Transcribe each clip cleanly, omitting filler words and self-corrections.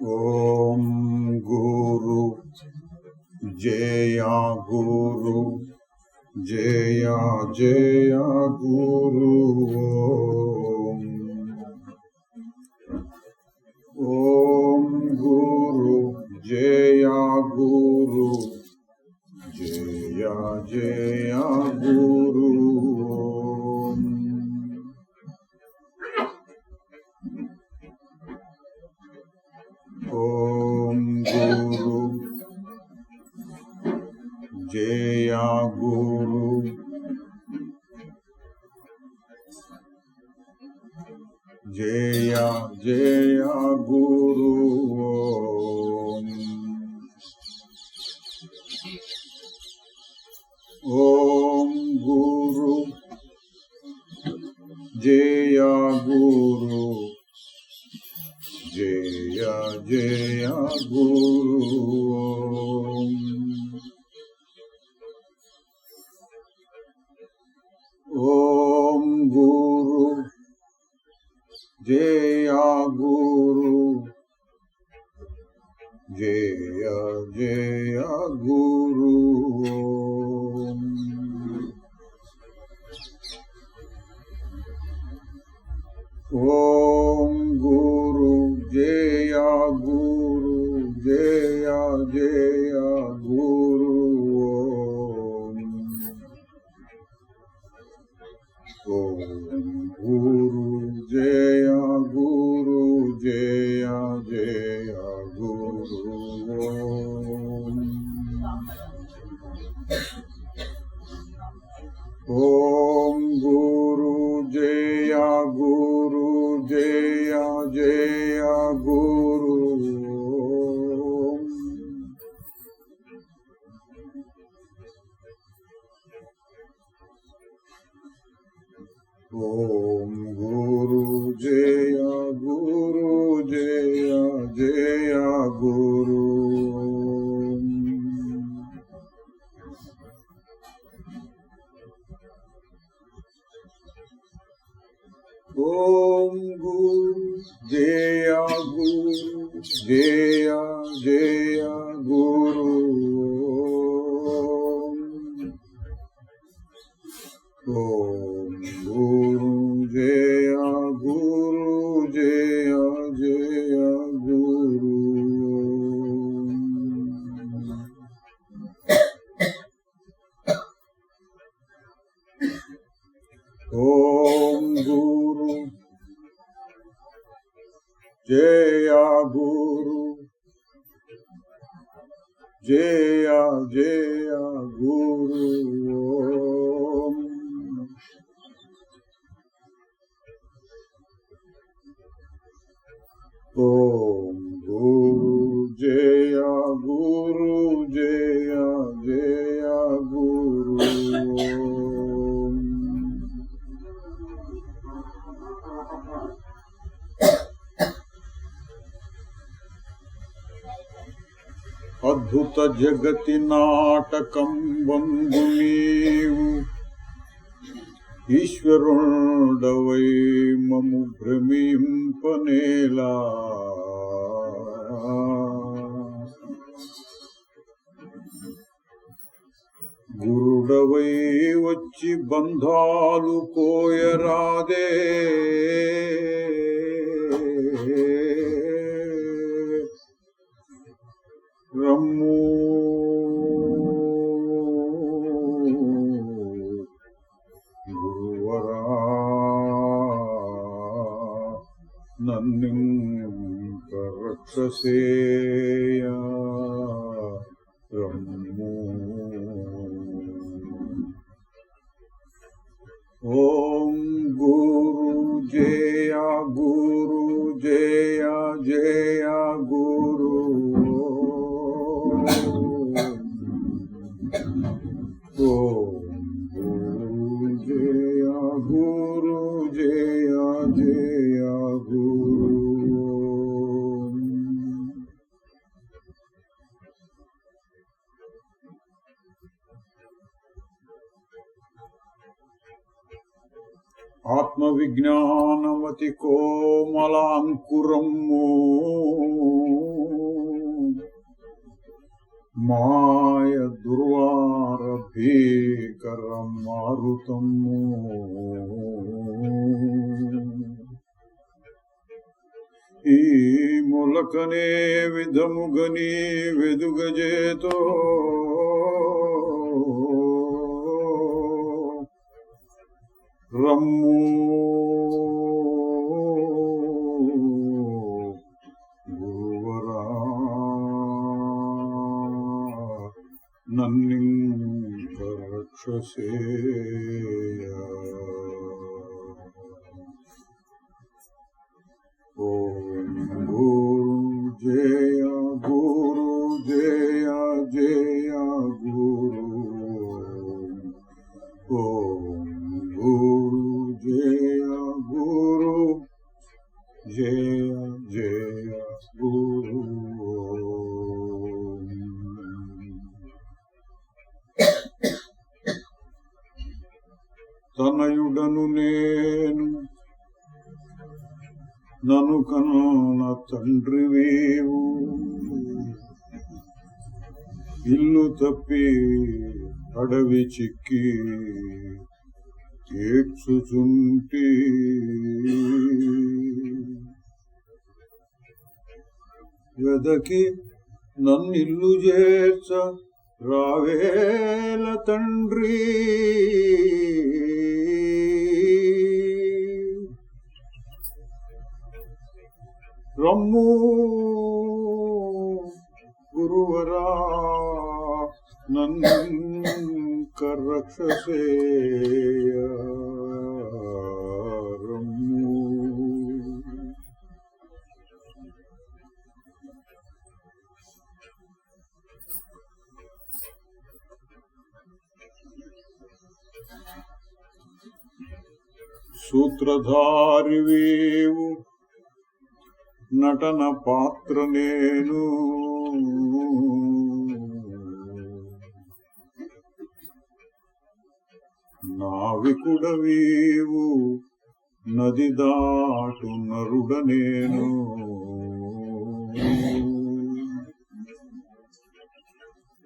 ఓం గురు జయ గురు జయ జయ గురు ఓం గురు జయ గురు జయ జయ గురు ఓం గురు జయ గురు జయ జయ గురు ఓం గురు జయ గురు జయ జయ గురు ఓం గురు జయ గురు జయ జయ గురు ఓం గురు జయ గురు జయ జయ గురు ఓం గురు జయ గురు జయ జయ గురు ఓం గురు జయ గురు జయ జయ గురు ఓం గురు జయ గురు జయ జయ గురు ఓం గురు జయ గురు జయ జయ గురు ఓం గురు జయ గురు జయ జయ గురు ఓం గురు జయ గురు జయ జయ గురు ఓం గురు జయ గురు జయ జయ గురు అద్భుత జగతి నాటకం వందు నీవు ఈశ్వరుడవై మము భ్రమింపనేలా గురుడవై వచ్చి బంధాలు కోయరాదే రమ్ము గురువరా నన్నింక రక్షసేయ రమ్ము ఓం గురు జయ గురు జయ జయ గురు ఓం గురు జయ గురు జయ జయ గురు ఆత్మ విజ్ఞానవతి కోమలాంకురమ్ము మాయ దుర్వార భీకర మారుతము ఈ మొలకనే విధముగని వెదుగజేతో రమ్ము గురువరా నన్నింక రక్షసేయ ఓం గురు జయ గురు జయ జయ గురు ఓం గురు జయ గురు జయ జయ గురు తనయుడను నేను నను కన్న తండ్రివేవు ఇల్లు తప్పి అడవి చిక్కి ఏడ్చుచుంటి వెదకి నన్నిల్లు చేర్చ రావేల తండ్రి రమ్ము గురువరా నన్నింక రక్షసేయ రమ్ము సూత్రధారివేవు నటన పాత్ర నేను నావికుడవీవు నది దాటు నరుడ నేను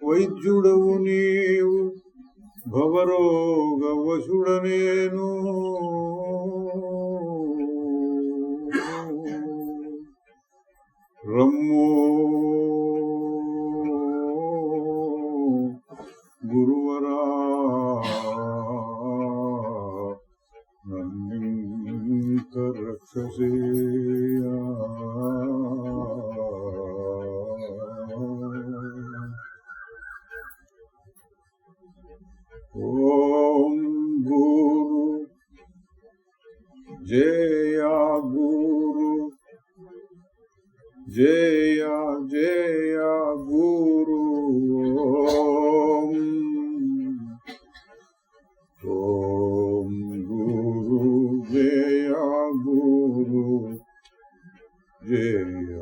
వైద్యుడవు నీవు భవరోగ వశుడ నేను రమ్ము గురువరా నన్నింక రక్షసేయ ఓం గురు జయ గురు జయ జయ గురు ఓం గురు జయ గురు జయ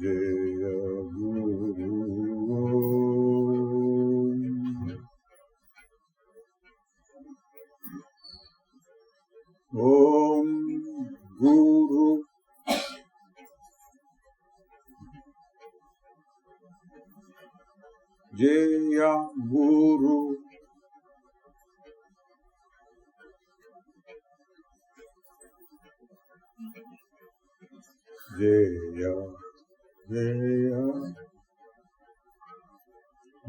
జయ గురు ఓం గురు జయ గురు జయ జయ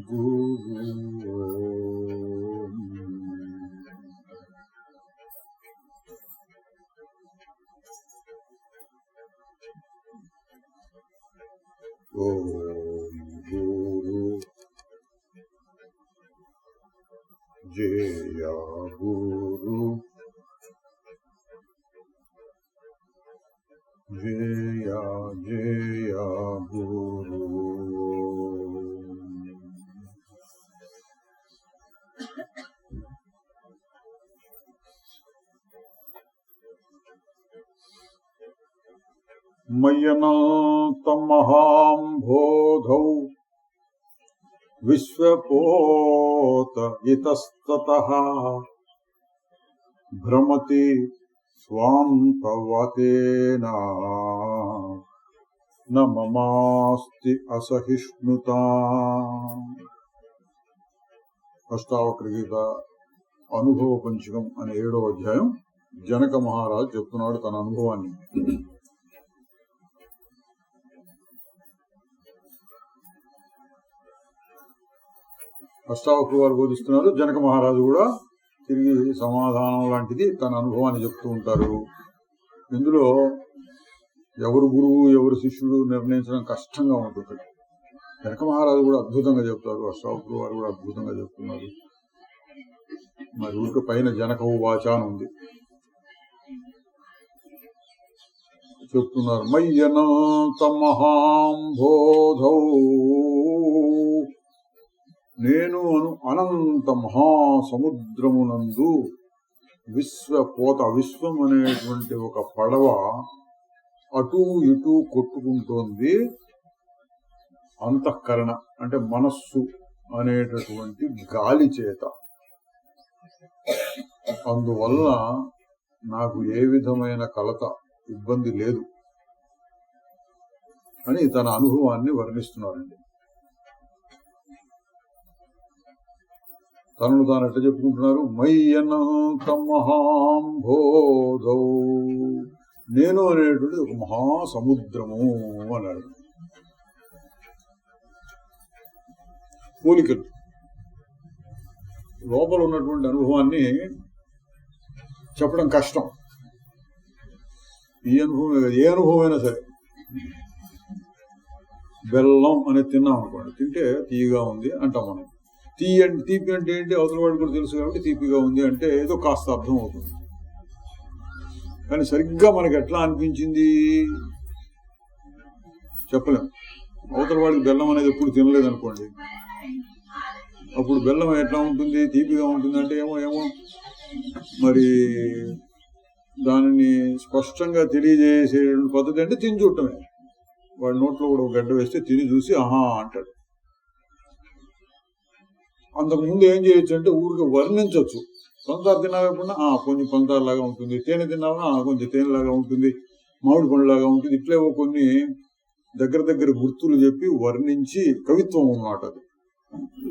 గురు ఓం గురు జయ గురు జయ జయ గురు మయ్యనంతమహాంబోధౌ విశ్వపోత ఇతస్తతః భ్రమతి స్వాంతవతేన న మమాస్తి అసహిష్ణుతా అష్టావక్ర గీత అనుభవ పంచకం అనే 7వ అధ్యాయం జనక మహారాజు చెప్తున్నాడు తన అనుభవాన్ని. అష్టావక్రుల వారు బోధిస్తున్నారు, జనక మహారాజు కూడా తిరిగి సమాధానం లాంటిది తన అనుభవాన్ని చెప్తూ ఉంటారు. ఇందులో ఎవరు గురువు ఎవరు శిష్యుడు నిర్ణయించడం కష్టంగా ఉంటుంది. జనక మహారాజు కూడా అద్భుతంగా చెప్తారు, అష్టావక్రుల వారు కూడా అద్భుతంగా చెప్తున్నారు. మరి ఊరికి పైన జనక వాచ అని ఉంది, చెప్తున్నారు. మయ్యనంత మహాంబోధౌ, నేను అనంత మహాసముద్రమునందు విశ్వం అనేటువంటి ఒక పడవ అటూ ఇటూ కొట్టుకుంటోంది. అంతఃకరణ అంటే మనస్సు అనేటటువంటి గాలి చేత. అందువల్ల నాకు ఏ విధమైన కలత ఇబ్బంది లేదు అని తన అనుభవాన్ని వర్ణిస్తున్నారండి. తనను తాను ఎట్లా చెప్పుకుంటున్నారు? మయ్యనంత మహాంబోధౌ, నేను అనేటువంటి ఒక మహాసముద్రము అన్నాడు. పోలికలు లోపల ఉన్నటువంటి అనుభవాన్ని చెప్పడం కష్టం. ఈ అనుభవం ఏ అనుభవం అయినా సరే, బెల్లం అనేది తిన్నాం అనుకోండి, తింటే తీయగా ఉంది అంటాం మనం. తీపి అంటే ఏంటి అవతల వాడు కూడా తెలుసు కాబట్టి తీపిగా ఉంది అంటే ఏదో కాస్త అర్థం అవుతుంది. కానీ సరిగ్గా మనకి ఎట్లా అనిపించింది చెప్పలేము. అవతల వాడికి బెల్లం అనేది ఎప్పుడు తినలేదు అనుకోండి, అప్పుడు బెల్లం ఎట్లా ఉంటుంది, తీపిగా ఉంటుంది అంటే ఏమో మరి దానిని స్పష్టంగా తెలియజేసే పద్ధతి అంటే తిని చూడటమే. వాడి నోట్లో కూడా ఒక గడ్డ వేస్తే తిని చూసి ఆహా అంటాడు. అంతకుముందు ఏం చేయొచ్చు అంటే ఊరికి వర్ణించవచ్చు. పంచదార తిన్నావా ఎప్పుడన్నా, కొంచెం పంచదార లాగా ఉంటుంది. తేనె తిన్నావా, కొంచెం తేనెలాగా ఉంటుంది. మామిడి పండులాగా ఉంటుంది. ఇట్లేవో కొన్ని దగ్గర గుర్తులు చెప్పి వర్ణించి కవిత్వం అన్నమాట అది.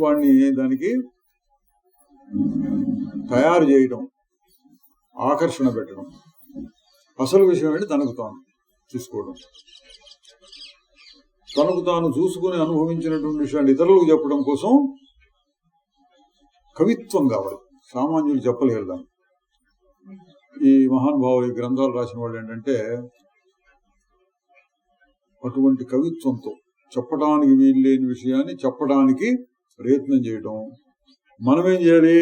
వాడిని దానికి తయారు చేయడం, ఆకర్షణ పెట్టడం. అసలు విషయం ఏంటి తనకు తాను చూసుకోవడం. తనకు తాను చూసుకుని అనుభవించినటువంటి విషయాన్ని ఇతరులకు చెప్పడం కోసం కవిత్వం కావాలి. సామాన్యులు చెప్పలేరు దాన్ని. ఈ మహానుభావులు ఈ గ్రంథాలు రాసిన వాళ్ళు ఏంటంటే అటువంటి కవిత్వంతో చెప్పడానికి వీల్లేని విషయాన్ని చెప్పడానికి ప్రయత్నం చేయడం. మనమేం చేయాలి?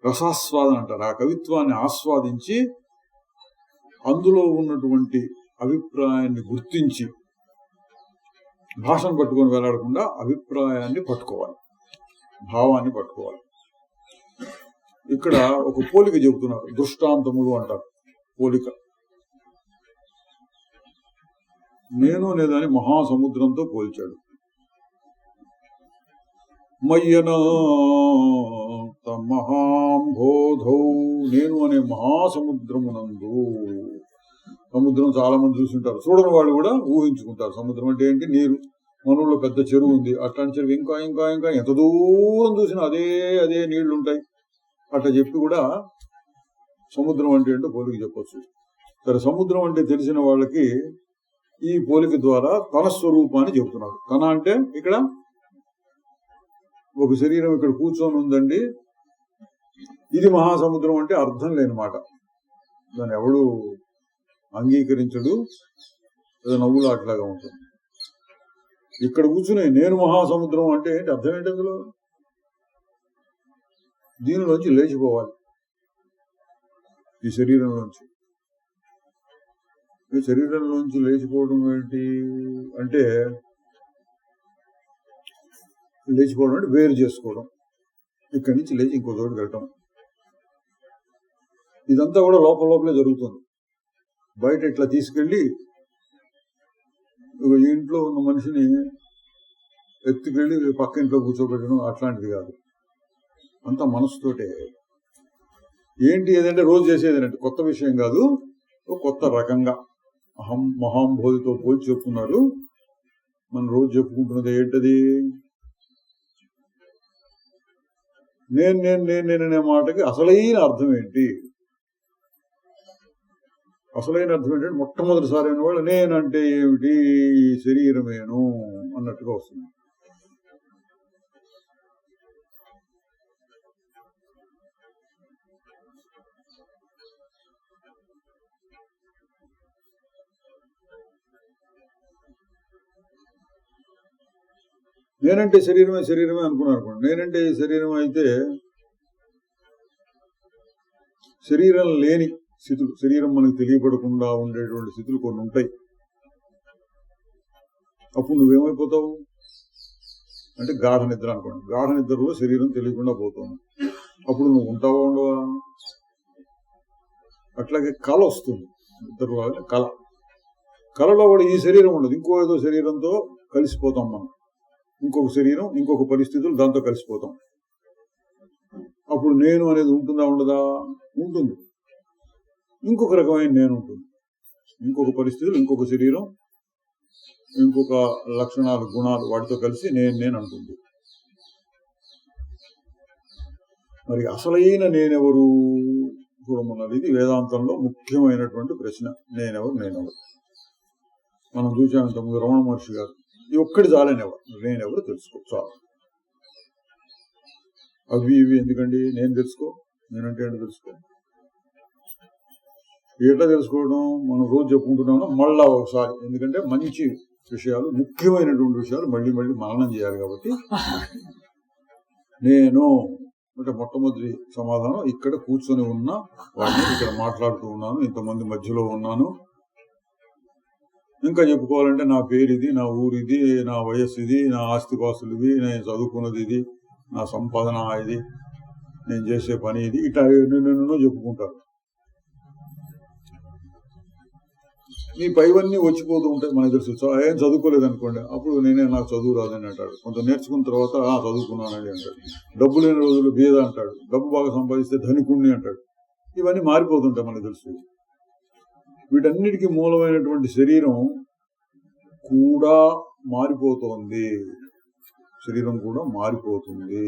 రసాస్వాదన అంటారు. ఆ కవిత్వాన్ని ఆస్వాదించి అందులో ఉన్నటువంటి అభిప్రాయాన్ని గుర్తించి భాషను పట్టుకొని వెళ్లాడకుండా అభిప్రాయాన్ని పట్టుకోవాలి, భావాన్ని పట్టుకోవాలి. ఇక్కడ ఒక పోలిక చెబుతున్నారు, దృష్టాంతములు అంటారు. పోలిక, నేను అనేదాన్ని మహాసముద్రంతో పోల్చాడు. మయ్యనంత మహాంబోధౌ, నేను అనే మహాసముద్రమునందు. సముద్రం చాలా మంది చూసుంటారు, చూడని వాళ్ళు కూడా ఊహించుకుంటారు. సముద్రం అంటే ఏంటి? నీరు. మనూళ్ళో పెద్ద చెరువు ఉంది, అట్లాంటి చెరువు ఇంకా ఎంత దూరం చూసినా అదే నీళ్లు ఉంటాయి. అట్లా చెప్పి కూడా సముద్రం అంటే ఏంటో పోలిక చెప్పొచ్చు. సరే, సముద్రం అంటే తెలిసిన వాళ్ళకి ఈ పోలిక ద్వారా తన స్వరూపాన్ని చెబుతున్నారు. తన అంటే ఇక్కడ ఒక శరీరం ఇక్కడ కూర్చొని ఉందండి, ఇది మహాసముద్రం అంటే అర్థం లేని మాట. దాన్ని ఎవడు అంగీకరించడు, ఏదో నవ్వులాట్లాగా ఉంటుంది. ఇక్కడ కూర్చుని నేను మహాసముద్రం అంటే ఏంటి? అర్థం ఏంటి? అందులో దీనిలోంచి లేచిపోవాలి. ఈ శరీరంలోంచి లేచిపోవడం ఏంటి అంటే, లేచిపోవడం అంటే వేరు చేసుకోవడం. ఇక్కడి నుంచి లేచి ఇంకో చోటుకి వెళ్ళటం. ఇదంతా కూడా లోపలే జరుగుతుంది. బయట ఇట్లా తీసుకెళ్లి ఇంట్లో ఉన్న మనిషిని ఎత్తుకెళ్ళి పక్క ఇంట్లో కూర్చోబెట్టడం అట్లాంటిది కాదు. అంతా మనసుతోటే. ఏంటి ఏదంటే రోజు చేసేది అంటే కొత్త విషయం కాదు, కొత్త రకంగా మహాంబోధితో పోల్చి చెప్తున్నారు. మనం రోజు చెప్పుకుంటున్నది ఏంటది? నేను నేను నేను నేననే మాటకి అసలైన అర్థం ఏంటి? అసలైన అర్థం ఏంటంటే మొట్టమొదటిసారి అయిన వాళ్ళు నేనంటే ఏమిటి, ఈ శరీరమేను అన్నట్టుగా వస్తుంది. నేనంటే శరీరమే శరీరమే అనుకున్నారు అనుకోండి. నేనంటే శరీరం అయితే శరీరం లేని స్థితులు, శరీరం మనకు తెలియపడకుండా ఉండేటువంటి స్థితులు కొన్ని ఉంటాయి. అప్పుడు నువ్వేమైపోతావు అంటే గాఢ నిద్ర అనుకోండి. గాఢ నిద్రలో శరీరం తెలియకుండా పోతుంది. అప్పుడు నువ్వు ఉంటావా ఉండవా? అట్లాగే కళ వస్తుంది. నిద్రలో కళలో కూడా ఈ శరీరం ఉండదు, ఇంకో ఏదో శరీరంతో కలిసిపోతాం మనం. ఇంకొక శరీరం, ఇంకొక పరిస్థితులు, దాంతో కలిసిపోతాం. అప్పుడు నేను అనేది ఉంటుందా ఉండదా? ఉంటుంది. ఇంకొక రకమైన నేను ఉంటుంది. ఇంకొక పరిస్థితులు, ఇంకొక శరీరం, ఇంకొక లక్షణాలు, గుణాలు, వాటితో కలిసి నేను అంటుంది. మరి అసలైన నేనెవరు చూడమన్నది ఇది వేదాంతంలో ముఖ్యమైనటువంటి ప్రశ్న. నేనెవరు? మనం చూసాం ఇంతకుముందు రమణ మహర్షి గారు. ఇది ఒక్కటి చాలేనెవరు, నేనెవరు తెలుసుకో చాలు. అవి ఇవి ఎందుకండి, నేను తెలుసుకో, నేనంటే ఏంటో తెలుసుకో. ఎట్లా తెలుసుకోవడం? మనం రోజు చెప్పుకుంటున్నాను మళ్ళా ఒకసారి, ఎందుకంటే మంచి విషయాలు, ముఖ్యమైనటువంటి విషయాలు మళ్ళీ మళ్ళీ మననం చేయాలి కాబట్టి. నేను అంటే మొట్టమొదటి సమాధానం, ఇక్కడ కూర్చొని ఉన్నా వాడిని, ఇక్కడ మాట్లాడుతూ ఉన్నాను, ఇంతమంది మధ్యలో ఉన్నాను. ఇంకా చెప్పుకోవాలంటే నా పేరు ఇది, నా ఊరు ఇది, నా వయస్సు ఇది, నా ఆస్తిపాస్తులు ఇవి, నేను చదువుకున్నది ఇది, నా సంపాదన ఇది, నేను చేసే పని ఇది, ఇట్లా ఎన్నెన్నో చెప్పుకుంటారు. ఈ పైవన్నీ వచ్చిపోతూ ఉంటాయి. మనకు తెలుసు ఏం చదువుకోలేదు అనుకోండి, అప్పుడు నాకు చదువు రాదని అంటాడు. కొంత నేర్చుకున్న తర్వాత చదువుకున్నానండి అంటాడు. డబ్బు లేని రోజులు బీద అంటాడు. డబ్బు బాగా సంపాదిస్తే ధనికుణ్ణి అంటాడు. ఇవన్నీ మారిపోతుంటాయి మనకు తెలుసు. వీటన్నిటికీ మూలమైనటువంటి శరీరం కూడా మారిపోతోంది. శరీరం కూడా మారిపోతుంది.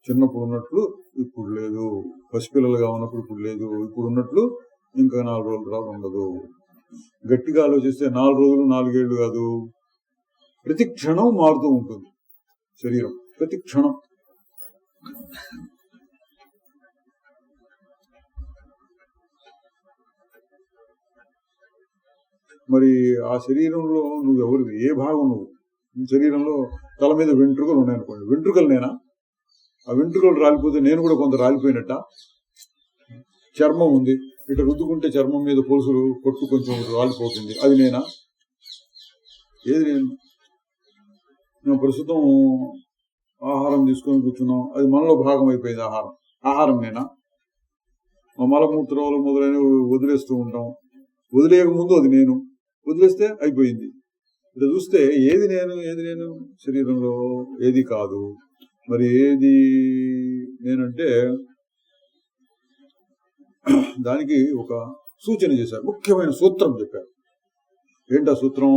చిన్నప్పుడు ఉన్నట్లు ఇప్పుడు లేదు, పసిపిల్లలుగా ఉన్నప్పుడు ఇప్పుడు లేదు, ఇప్పుడు ఉన్నట్లు ఇంకా 4 రోజుల తర్వాత ఉండదు. గట్టిగా ఆలోచిస్తే 4 రోజులు 4 ఏళ్లు కాదు, ప్రతి క్షణం మారుతూ ఉంటుంది శరీరం, ప్రతి క్షణం. మరి ఆ శరీరంలో నువ్వెవరు, ఏ భాగం నువ్వు? శరీరంలో తల మీద వెంట్రుకలు ఉన్నాయనుకోండి, వెంట్రుకలు నేనా? ఆ వెంట్రుకలు రాలిపోతే నేను కూడా కొంత రాలిపోయినట్ట. చర్మం ఉంది, ఇటు రుద్దుకుంటే చర్మం మీద పొలుసులు కొట్టు కొంచెం రాలిపోతుంది, అది నేనా? ఏది నేను ప్రస్తుతం ఆహారం తీసుకొని కూర్చున్నాం, అది మనలో భాగం అయిపోయింది. ఆహారం నేనా? మలమూత్రాలు మొదలైనవి వదిలేస్తూ ఉంటాం, వదిలేయక ముందు అది నేను, వదిలేస్తే అయిపోయింది. ఇట్లా చూస్తే ఏది నేను శరీరంలో? ఏది కాదు. మరి ఏది నేనంటే దానికి ఒక సూచన చేశారు, ముఖ్యమైన సూత్రం చెప్పారు. ఏంటా సూత్రం?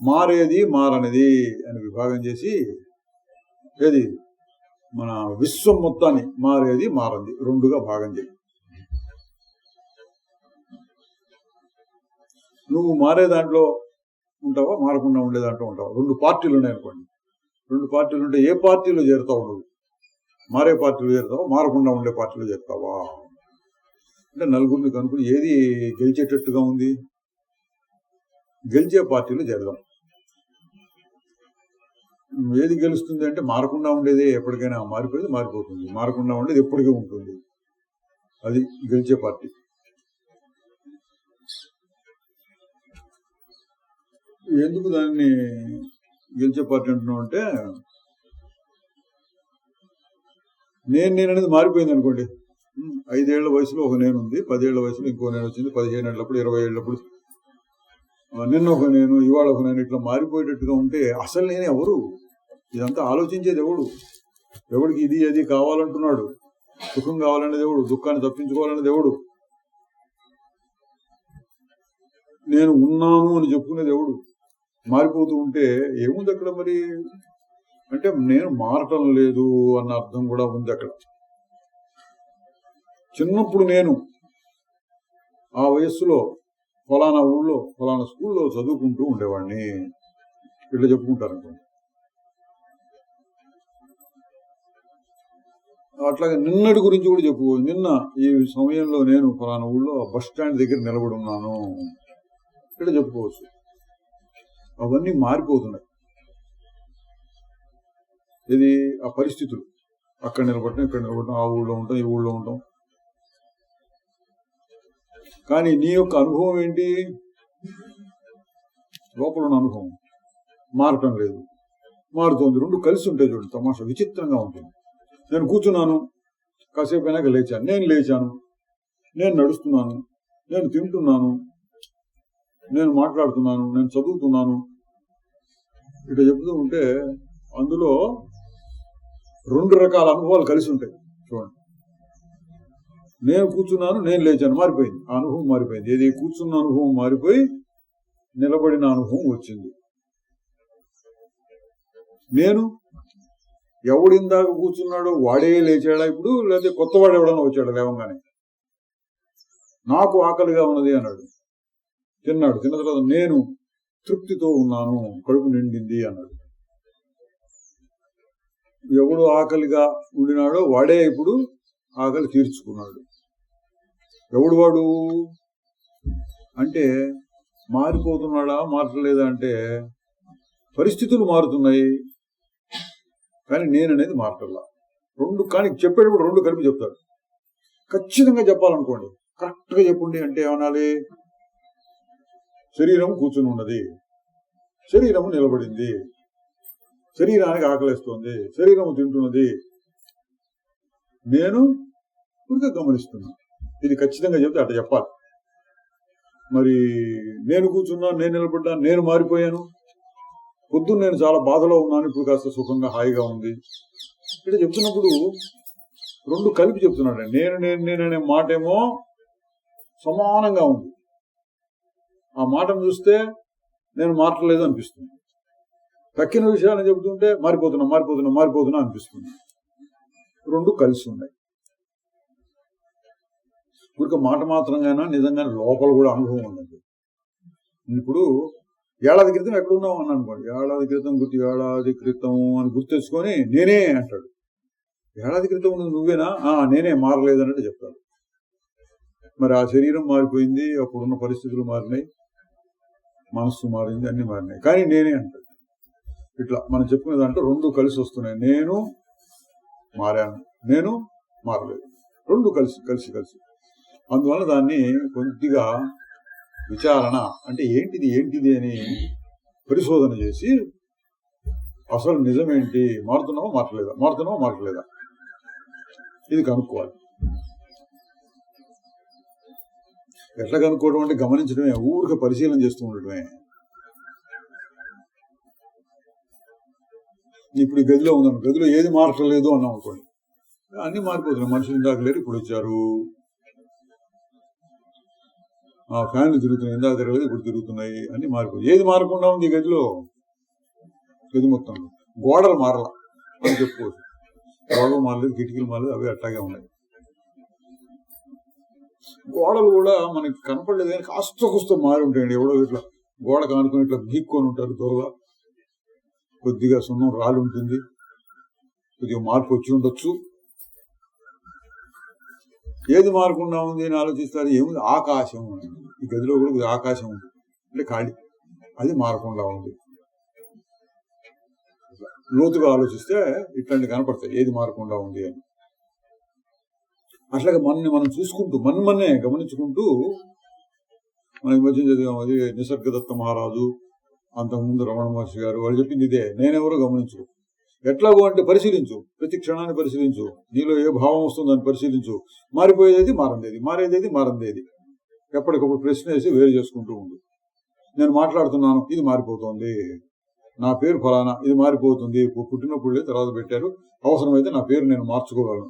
మారేది మారనిది అని విభాగం చేసి, ఏది మన విశ్వం మొత్తాన్ని మారేది మారంది రెండుగా భాగం చేయి. నువ్వు మారే దాంట్లో ఉంటావా, మారకుండా ఉండే దాంట్లో ఉంటావా? 2 పార్టీలు ఉన్నాయనుకోండి. 2 పార్టీలు ఉంటే ఏ పార్టీలో చేరుతావు నువ్వు? మారే పార్టీలో చేరుతావా, మారకుండా ఉండే పార్టీలో చేరుతావా? అంటే నలుగురిని కనుక్కుని ఏది గెలిచేటట్టుగా ఉంది, గెలిచే పార్టీలో చేరదాం. ఏది గెలుస్తుంది అంటే మారకుండా ఉండేదే ఎప్పటికైనా, మారిపోయేది మారిపోతుంది, మారకుండా ఉండేది ఎప్పటికీ ఉంటుంది, అది గెలిచే పార్టీ. ఎందుకు దాన్ని గెలిచే పార్టీ అంటున్నాం అంటే, నేను అనేది మారిపోయింది అనుకోండి. 5 ఏళ్ల వయసులో ఒక నేను ఉంది, 10 ఏళ్ల వయసులో ఇంకో నేను వచ్చింది, 15 ఏళ్ళప్పుడు 20 ఏళ్ళప్పుడు నిన్న ఒక నేను, ఇవాళ ఒక నేను, ఇట్లా మారిపోయేటట్టుగా ఉంటే అసలు నేను ఎవరు? ఇదంతా ఆలోచించేది ఎవడు? ఎవడికి ఇది అది కావాలంటున్నాడు? సుఖం కావాలనేది ఎవడు? దుఃఖాన్ని తప్పించుకోవాలనేది ఎవడు? నేను ఉన్నాను అని చెప్పుకునేది ఎవడు? మారిపోతూ ఉంటే ఏముంది అక్కడ మరి అంటే నేను మారటం లేదు అన్న అర్థం కూడా ఉంది అక్కడ. చిన్నప్పుడు నేను ఆ వయస్సులో ఫలానా ఊళ్ళో ఫలానా స్కూల్లో చదువుకుంటూ ఉండేవాడిని ఇట్లా చెప్పుకుంటారు అనుకోండి. అట్లాగే నిన్నటి గురించి కూడా చెప్పుకోవచ్చు. నిన్న ఈ సమయంలో నేను ఫలానా ఊళ్ళో బస్ స్టాండ్ దగ్గర నిలబడి ఉన్నాను ఇట్లా చెప్పుకోవచ్చు. అవన్నీ మారిపోతున్నాయి. ఇది ఆ పరిస్థితులు, అక్కడ నిలబడటం ఇక్కడ నిలబడటం, ఆ ఊళ్ళో ఉంటాం ఈ ఊళ్ళో ఉంటాం. కానీ నీ యొక్క అనుభవం ఏంటి? లోపల ఉన్న అనుభవం మారటం లేదు, మారుతోంది. రెండు కలిసి ఉంటాయి. చూడండి తమాషా విచిత్రంగా ఉంటుంది. నేను కూర్చున్నాను, కాసేపు అయినాక లేచాను, నేను లేచాను, నేను నడుస్తున్నాను, నేను తింటున్నాను, నేను మాట్లాడుతున్నాను, నేను చదువుతున్నాను ఇట్లా చెబుతూ ఉంటే అందులో రెండు రకాల అనుభవాలు కలిసి ఉంటాయి. చూడండి, నేను కూర్చున్నాను, నేను లేచాను, మారిపోయింది. ఆ అనుభవం మారిపోయింది. ఏది కూర్చున్న అనుభవం మారిపోయి నిలబడిన అనుభవం వచ్చింది. నేను ఎవడిందాక కూర్చున్నాడో వాడే లేచాడా ఇప్పుడు, లేకపోతే కొత్తవాడు ఎవడన్నా వచ్చాడు లేవంగానే నాకు ఆకలిగా ఉన్నది అన్నాడు, తిన్నాడు, తిన్న తర్వాత నేను తృప్తితో ఉన్నాను, కడుపు నిండింది అన్నాడు. ఎవడు ఆకలిగా ఉండినాడో వాడే ఇప్పుడు ఆకలి తీర్చుకున్నాడు. ఎవడు వాడు అంటే మారిపోతున్నాడా మారట్లేదా అంటే పరిస్థితులు మారుతున్నాయి కానీ నేననేది మారటల్లా. రెండు కానీ చెప్పేటప్పుడు రెండు కలిపి చెప్తాడు. ఖచ్చితంగా చెప్పాలనుకోండి, కరెక్ట్ గా చెప్పండి అంటే ఏమనాలి? శరీరం కూర్చుని ఉన్నది, శరీరము నిలబడింది, శరీరానికి ఆకలిస్తోంది, శరీరము తింటున్నది, నేను ఊరికే గమనిస్తున్నా. ఇది ఖచ్చితంగా చెప్తే అట్లా చెప్పాలి. మరి నేను కూర్చున్నాను, నేను నిలబడ్డాను, నేను మారిపోయాను, పొద్దున్న నేను చాలా బాధలో ఉన్నాను, ఇప్పుడు కాస్త సుఖంగా హాయిగా ఉంది ఇట్లా చెప్తున్నప్పుడు రెండు కలిపి చెప్తున్నాడు. నేను నేను నేననే మాట ఏమో సమానంగా ఉంది. ఆ మాటను చూస్తే నేను మారట్లేదు అనిపిస్తుంది. తక్కిన విషయాలను చెబుతుంటే మారిపోతున్నా మారిపోతున్నా మారిపోతున్నా అనిపిస్తుంది. రెండు కలిసి ఉన్నాయి. ఊరిక మాట మాత్రంగానే నిజంగానే లోపల కూడా అనుభవం ఉండదు. ఇప్పుడు ఏడాది క్రితం ఎక్కడున్నావు అని అనుకోండి, ఏడాది క్రితం అని గుర్తెచ్చుకొని నేనే అంటాడు. ఏడాది క్రితం ఉన్నది నువ్వేనా? నేనే, మారలేదన్నట్టు చెప్తాడు. మరి ఆ శరీరం మారిపోయింది, అప్పుడున్న పరిస్థితులు మారినాయి, మనస్సు మారింది, అన్ని మారినాయి, కానీ నేనే అంటాడు. ఇట్లా మనం చెప్పుకునే దాంట్లో రెండు కలిసి వస్తున్నాయి. నేను మారాను, నేను మారలేదు, రెండు కలిసి కలిసి కలిసి. అందువల్ల దాన్ని కొద్దిగా విచారణ అంటే ఏంటిది అని పరిశోధన చేసి అసలు నిజమేంటి, మారుతున్నావా మారట్లేదా ఇది కనుక్కోవాలి. ఎట్లా కనుక్కోవడం అంటే గమనించడమే, ఊరికే పరిశీలన చేస్తూ ఉండటమే. ఇప్పుడు ఈ గదిలో ఉందను, గదిలో ఏది మారట్లేదు అన్నాం అనుకోండి, అన్ని మారిపోతున్నాయి. మనుషులు ఇందాక లేరు, ఇప్పుడు వచ్చారు. ఫ్యాన్లు తిరుగుతున్నాయి, ఇందాక తిరగలేదు, ఇప్పుడు తిరుగుతున్నాయి, అన్ని మారిపోయి. ఏది మారకుండా ఉంది ఈ గదిలో? గది మొత్తంలో గోడలు మారలా అని చెప్పుకోవచ్చు. గోడలు మారలేదు, కిటికీలు మారలేదు, అవి అట్లాగే ఉన్నాయి. గోడలు కూడా మనకి కనపడలేదు కానీ కాస్త కూస్త మారి ఉంటాయండి. ఎవడో ఇట్లా గోడ కానుకొని ఇట్లా గీక్కొని ఉంటారు దూరగా, కొద్దిగా సున్నం రాలి ఉంటుంది, కొద్దిగా మార్పు వచ్చి ఉండొచ్చు. ఏది మారకుండా ఉంది అని ఆలోచిస్తారు. ఏముంది? ఆకాశం. ఈ గదిలో కూడా ఆకాశం ఉంది అంటే ఖాళీ, అది మారకుండా ఉంది. లోతుగా ఆలోచిస్తే ఇట్లాంటి కనపడతాయి, ఏది మారకుండా ఉంది అని. అట్లాగే మనని మనం చూసుకుంటూ మన్నే గమనించుకుంటూ, మనం ఈ మధ్య చదివాం, అది నిసర్గదత్త మహారాజు, అంతకుముందు రమణ మహర్షి గారు, వాళ్ళు చెప్పింది ఇదే. నేనెవరో గమనించు. ఎట్లాగో అంటే పరిశీలించు, ప్రతి క్షణాన్ని పరిశీలించు, నీలో ఏ భావం వస్తుందని పరిశీలించు. మారిపోయేది మారందేది, మారేదేది మారందేది. ఎప్పటికప్పుడు ప్రశ్న వేసి వేరు చేసుకుంటూ ఉండు. నేను మాట్లాడుతున్నాను, ఇది మారిపోతుంది. నా పేరు ఫలానా, ఇది మారిపోతుంది. పుట్టినప్పుడే తర్వాత పెట్టారు, అవసరమైతే నా పేరు నేను మార్చుకోగలను,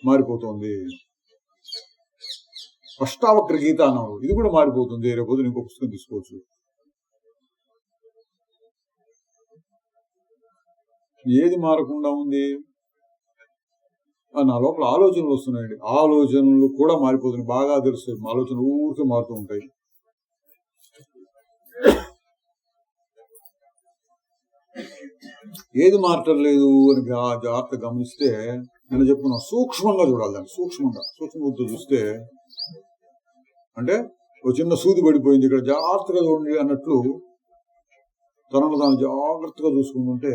మారిపోతుంది. అష్టావక్ర గీత అన్నావు, ఇది కూడా మారిపోతుంది. రేపు ఇంకో పుస్తకం తీసుకోవచ్చు. ఏది మారకుండా ఉంది? నా లోపల ఆలోచనలు వస్తున్నాయండి, ఆలోచనలు కూడా మారిపోతున్నాయి. బాగా తెలుస్తాయి, ఆలోచనలు ఊరికే మారుతూ ఉంటాయి. ఏది మారటం లేదు అని జాగ్రత్త గమనిస్తే, నేను చెప్పుకున్నా సూక్ష్మంగా చూడాలి దాన్ని. సూక్ష్మబుద్ధి చూస్తే, అంటే ఒక చిన్న సూది పడిపోయింది ఇక్కడ, జాగ్రత్తగా చూడండి అన్నట్లు తనను తాను జాగ్రత్తగా చూసుకుంటుంటే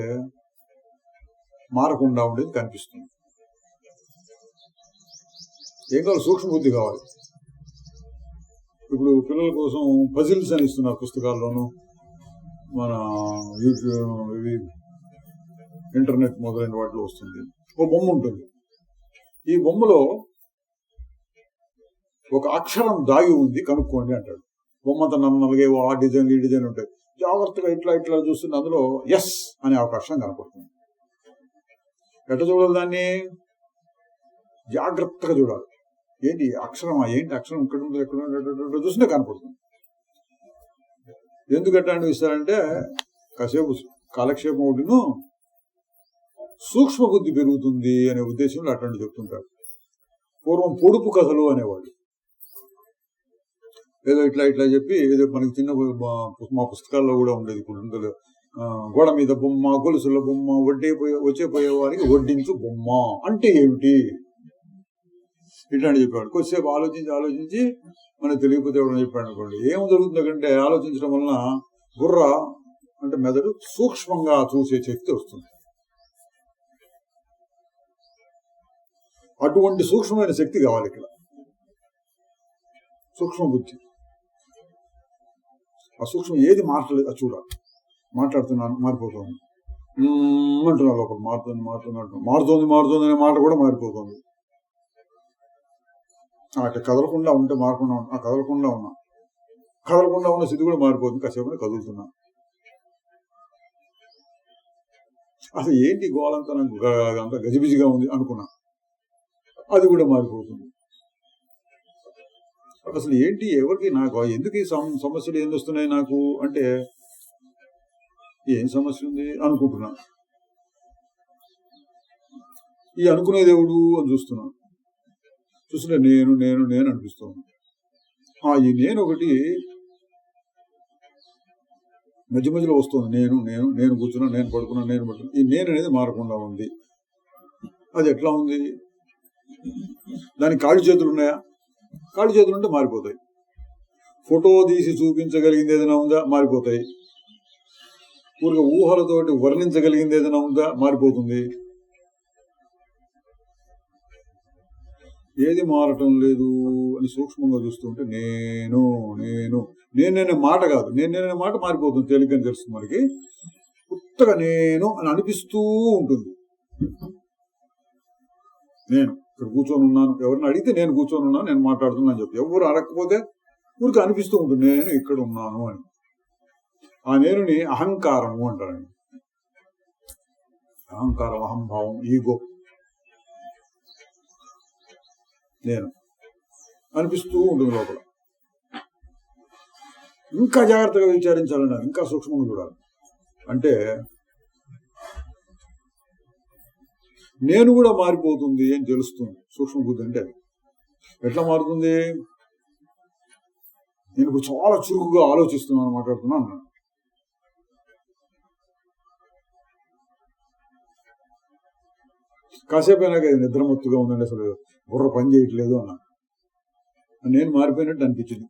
మారకుండా ఉండేది కనిపిస్తుంది. ఏం కావాలి? సూక్ష్మబుద్ధి కావాలి. ఇప్పుడు పిల్లల కోసం పజిల్స్ అని ఇస్తున్నారు పుస్తకాల్లోనూ, మన యూట్యూబ్, ఇంటర్నెట్ మొదలైన వాటిలో వస్తుంది. ఒక బొమ్మ ఉంటుంది. ఈ బొమ్మలో ఒక అక్షరం దాగి ఉంది, కనుక్కోండి అంటాడు. బొమ్మంతా నల్లగే ఆ డిజైన్ ఈ డిజైన్ ఉంటాయి. జాగ్రత్తగా ఇట్లా ఇట్లా చూస్తుంది, అందులో ఎస్ అనే ఒక అక్షరం కనపడుతుంది. ఎట్లా చూడాలి దాన్ని? జాగ్రత్తగా చూడాలి. ఏంటి అక్షరమా? ఏంటి అక్షరం ఇక్కడ ఉంది, ఎక్కడ చూసినా కనపడుతుంది. ఎందుకు ఎట్లా అనిపిస్తారంటే, కాసేపు కాలక్షేపం ఒకటిను సూక్ష్మ బుద్ధి పెరుగుతుంది అనే ఉద్దేశంలో అట్లాంటి చెప్తుంటారు. పూర్వం పొడుపు కథలు అనేవాళ్ళు. ఏదో ఇట్లా ఇట్లా చెప్పి, ఏదో మనకి చిన్న మా పుస్తకాల్లో కూడా ఉండేది. ఇప్పుడు గోడ మీద బొమ్మ, గొలుసుల బొమ్మ, వచ్చే వారికి వడ్డించు బొమ్మ అంటే ఏమిటి ఇట్లాంటి చెప్పాడు. కొద్దిసేపు ఆలోచించి మనకు తెలియకపోతే ఎవడని చెప్పాడు అనుకోండి, ఏం జరుగుతుందంటే ఆలోచించడం వలన బుర్ర అంటే మెదడు సూక్ష్మంగా చూసే శక్తి వస్తుంది. అటువంటి సూక్ష్మమైన శక్తి కావాలి ఇక్కడ, సూక్ష్మ బుద్ధి. ఆ సూక్ష్మం ఏది మారట్లేదు అది చూడాలి. మాట్లాడుతున్నాను, మారిపోతుంది అంటున్నా లోపల, మారుతుంది అనే మాట కూడా మారిపోతుంది. అట్లా కదలకుండా ఉంటే మారకుండా ఉన్నా, కదలకుండా ఉన్న స్థితి కూడా మారిపోతుంది. కాసేపు కదులుతున్నా, అసలు ఏంటి గోలంతా అంతా గజిబిజిగా ఉంది అనుకున్నా, అది కూడా మారిపోతుంది. అసలు ఏంటి, ఎవరికి, నాకు ఎందుకు ఈ సమస్యలు ఏం వస్తున్నాయి నాకు అంటే, ఏం సమస్య ఉంది అనుకుంటున్నా. ఈ అనుకునే దేవుడు అని చూస్తున్నా, చూస్తుంటే నేను అనిపిస్తాను. ఈ నేను ఒకటి మధ్యలో వస్తుంది. నేను కూర్చున్నా, నేను పడుకున్నా, నేను పడుతున్నా. ఈ నేను అనేది మారకుండా ఉంది. అది ఎట్లా ఉంది? దానికి కాళ్ళు చేతులు ఉన్నాయా? కాళ్ళు చేతులు ఉంటే మారిపోతాయి. ఫోటో తీసి చూపించగలిగింది ఏదైనా ఉందా? మారిపోతాయి. ఊరిగా ఊహలతోటి వర్ణించగలిగింది ఏదైనా ఉందా? మారిపోతుంది. ఏది మారటం లేదు అని సూక్ష్మంగా చూస్తుంటే నేనే మాట కాదు, నేనే మాట మారిపోతుంది. తేలికని తెలుస్తుంది మనకి. కొత్తగా నేను అని అనిపిస్తూ ఉంటుంది. నేను ఇక్కడ కూర్చొని ఉన్నాను, ఎవరిని అడిగితే నేను కూర్చొని ఉన్నాను, నేను మాట్లాడుతున్నాను అని చెప్పి, ఎవరు అడగకపోతే ఊరికి అనిపిస్తూ ఉంటుంది నేను ఇక్కడ ఉన్నాను అని. ఆ నేనుని అహంకారము అంటారండి. అహంకారం, అహంభావం, ఈగో, నేను అనిపిస్తూ ఉంటుంది లోపల. ఇంకా జాగ్రత్తగా విచారించాలన్నా, ఇంకా సూక్ష్మంగా చూడాలి. అంటే నేను కూడా మారిపోతుంది అని తెలుస్తుంది సూక్ష్మ బుద్ధి. అంటే ఎట్లా మారుతుంది? నేను ఇప్పుడు చాలా చురుకుగా ఆలోచిస్తున్నాను, మాట్లాడుతున్నాను. కాసేపు అయినాక నిద్రమత్తుగా ఉందండి, అసలు బుర్ర పని చేయట్లేదు అన్నా. నేను మారిపోయినట్టు అనిపించింది.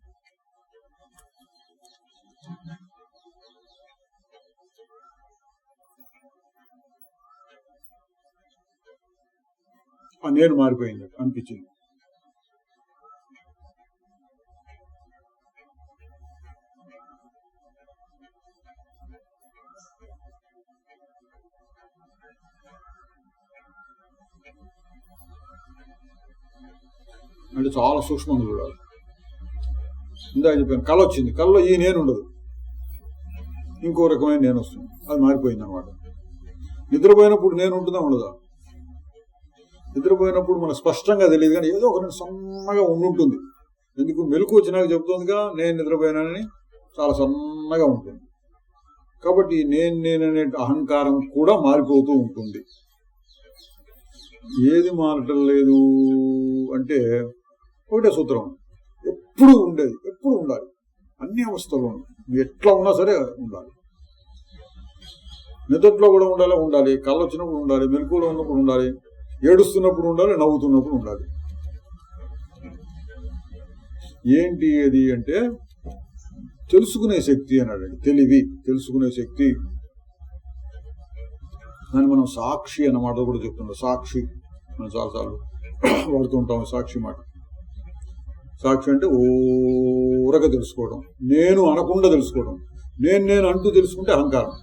నేను మారిపోయింది అనిపించింది. అంటే చాలా సూక్ష్మంగా చూడాలి. ఇందాక చెప్పాను, కళ వచ్చింది, కళలో ఈ నేను ఉండదు, ఇంకో రకమైన నేను వస్తుంది. అది మారిపోయింది అనమాట. నిద్రపోయినప్పుడు నేను ఉంటుందా ఉండదా? నిద్రపోయినప్పుడు మనకు స్పష్టంగా తెలియదు, కానీ ఏదో ఒక సన్నగా ఉండుంటుంది. ఎందుకు మెలకు వచ్చినాక చెబుతోందిగా నేను నిద్రపోయానని, చాలా సన్నగా ఉంటుంది. కాబట్టి నేననే అహంకారం కూడా మారిపోతూ ఉంటుంది. ఏది మారటం లేదు అంటే ఒకటే సూత్రం, ఎప్పుడు ఉండేది, ఎప్పుడు ఉండాలి, అన్ని అవస్థలు ఎట్లా ఉన్నా సరే ఉండాలి. నిద్రలో కూడా ఉండాలి, కళ్ళు వచ్చినప్పుడు ఉండాలి, మెలకువలో ఉన్నప్పుడు ఉండాలి, ఏడుస్తున్నప్పుడు ఉండాలి, నవ్వుతున్నప్పుడు ఉండాలి. ఏంటి అది అంటే తెలుసుకునే శక్తి అన్నాడండి. తెలివి, తెలుసుకునే శక్తి. దాన్ని మనం సాక్షి అన్నమాట కూడా చెప్తున్నాం. సాక్షి మనం చాలాసార్లు వాడుతూ ఉంటాం సాక్షి మాట. సాక్షి అంటే ఊరగా తెలుసుకోవడం, నేను అనకుండా తెలుసుకోవడం. నేను అంటూ తెలుసుకుంటే అహంకారం.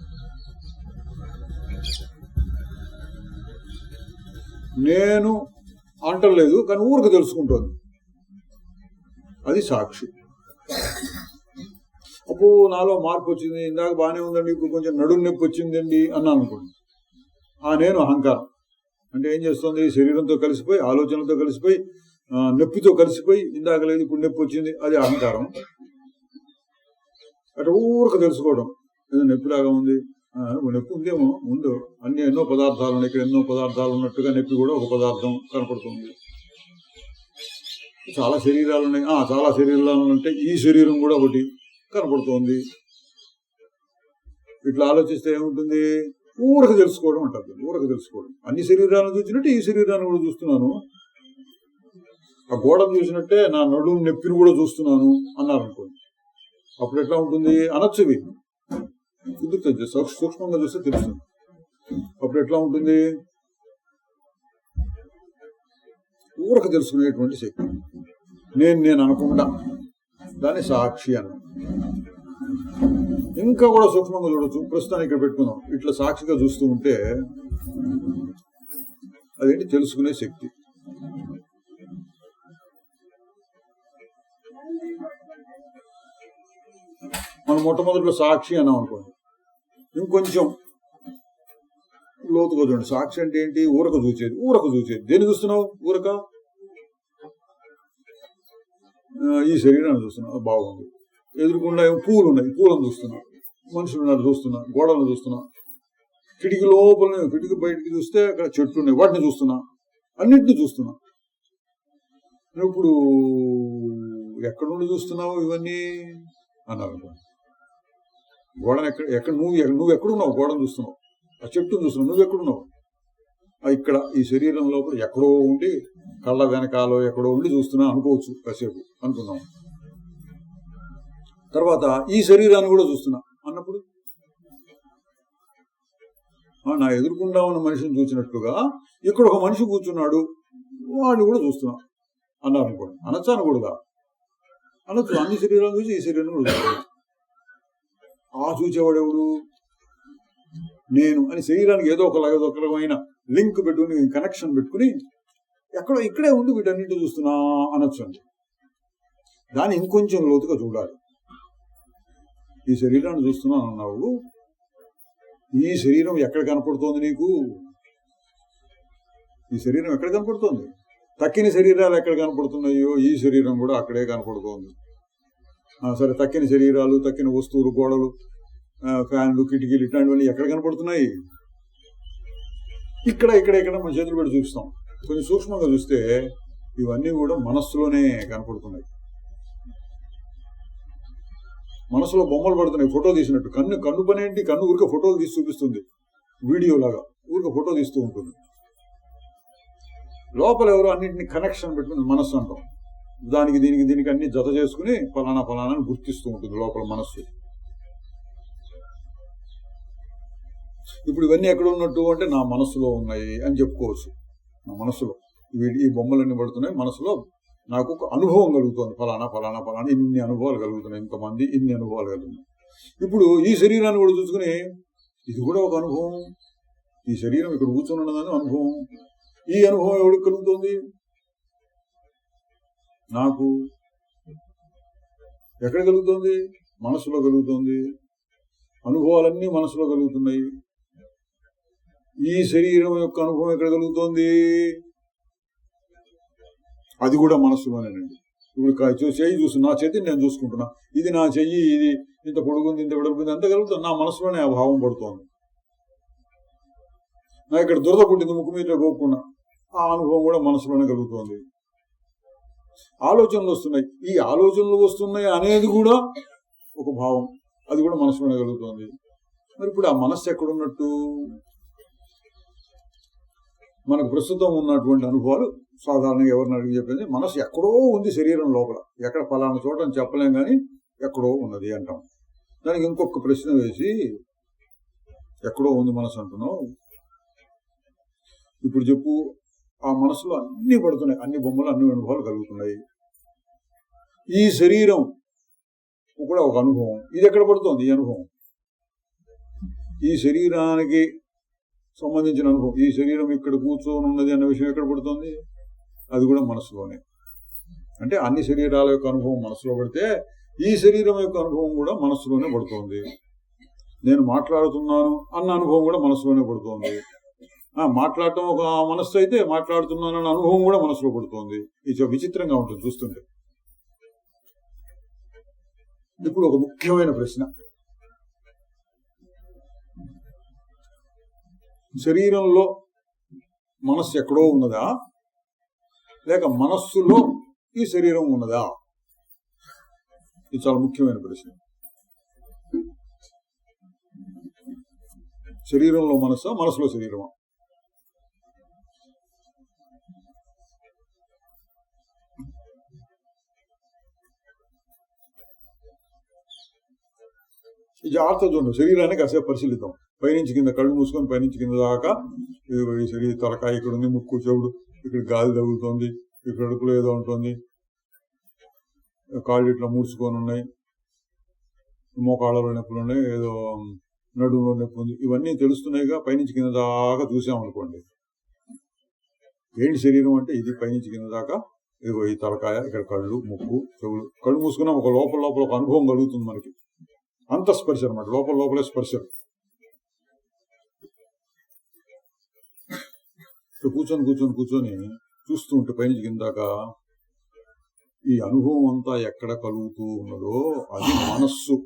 నేను అంటలేదు కానీ ఊరకు తెలుసుకుంటోంది, అది సాక్షి. అప్పుడు నాలో మార్పు వచ్చింది, ఇందాక బాగానే ఉందండి, ఇప్పుడు కొంచెం నడుము నొప్పి వచ్చిందండి అన్నాను అనుకోండి. నేను అహంకారం అంటే ఏం చేస్తుంది, శరీరంతో కలిసిపోయి, ఆలోచనలతో కలిసిపోయి, నొప్పితో కలిసిపోయి, ఇందాక లేదు ఇప్పుడు నొప్పి వచ్చింది, అది అహంకారం. అటు ఊరకు తెలుసుకోవడం, ఏదో నొప్పిలాగా ఉంది, నొప్పి ఉందేమో, ముందు అన్ని ఎన్నో పదార్థాలు ఉన్నాయి, ఇక్కడ ఎన్నో పదార్థాలు ఉన్నట్టుగా నొప్పి కూడా ఒక పదార్థం కనపడుతుంది. చాలా శరీరాలు ఉన్నాయి, చాలా శరీరాలు అంటే ఈ శరీరం కూడా ఒకటి కనపడుతోంది. ఇట్లా ఆలోచిస్తే ఏముంటుంది, ఊరకు తెలుసుకోవడం అంటారు. ఊరకు తెలుసుకోవడం, అన్ని శరీరాలను చూసినట్టే ఈ శరీరాన్ని కూడా చూస్తున్నాను, ఆ గోడను చూసినట్టే నా నడుము నొప్పిని కూడా చూస్తున్నాను అన్నారు అనుకోండి. అప్పుడు ఎట్లా ఉంటుంది, అనొచ్చువి కుదురుతుంది, సూక్ష్మంగా చూస్తే తెలుస్తుంది. అప్పుడు ఎట్లా ఉంటుంది, ఊరకు తెలుసుకునేటువంటి శక్తి. నేను అనకుండా దాన్ని సాక్షి అన్న. ఇంకా కూడా సూక్ష్మంగా చూడొచ్చు. ప్రస్తుతానికి ఇక్కడ పెట్టుకుందాం. ఇట్లా సాక్షిగా చూస్తూ ఉంటే అదేంటి, తెలుసుకునే శక్తి. మనం మొట్టమొదటిలో సాక్షి అన్నాం అనుకోండి, ఇంకొంచెం లోతుగా చూడండి. సాక్షి అంటే ఏంటి, ఊరక చూచేది. దేన్ని చూస్తున్నావు, ఊరక ఈ శరీరాన్ని చూస్తున్నా, బాగుంది. ఎదురుకుండా పూలు ఉన్నాయి, పూలను చూస్తున్నా, మనుషులు ఉన్నారు చూస్తున్నా, గోడలను చూస్తున్నా, కిటికీ లోపల, కిటికీ బయటికి చూస్తే అక్కడ చెట్లు ఉన్నాయి, వాటిని చూస్తున్నా, అన్నింటినీ చూస్తున్నా. ఇప్పుడు ఎక్కడ నుండి చూస్తున్నావు ఇవన్నీ అన్నారు. గోడను ఎక్కడ నువ్వు ఎక్కడున్నావు, గోడను చూస్తున్నావు, ఆ చెట్టును చూస్తున్నావు, నువ్వు ఎక్కడున్నావు, ఇక్కడ ఈ శరీరం లోపల ఎక్కడో ఉండి, కళ్ళ వెనకాలో ఎక్కడో ఉండి చూస్తున్నా అనుకోవచ్చు, కాసేపు అనుకున్నాం. తర్వాత ఈ శరీరాన్ని కూడా చూస్తున్నా అన్నప్పుడు, నా ఎదుర్కొండా ఉన్న మనిషిని చూసినట్లుగా ఇక్కడ ఒక మనిషి కూర్చున్నాడు, వాడిని కూడా చూస్తున్నా అన్నారు అనుకోండి. అనొచ్చా అనకూడదా, అనొచ్చు. అన్ని శరీరాలు చూసి ఈ శరీరం కూడా చూస్తున్నా. చూచేవాడు ఎవడు, నేను అని శరీరానికి ఏదో ఒక రకమైన లింక్ పెట్టుకుని, కనెక్షన్ పెట్టుకుని, ఎక్కడో ఇక్కడే ఉండి వీటన్నింటి చూస్తున్నా అనొచ్చు అండి. దాన్ని ఇంకొంచెం లోతుగా చూడాలి. ఈ శరీరాన్ని చూస్తున్నా అన్నావు, ఈ శరీరం ఎక్కడ కనపడుతోంది నీకు, ఈ శరీరం ఎక్కడ కనపడుతోంది, తక్కిన శరీరాలు ఎక్కడ కనపడుతున్నాయో ఈ శరీరం కూడా అక్కడే కనపడుతోంది. సరే, తక్కిన శరీరాలు, తక్కిన వస్తువులు, గోడలు, ఫ్యాన్లు, కిటికీలు ఇట్లాంటివన్నీ ఎక్కడ కనపడుతున్నాయి, ఇక్కడ మన చేతులు పెట్టి చూపిస్తాం. కొంచెం సూక్ష్మంగా చూస్తే ఇవన్నీ కూడా మనస్సులోనే కనపడుతున్నాయి. మనసులో బొమ్మలు పడుతున్నాయి, ఫోటో తీసినట్టు. కన్ను పని ఏంటి, కన్ను ఊరికే ఫోటోలు తీసి చూపిస్తుంది, వీడియోలాగా ఊరికే ఫోటో తీస్తూ ఉంటుంది. లోపల ఎవరో అన్నింటినీ కనెక్షన్ పెట్టుకుని మనస్సు అంటాం. దీనికి అన్ని జత చేసుకుని ఫలానా అని గుర్తిస్తూ ఉంటుంది లోపల మనస్సు. ఇప్పుడు ఇవన్నీ ఎక్కడ ఉన్నట్టు అంటే నా మనస్సులో ఉన్నాయి అని చెప్పుకోవచ్చు. నా మనస్సులో ఈ బొమ్మలన్నీ పడుతున్నాయి, మనసులో నాకు ఒక అనుభవం కలుగుతుంది, ఫలానా ఇన్ని అనుభవాలు కలుగుతున్నాయి, ఇంతమంది ఇన్ని అనుభవాలు కలుగుతున్నాయి. ఇప్పుడు ఈ శరీరాన్ని కూడా చూసుకుని, ఇది కూడా ఒక అనుభవం, ఈ శరీరం ఇక్కడ కూర్చొని ఉన్నదని అనుభవం. ఈ అనుభవం ఎవరికి కలుగుతుంది, నాకు. ఎక్కడ కలుగుతుంది, మనసులో కలుగుతుంది. అనుభవాలన్నీ మనసులో కలుగుతున్నాయి. ఈ శరీరం యొక్క అనుభవం ఎక్కడ కలుగుతోంది, అది కూడా మనస్సులోనేనండి. ఇప్పుడు చెయ్యి చూస్తున్నా, నా చేతిని నేను చూసుకుంటున్నా, ఇది నా చెయ్యి, ఇది ఇంత పొడుగుంది, ఇంత విడుగుంది, అంత కలుగుతుంది. నా మనసులోనే ఆ భావం పడుతోంది. నా ఇక్కడ దురద పుట్టింది, ముక్కు మీద గోక్కున్నా, ఆ అనుభవం కూడా మనసులోనే కలుగుతోంది. ఆలోచనలు వస్తున్నాయి, ఈ ఆలోచనలు వస్తున్నాయి అనేది కూడా ఒక భావం, అది కూడా మనసులోనే కలుగుతోంది. మరి ఇప్పుడు ఆ మనస్సు ఎక్కడున్నట్టు? మనకు ప్రస్తుతం ఉన్నటువంటి అనుభవాలు సాధారణంగా ఎవరిని అడిగి చెప్పింది, మనసు ఎక్కడో ఉంది శరీరం లోపల, ఎక్కడ ఫలానా చోట అని చెప్పలేం కానీ ఎక్కడో ఉన్నది అంటాం. దానికి ఇంకొక ప్రశ్న వేసి, ఎక్కడో ఉంది మనసు అంటున్నావు, ఇప్పుడు చెప్పు, ఆ మనసులో అన్ని పడుతున్నాయి, అన్ని బొమ్మలు, అన్ని అనుభవాలు కలుగుతున్నాయి. ఈ శరీరం కూడా ఒక అనుభవం, ఇది ఎక్కడ పడుతోంది? ఈ అనుభవం ఈ శరీరానికి సంబంధించిన అనుభవం. ఈ శరీరం ఇక్కడ కూర్చొని ఉన్నది అన్న విషయం ఎక్కడ పడుతుంది? అది కూడా మనసులోనే. అంటే అన్ని శరీరాల యొక్క అనుభవం మనసులో పడితే ఈ శరీరం యొక్క అనుభవం కూడా మనసులోనే పడుతోంది. నేను మాట్లాడుతున్నాను అన్న అనుభవం కూడా మనసులోనే పడుతోంది. మాట్లాడటం ఒక మనస్సు అయితే మాట్లాడుతున్నాను అన్న అనుభవం కూడా మనసులో పడుతోంది. ఇది విచిత్రంగా ఉంటుంది చూస్తుంటే. ఇప్పుడు ఒక ముఖ్యమైన ప్రశ్న, శరీరంలో మనస్సు ఎక్కడో ఉన్నదా, లేక మనస్సులో ఈ శరీరం ఉన్నదా? ఇది చాలా ముఖ్యమైన ప్రశ్న. శరీరంలో మనస్సా, మనసులో శరీరమా? ఈ జాగ్రత్త చూడండి, శరీరాన్ని కాసేపు పరిశీలిద్దాం. పైనుంచి కింద కళ్ళు మూసుకొని పైనుంచి కింద దాకా ఈ శరీర తలకాయ ఇక్కడ ఉంది, ముక్కు చెవుడు, ఇక్కడ గాలి తగులుతోంది, ఇక్కడ అడుపులో ఏదో ఉంటుంది, కాళ్ళు ఇట్లా మూడ్చుకొని ఉన్నాయి, మోకాళ్ళలో నొప్పులు ఉన్నాయి, ఏదో నడుములో నొప్పి ఉంది, ఇవన్నీ తెలుస్తున్నాయిగా. పైనుంచి కింద దాకా చూసామనుకోండి, ఏంటి శరీరం అంటే ఇది. పైనుంచి కింద దాకా ఇదిగో ఈ తలకాయ, ఇక్కడ కళ్ళు, ముక్కు, చెవులు. కళ్ళు మూసుకున్నా ఒక లోపల ఒక అనుభవం కలుగుతుంది మనకి. అంత స్పర్శ అనమాట, లోపలే స్పర్శ. కూర్చొని చూస్తూ ఉంటే పైనుంచి కిందాక ఈ అనుభవం అంతా ఎక్కడ కలుగుతూ ఉన్నదో అది మనస్సు.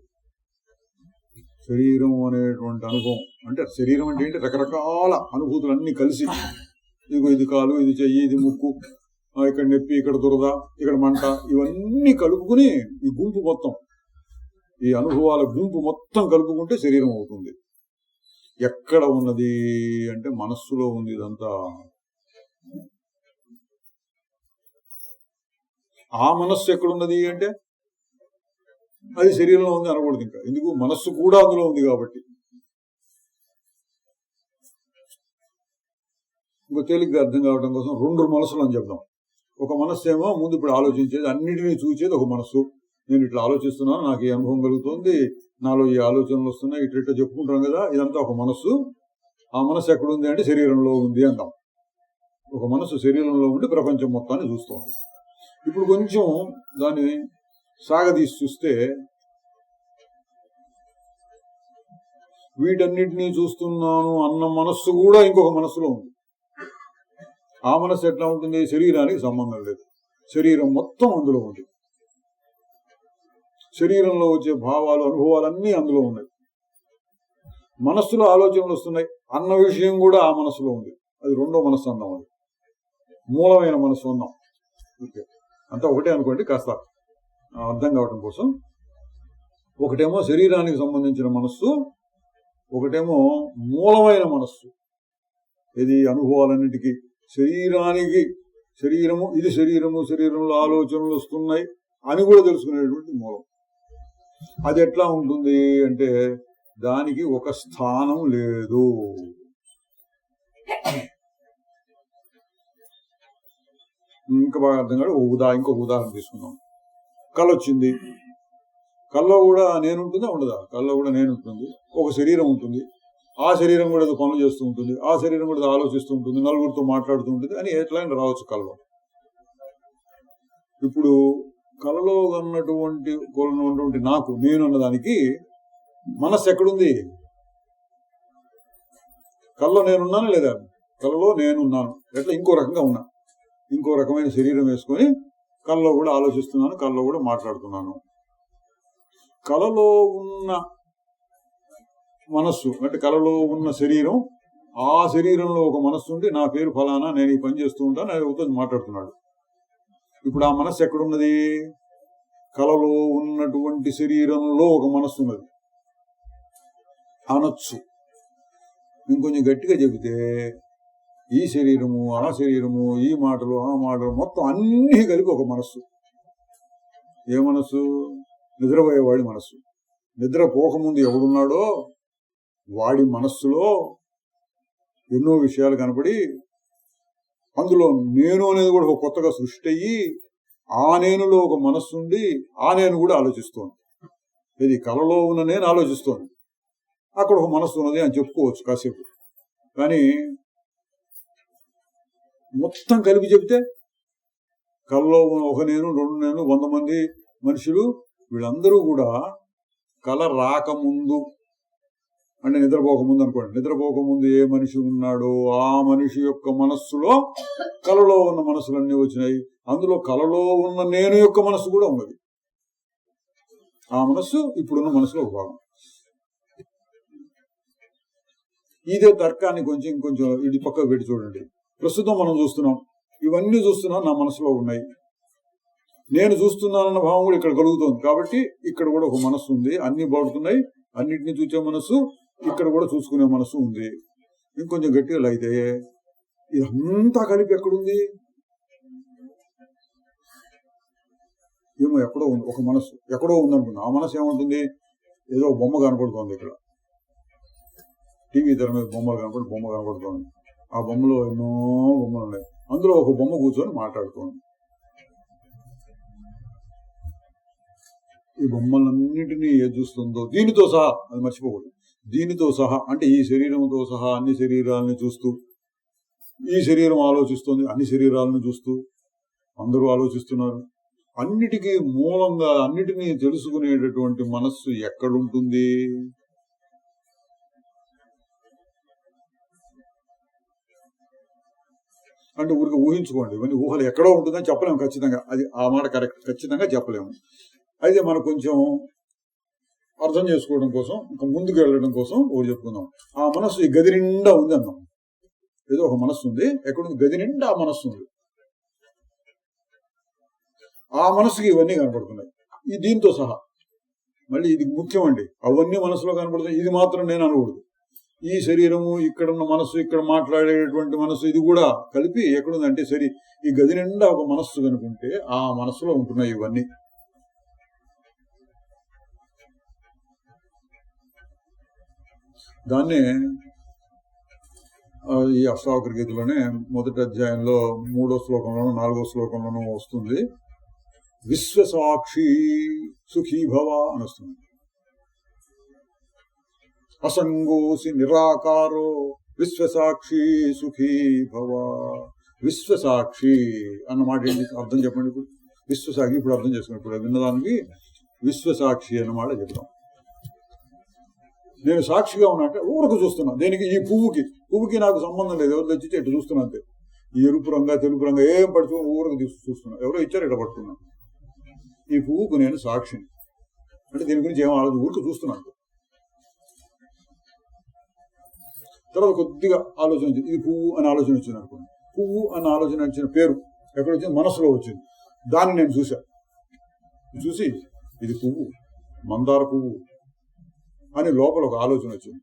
శరీరం అనేటువంటి అనుభవం అంటే, శరీరం అంటే ఏంటి? రకరకాల అనుభూతులు అన్ని కలిసి, ఇదిగో ఇది కాలు, ఇది చెయ్యి, ఇది ముక్కు, ఇక్కడ నొప్పి, ఇక్కడ దురద, ఇక్కడ మంట, ఇవన్నీ కలుపుకుని ఈ గుంపు మొత్తం, ఈ అనుభవాల గుంపు మొత్తం కలుపుకుంటే శరీరం అవుతుంది. ఎక్కడ ఉన్నది అంటే మనస్సులో ఉంది ఇదంతా. ఆ మనస్సు ఎక్కడున్నది అంటే అది శరీరంలో ఉంది అనకూడదు ఇంకా. ఎందుకు? మనస్సు కూడా అందులో ఉంది కాబట్టి. ఇంకో తేలిగ్గా అర్థం కావడం కోసం రెండు మనస్సులు అని చెప్దాం. ఒక మనస్సు ఏమో ముందు ఇప్పుడు ఆలోచించేది, అన్నిటినీ చూసేది ఒక మనస్సు. నేను ఇట్లా ఆలోచిస్తున్నాను, నాకు ఈ అనుభవం కలుగుతుంది, నాలో ఈ ఆలోచనలు వస్తున్నాయి, ఇట్లా చెప్పుకుంటాం కదా, ఇదంతా ఒక మనస్సు. ఆ మనస్సు ఎక్కడుంది అంటే శరీరంలో ఉంది అంటాం. ఒక మనస్సు శరీరంలో ఉండి ప్రపంచం మొత్తాన్ని చూస్తోంది. ఇప్పుడు కొంచెం దాన్ని సాగదీసి చూస్తే, వీటన్నిటినీ చూస్తున్నాను అన్న మనస్సు కూడా ఇంకొక మనస్సులో ఉంది. ఆ మనస్సు ఎట్లా ఉంటుంది? శరీరానికి సంబంధం లేదు, శరీరం మొత్తం అందులో ఉంది. శరీరంలో వచ్చే భావాలు, అనుభవాలన్నీ అందులో ఉన్నాయి. మనస్సులో ఆలోచనలు వస్తున్నాయి అన్న విషయం కూడా ఆ మనస్సులో ఉంది. అది రెండో మనస్సు అన్నాం, అది మూలమైన మనస్సు అన్నాం. ఓకే, అంతా ఒకటే అనుకోండి, కాస్త అర్థం కావడం కోసం. ఒకటేమో శరీరానికి సంబంధించిన మనస్సు, ఒకటేమో మూలమైన మనస్సు. ఇది అనుభవాలన్నిటికీ శరీరానికి, శరీరము ఇది శరీరము, శరీరంలో ఆలోచనలు వస్తున్నాయి అని కూడా తెలుసుకునేటువంటి మూలం. అది ఎట్లా ఉంటుంది అంటే దానికి ఒక స్థానం లేదు. ఇంకా బాగా అర్థం కాదు. ఇంకొక ఉదాహరణ తీసుకుందాం. కళ వచ్చింది, కళ్ళలో కూడా నేనుంటుందా ఉండదా? కళ్ళలో కూడా నేనుంటుంది, ఒక శరీరం ఉంటుంది, ఆ శరీరం కూడా ఏదో పనులు చేస్తూ ఉంటుంది, ఆ శరీరం కూడా ఆలోచిస్తూ ఉంటుంది, నలుగురితో మాట్లాడుతూ ఉంటుంది అని ఎట్లయినా రావచ్చు కళలో. ఇప్పుడు కళలో ఉన్నటువంటి నాకు, నేను అన్నదానికి మనస్సు ఎక్కడుంది? కళ్ళలో నేనున్నాను లేదా? కళలో నేనున్నాను. ఎట్లా? ఇంకో రకంగా ఉన్నా, ఇంకో రకమైన శరీరం వేసుకొని కళలో కూడా ఆలోచిస్తున్నాను, కళలో కూడా మాట్లాడుతున్నాను. కళలో ఉన్న మనస్సు అంటే కళలో ఉన్న శరీరం, ఆ శరీరంలో ఒక మనస్సు ఉండి నా పేరు ఫలానా, నేను ఈ పని చేస్తూ ఉంటాను, అది ఒకటి మాట్లాడుతున్నాడు. ఇప్పుడు ఆ మనస్సు ఎక్కడున్నది? కళలో ఉన్నటువంటి శరీరంలో ఒక మనస్సు ఉన్నది అనొచ్చు. ఇంకొంచెం గట్టిగా చెబితే ఈ శరీరము, ఆ శరీరము, ఈ మాటలు, ఆ మాటలు మొత్తం అన్నీ కలిపి ఒక మనస్సు. ఏ మనస్సు? నిద్రపోయేవాడి మనస్సు. నిద్రపోకముందు ఎవడున్నాడో వాడి మనస్సులో ఎన్నో విషయాలు కనపడి, అందులో నేను అనేది కూడా ఒక కొత్తగా సృష్టి అయ్యి, ఆ నేనులో ఒక మనస్సు ఉండి ఆ నేను కూడా ఆలోచిస్తోంది. ఇది కళలో ఉన్న నేను ఆలోచిస్తోంది, అక్కడ ఒక మనస్సు ఉన్నది అని చెప్పుకోవచ్చు కాసేపు. కానీ మొత్తం కలిపి చెప్తే కళలో ఒక నేను, రెండు నేను, 100 మంది మనుషులు, వీళ్ళందరూ కూడా కళ రాకముందు అంటే నిద్రపోకముందు అనుకోండి, నిద్రపోకముందు ఏ మనిషి ఉన్నాడో ఆ మనిషి యొక్క మనస్సులో కళలో ఉన్న మనసులన్నీ వచ్చినాయి. అందులో కళలో ఉన్న నేను యొక్క మనస్సు కూడా ఉన్నది. ఆ మనస్సు ఇప్పుడున్న మనసులో ఒక భాగం. ఇదే తర్కాన్ని ఇంకొంచెం ఇది పక్కకు పెట్టి చూడండి. ప్రస్తుతం మనం చూస్తున్నాం, ఇవన్నీ చూస్తున్నాం, నా మనసులో ఉన్నాయి. నేను చూస్తున్నానన్న భావం కూడా ఇక్కడ కలుగుతోంది. కాబట్టి ఇక్కడ కూడా ఒక మనస్సు ఉంది, అన్ని బాగుతున్నాయి, అన్నిటినీ చూసే మనస్సు, ఇక్కడ కూడా చూసుకునే మనస్సు ఉంది. ఇంకొంచెం గట్టిగా అయితే ఇదంతా కలిపి ఎక్కడుంది? ఏమో ఎక్కడో ఉంది, ఒక మనస్సు ఎక్కడో ఉందనుకుంది. ఆ మనస్సు ఏముంటుంది? ఏదో బొమ్మ కనపడుతోంది, ఇక్కడ టీవీ తెర మీద బొమ్మ కనపడుతోంది. ఆ బొమ్మలో ఎన్నో బొమ్మలు ఉన్నాయి, అందులో ఒక బొమ్మ కూర్చొని మాట్లాడుతోంది. ఈ బొమ్మలన్నింటినీ ఏది చూస్తుందో దీనితో సహా, అది మర్చిపోకూడదు, దీనితో సహా అంటే ఈ శరీరంతో సహా అన్ని శరీరాలను చూస్తూ, ఈ శరీరం ఆలోచిస్తుంది, అన్ని శరీరాలను చూస్తూ అందరూ ఆలోచిస్తున్నారు. అన్నిటికీ మూలంగా అన్నిటినీ తెలుసుకునేటటువంటి మనస్సు ఎక్కడుంటుంది? అంటే ఊరికి ఊహించుకోండి, ఇవన్నీ ఊహలు ఎక్కడో ఉంటుందని చెప్పలేము ఖచ్చితంగా. అది ఆ మాట కరెక్ట్, ఖచ్చితంగా చెప్పలేము. అయితే మనం కొంచెం అర్థం చేసుకోవడం కోసం, ఇంకా ముందుకు వెళ్ళడం కోసం ఒకటి చెప్పుకుందాం. ఆ మనస్సు ఈ గది నిండా ఉంది అన్నాం. ఏదో ఒక మనస్సు ఉంది, ఎక్కడుంది? గది నిండా ఆ మనస్సు ఉంది. ఆ మనస్సుకి ఇవన్నీ కనపడుతున్నాయి, ఈ దీంతో సహా. మళ్ళీ ఇది ముఖ్యం అండి, అవన్నీ మనసులో కనపడుతున్నాయి, ఇది మాత్రం నేను అనకూడదు. ఈ శరీరము, ఇక్కడున్న మనస్సు, ఇక్కడ మాట్లాడేటువంటి మనస్సు, ఇది కూడా కలిపి ఎక్కడుందంటే సరే ఈ గది నిండా ఒక మనస్సు కనుకుంటే ఆ మనస్సులో ఉంటున్నాయి ఇవన్నీ. దాన్నే ఈ అష్టావక్ర గీతలోనే మొదటి అధ్యాయంలో 3వ శ్లోకంలోనూ 4వ శ్లోకంలోనూ వస్తుంది, విశ్వసాక్షి సుఖీభవ అని వస్తుంది. అసంగోసి నిరాకారో విశ్వసాక్షి సుఖీభవ. విశ్వసాక్షి అన్నమాట ఏంటి అర్థం చెప్పండి. ఇప్పుడు విశ్వసాక్షి ఇప్పుడు అర్థం చేసుకుని, ఇప్పుడు విన్నదానికి విశ్వసాక్షి అన్నమాట చెప్తాం. నేను సాక్షిగా ఉన్నా అంటే ఊరకు చూస్తున్నా. దేనికి? ఈ పువ్వుకి నాకు సంబంధం లేదు, ఎవరు తెచ్చితే ఇటు చూస్తున్నా అంతే. ఈ ఎరుపు రంగా తెలుపు రంగా ఏం పడుతున్నా ఊరకు చూస్తున్నా, ఎవరో ఇచ్చారు ఇట్లా పడుతున్నా. ఈ పువ్వుకు నేను సాక్షిని అంటే దీని గురించి ఏం ఆలోచన, ఊరికి చూస్తున్నాను. తర్వాత కొద్దిగా ఆలోచన వచ్చింది, ఇది పువ్వు అని ఆలోచన వచ్చింది అనుకోండి. పువ్వు అని ఆలోచన వచ్చిన పేరు ఎక్కడ వచ్చింది? మనసులో వచ్చింది. దాన్ని నేను చూసి ఇది పువ్వు, మందార పువ్వు అని లోపల ఒక ఆలోచన వచ్చింది.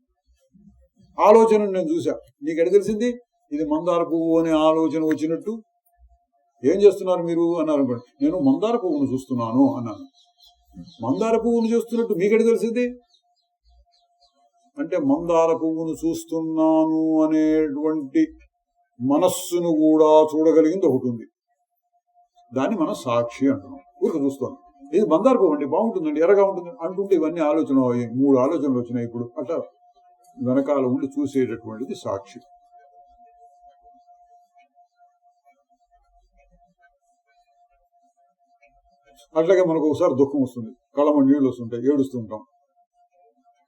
ఆలోచనను నేను చూసా. నీకెడ తెలిసింది ఇది మందార పువ్వు అనే ఆలోచన వచ్చినట్టు? ఏం చేస్తున్నారు మీరు అన్నారు అనుకోండి. నేను మందార పువ్వును చూస్తున్నాను అన్నాను. మందార పువ్వును చూస్తున్నట్టు మీకెడ తెలిసింది అంటే మందార పువ్వును చూస్తున్నాను అనేటువంటి మనస్సును కూడా చూడగలిగింది ఒకటి ఉంది, దాన్ని మనం సాక్షి అంటున్నాం. ఊరికి చూస్తాం, ఇది మందార పువ్వు అండి, బాగుంటుందండి, ఎర్రగా ఉంటుంది అంటుంటే ఇవన్నీ ఆలోచన, 3 ఆలోచనలు వచ్చినాయి. ఇప్పుడు అట్లా వెనకాల ఉండి చూసేటటువంటిది సాక్షి. అట్లాగే మనకు ఒకసారి దుఃఖం వస్తుంది, కళ్ళమ నీళ్ళు వస్తుంటాయి, ఏడుస్తుంటాం.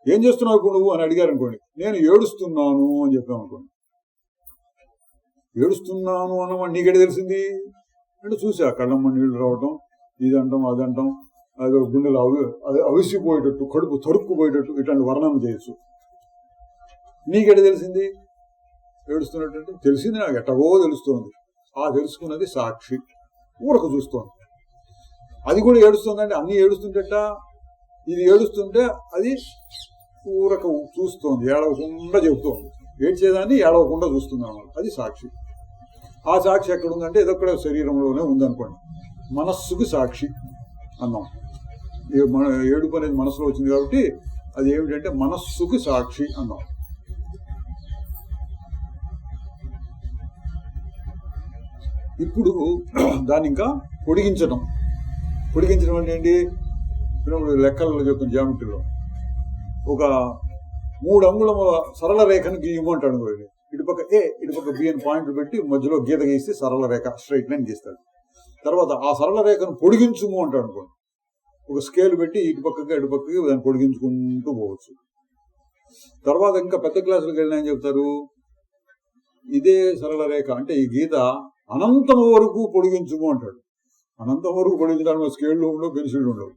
ఏం చేస్తున్నావు ఇప్పుడు నువ్వు అని అడిగారు అనుకోండి. నేను ఏడుస్తున్నాను అని చెప్పామనుకోండి. ఏడుస్తున్నాను అన్నమాట నీకెడ తెలిసింది? అంటే చూసా కళ్ళమ్మ నీళ్లు రావటం, ఇదంటాం అదంటాం, అది గుండెలు అది అవిసిపోయేటట్టు, కడుపు తరుక్కుపోయేటట్టు ఇట్లాంటి వర్ణన చేయొచ్చు. నీకెట తెలిసింది ఏడుస్తున్నట్టు? తెలిసింది నాకు, ఎట్టగో తెలుస్తోంది. ఆ తెలుసుకున్నది సాక్షి, ఊరకు చూస్తోంది. అది కూడా ఏడుస్తుందంటే అన్ని ఏడుస్తుంటేట, ఇది ఏడుస్తుంటే అది ఊరక చూస్తోంది, ఏడవకుండా చెబుతోంది. ఏడ్చేదాన్ని ఏడవకుండా చూస్తుంది అన్నమాట, అది సాక్షి. ఆ సాక్షి ఎక్కడుందంటే ఏదొక్కడ శరీరంలోనే ఉందనుకోండి. మనస్సుకు సాక్షి అన్నాం. మన ఏడుపు అనేది మనసులో వచ్చింది కాబట్టి అది ఏమిటంటే మనస్సుకు సాక్షి అన్నాం. ఇప్పుడు దాన్ని ఇంకా పొడిగించడం అంటే ఏంటి? లెక్కలలో చెప్తున్న జామెట్రీలో ఒక 3 అంగుళముల సరళ రేఖను గీయమంటాడు. ఇటుపక్క ఏ ఇటుపక్క బి అని పాయింట్లు పెట్టి మధ్యలో గీత గీస్తే సరళ రేఖ, స్ట్రైట్ లైన్ గీస్తాడు. తర్వాత ఆ సరళ రేఖను పొడిగించుము అంటాడు అనుకోండి. ఒక స్కేల్ పెట్టి ఇటుపక్కకి దాన్ని పొడిగించుకుంటూ పోవచ్చు. తర్వాత ఇంకా పెద్ద క్లాసులకు వెళ్ళినా ఏం చెప్తారు? ఇదే సరళ రేఖ అంటే ఈ గీత అనంతం వరకు పొడిగించుము అంటాడు. అనంతం వరకు పొడిగించడానికి స్కేళ్ళు ఉండవు, పెన్సిళ్ళు ఉండవు.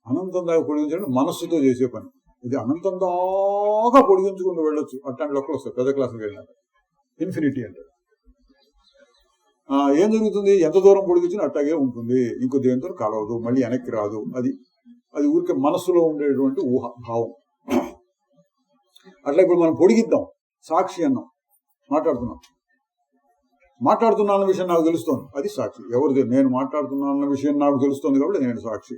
అనంతం దాకా పొడిగించడం మనస్సుతో చేసే పని. ఇది అనంతం దాకా పొడిగించుకుంటూ వెళ్ళొచ్చు. అట్లాంటి లెక్కలు వస్తాయి పెద్ద క్లాసులకు వెళ్ళినాక. ఇన్ఫినిటీ అంటాడు. ఏం జరుగుతుంది? ఎంత దూరం పొడిగించినా అట్టాగే ఉంటుంది, ఇంకో దేంతో కలవదు, మళ్ళీ వెనక్కి రాదు. అది ఊరికే మనస్సులో ఉండేటువంటి ఊహ భావం. అట్లా ఇప్పుడు మనం పొడిగిద్దాం. సాక్షి అన్నాం, మాట్లాడుతున్నా అన్న విషయం నాకు తెలుస్తోంది, అది సాక్షి. ఎవరిది? నేను మాట్లాడుతున్నా అన్న విషయం నాకు తెలుస్తోంది కాబట్టి నేను సాక్షి.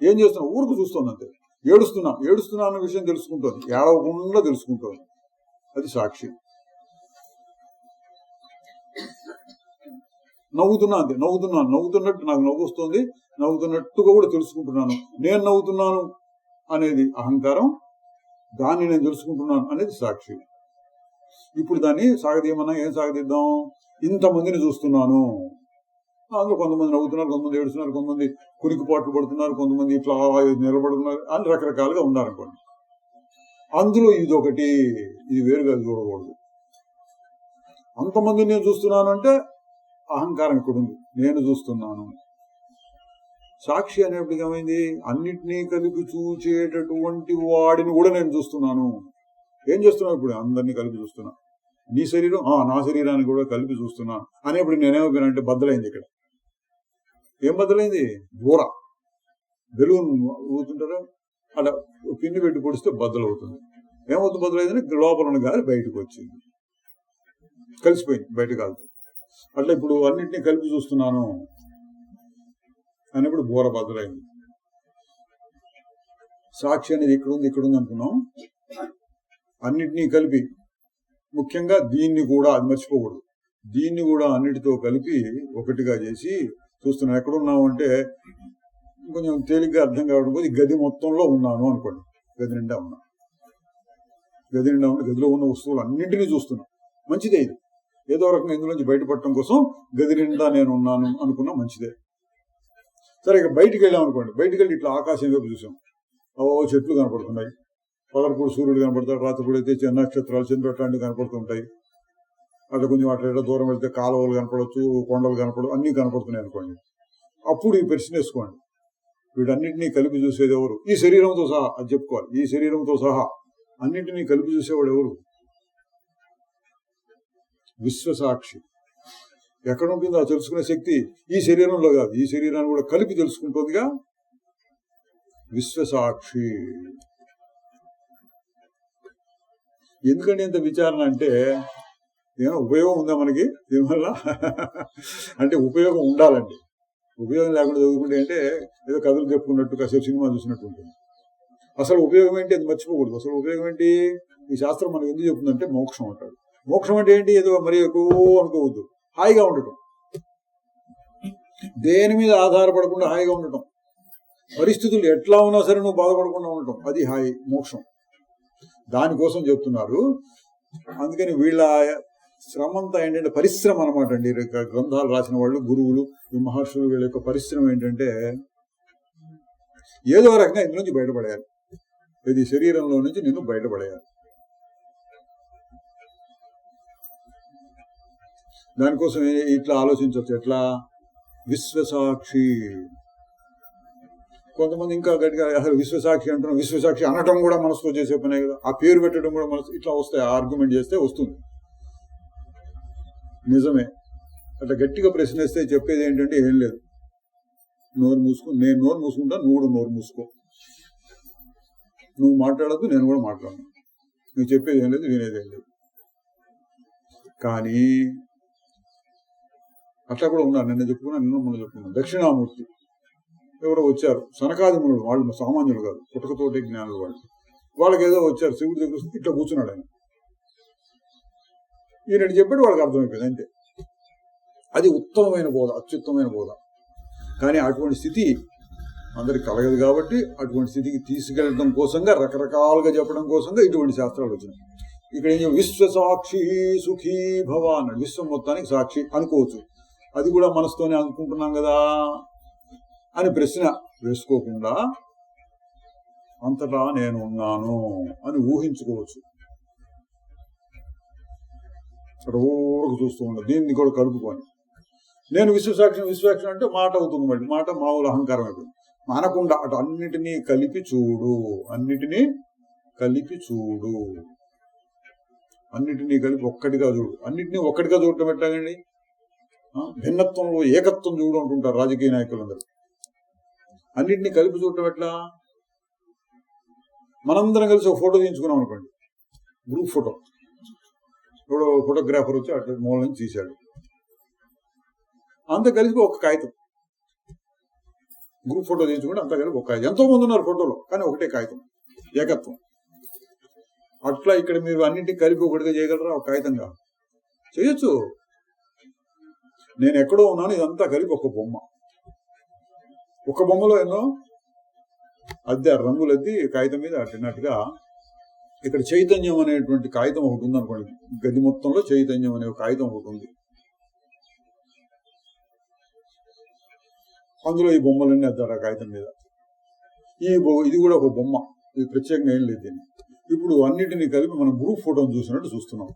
ఏం చేస్తున్నా? ఊరుకు చూస్తోంది అంతే. ఏడుస్తున్నా అన్న విషయం తెలుసుకుంటోంది, ఏడవకుండా తెలుసుకుంటోంది, అది సాక్షి. నవ్వుతున్నా అంతే, నవ్వుతున్నట్టు నాకు నవ్వు వస్తుంది, నవ్వుతున్నట్టుగా కూడా తెలుసుకుంటున్నాను. నేను నవ్వుతున్నాను అనేది అహంకారం, దాన్ని నేను తెలుసుకుంటున్నాను అనేది సాక్షి. ఇప్పుడు దాన్ని సాగదీయమన్నా ఏం సాగదీద్దాం? ఇంతమందిని చూస్తున్నాను, అందులో కొంతమంది నవ్వుతున్నారు, కొంతమంది ఏడుస్తున్నారు, కొంతమంది కురికిపాట్లు పడుతున్నారు, కొంతమంది ఇట్లా నిలబడుతున్నారు అని రకరకాలుగా ఉన్నారనుకోండి. అందులో ఇదొకటి, ఇది వేరుగా చూడకూడదు. అంతమంది నేను చూస్తున్నాను అంటే అహంకారం ఇక్కడ ఉంది, నేను చూస్తున్నాను. సాక్షి అనేప్పటికి ఏమైంది? అన్నిటినీ కలిపి చూచేటటువంటి వాడిని కూడా నేను చూస్తున్నాను. ఏం చేస్తున్నావు ఇప్పుడు? అందరినీ కలిపి చూస్తున్నా. నీ శరీరం నా శరీరాన్ని కూడా కలిపి చూస్తున్నాను అనేప్పుడు నేనేమైపోయినా బద్దలైంది. ఇక్కడ ఏం బద్దలైంది? దూర బెలూన్ ఊతుంటారా, అలా పిండి పెట్టి పొడిస్తే బద్దలవుతుంది. ఏమవుతుంది? బద్దలైందని లోపల ఉన్న గాలి బయటకు వచ్చింది, కలిసిపోయింది, బయట కాదు. అట్లా ఇప్పుడు అన్నింటినీ కలిపి చూస్తున్నాను అనేప్పుడు బోర బద్దలైంది. సాక్షి అనేది ఇక్కడ ఉంది అనుకున్నాం. అన్నిటినీ కలిపి, ముఖ్యంగా దీన్ని కూడా, అది మర్చిపోకూడదు, దీన్ని కూడా అన్నిటితో కలిపి ఒకటిగా చేసి చూస్తున్నాను. ఎక్కడున్నావు అంటే కొంచెం తేలిగ్గా అర్థం కావడం పోతే గది మొత్తంలో ఉన్నాను అనుకోండి. గది నిండా ఉన్నా, గదిలో ఉన్న వస్తువులు అన్నింటినీ చూస్తున్నా. మంచిదే ఇది. ఏదో రకంగా ఇందులోంచి బయటపడటం కోసం గది నిండా నేను ఉన్నాను అనుకున్నా, మంచిదే. సరే, ఇక బయటికి వెళ్ళాం అనుకోండి. బయటికి వెళ్ళి ఇట్లా ఆకాశం వైపు చూసాం. చెట్లు కనపడుతున్నాయి, పగలపూడి సూర్యుడు కనపడతాడు, రాత్రిపూడి అయితే నక్షత్రాలు, చంద్రుడు అట్లాంటివి కనపడుతుంటాయి. అట్లా కొంచెం అట్లా దూరం వెళ్తే కాలువలు కనపడవచ్చు, కొండలు కనపడవు, అన్నీ కనపడుతున్నాయి అనుకోండి. అప్పుడు ఈ ప్రశ్న వేసుకోండి, వీటన్నింటినీ కలిపి చూసేది ఎవరు? ఈ శరీరంతో సహా, అది చెప్పుకోవాలి. ఈ శరీరంతో సహా అన్నింటినీ కలిపి చూసేవాడు ఎవరు? విశ్వసాక్షి. ఎక్కడ ఉంటుందో ఆ తెలుసుకునే శక్తి ఈ శరీరంలో కాదు, ఈ శరీరాన్ని కూడా కలిపి తెలుసుకుంటుందిగా విశ్వసాక్షి. ఎందుకంటే ఇంత విచారణ అంటే ఏమైనా ఉపయోగం ఉందా మనకి దీనివల్ల? అంటే ఉపయోగం ఉండాలండి. ఉపయోగం లేకుండా చదువుకుంటే అంటే ఏదో కథలు చెప్పుకున్నట్టు, కాసేపు సినిమా చూసినట్టు ఉంటుంది. అసలు ఉపయోగం ఏంటి? అది మర్చిపోకూడదు. అసలు ఉపయోగం ఏంటి? ఈ శాస్త్రం మనకు ఎందుకు చెప్తుందంటే మోక్షం అంటాడు. మోక్షం అంటే ఏంటి? ఏదో మరి ఎక్కువ అనుకోవద్దు, హాయిగా ఉండటం, దేని మీద ఆధారపడకుండా హాయిగా ఉండటం, పరిస్థితులు ఎట్లా ఉన్నా సరే నువ్వు బాధపడకుండా ఉండటం, అది హాయి, మోక్షం. దానికోసం చెప్తున్నారు. అందుకని వీళ్ళ శ్రమంతా ఏంటంటే పరిశ్రమ అనమాట అండి. గ్రంథాలు రాసిన వాళ్ళు, గురువులు, ఈ మహర్షులు, వీళ్ళ యొక్క పరిశ్రమ ఏంటంటే ఏదో రకంగా ఇందు నుంచి బయటపడేయాలి, ఇది శరీరంలో నుంచి నిన్ను బయటపడేయాలి. దానికోసం ఇట్లా ఆలోచించవచ్చు. ఎట్లా? విశ్వసాక్షి. కొంతమంది ఇంకా గట్టిగా అసలు విశ్వసాక్షి అంటున్నాం, విశ్వసాక్షి అనటం కూడా మనసుతో చేసే పనే కదా, ఆ పేరు పెట్టడం కూడా మనసు, ఇట్లా వస్తాయి. ఆర్గ్యుమెంట్ చేస్తే వస్తుంది. నిజమే. అట్లా గట్టిగా ప్రశ్నిస్తే చెప్పేది ఏంటంటే ఏం లేదు, నోరు మూసుకో, నేను నోరు మూసుకుంటా, నువ్వు నోరు మూసుకో, నువ్వు మాట్లాడద్దు, నేను కూడా మాట్లాడను, నువ్వు చెప్పేది ఏం లేదు, వినేది ఏం లేదు. కానీ అట్లా కూడా ఉన్నారు. నిన్న చెప్పుకున్నాను. దక్షిణామూర్తి ఎవరో వచ్చారు, సనకాదిమునుడు, వాళ్ళు సామాన్యులు కాదు, పుట్టకతోటి జ్ఞానులు వాళ్ళు. వాళ్ళకి ఏదో వచ్చారు, శివుడి దగ్గర ఇట్లా కూర్చున్నాడు ఆయన. ఈయన చెప్పాడు, వాళ్ళకి అర్థమైపోయింది అంతే. అది ఉత్తమమైన బోధ, అత్యుత్తమైన బోధ. కానీ అటువంటి స్థితి అందరికి కలగదు కాబట్టి అటువంటి స్థితికి తీసుకెళ్ళడం కోసంగా, రకరకాలుగా చెప్పడం కోసంగా ఇటువంటి శాస్త్రాలు వచ్చినాయి. ఇక్కడ ఏం విశ్వసాక్షి సుఖీ భవ అన్నాడు. విశ్వం మొత్తానికి సాక్షి అనుకోవచ్చు. అది కూడా మనసుతోనే అనుకుంటున్నాం కదా అని ప్రశ్న వేసుకోకుండా అంతటా నేను ఉన్నాను అని ఊహించుకోవచ్చు. రోజు చూస్తూ ఉండదు. దీన్ని కూడా కలుపుకొని నేను విశ్వసాక్షి అంటే మాట అవుతుంది. మళ్ళీ మాట మామూలు అహంకారం అయిపోయింది. అనకుండా అటు అన్నిటినీ కలిపి చూడు, అన్నిటినీ కలిపి చూడు, అన్నిటినీ కలిపి ఒక్కటిగా చూడు. అన్నిటినీ ఒక్కటిగా చూడటం ఎట్లాగండి? భిన్నత్వంలో ఏకత్వం చూడు అంటుంటారు రాజకీయ నాయకులందరూ. అన్నిటినీ కలిపి చూడటం ఎట్లా? మనందరం కలిసి ఒక ఫోటో తీయించుకున్నాం అనుకోండి, గ్రూప్ ఫోటో. ఇప్పుడు ఫోటోగ్రాఫర్ వచ్చి అటు మూల నుంచి తీశాడు, అంత కలిపి ఒక కాగితం. గ్రూప్ ఫోటో తీయించుకుంటే అంత కలిపి ఒక కాగితం. ఎంతో మంది ఉన్నారు ఫోటోలో, కానీ ఒకటే కాగితం, ఏకత్వం. అట్లా ఇక్కడ మీరు అన్నింటినీ కలిపి ఒకటిగా చేయగలరా? ఒక కాగితంగా చేయొచ్చు. నేను ఎక్కడో ఉన్నాను, ఇదంతా కలిపి ఒక బొమ్మ. ఒక బొమ్మలో ఎన్నో అద్దె రంగులద్ది కాగితం మీద అట్టినట్టుగా ఇక్కడ చైతన్యం అనేటువంటి కాగితం ఒకటి ఉంది అనుకోండి. గది మొత్తంలో చైతన్యం అనే కాగితం ఒకటి ఉంది. అందులో ఈ బొమ్మలన్నీ అద్దారు ఆ కాగితం మీద. ఇది కూడా ఒక బొమ్మ, ఇది ప్రత్యేకంగా ఏం లేదు దీన్ని. ఇప్పుడు అన్నిటినీ కలిపి మనం గ్రూప్ ఫోటోని చూసినట్టు చూస్తున్నాం.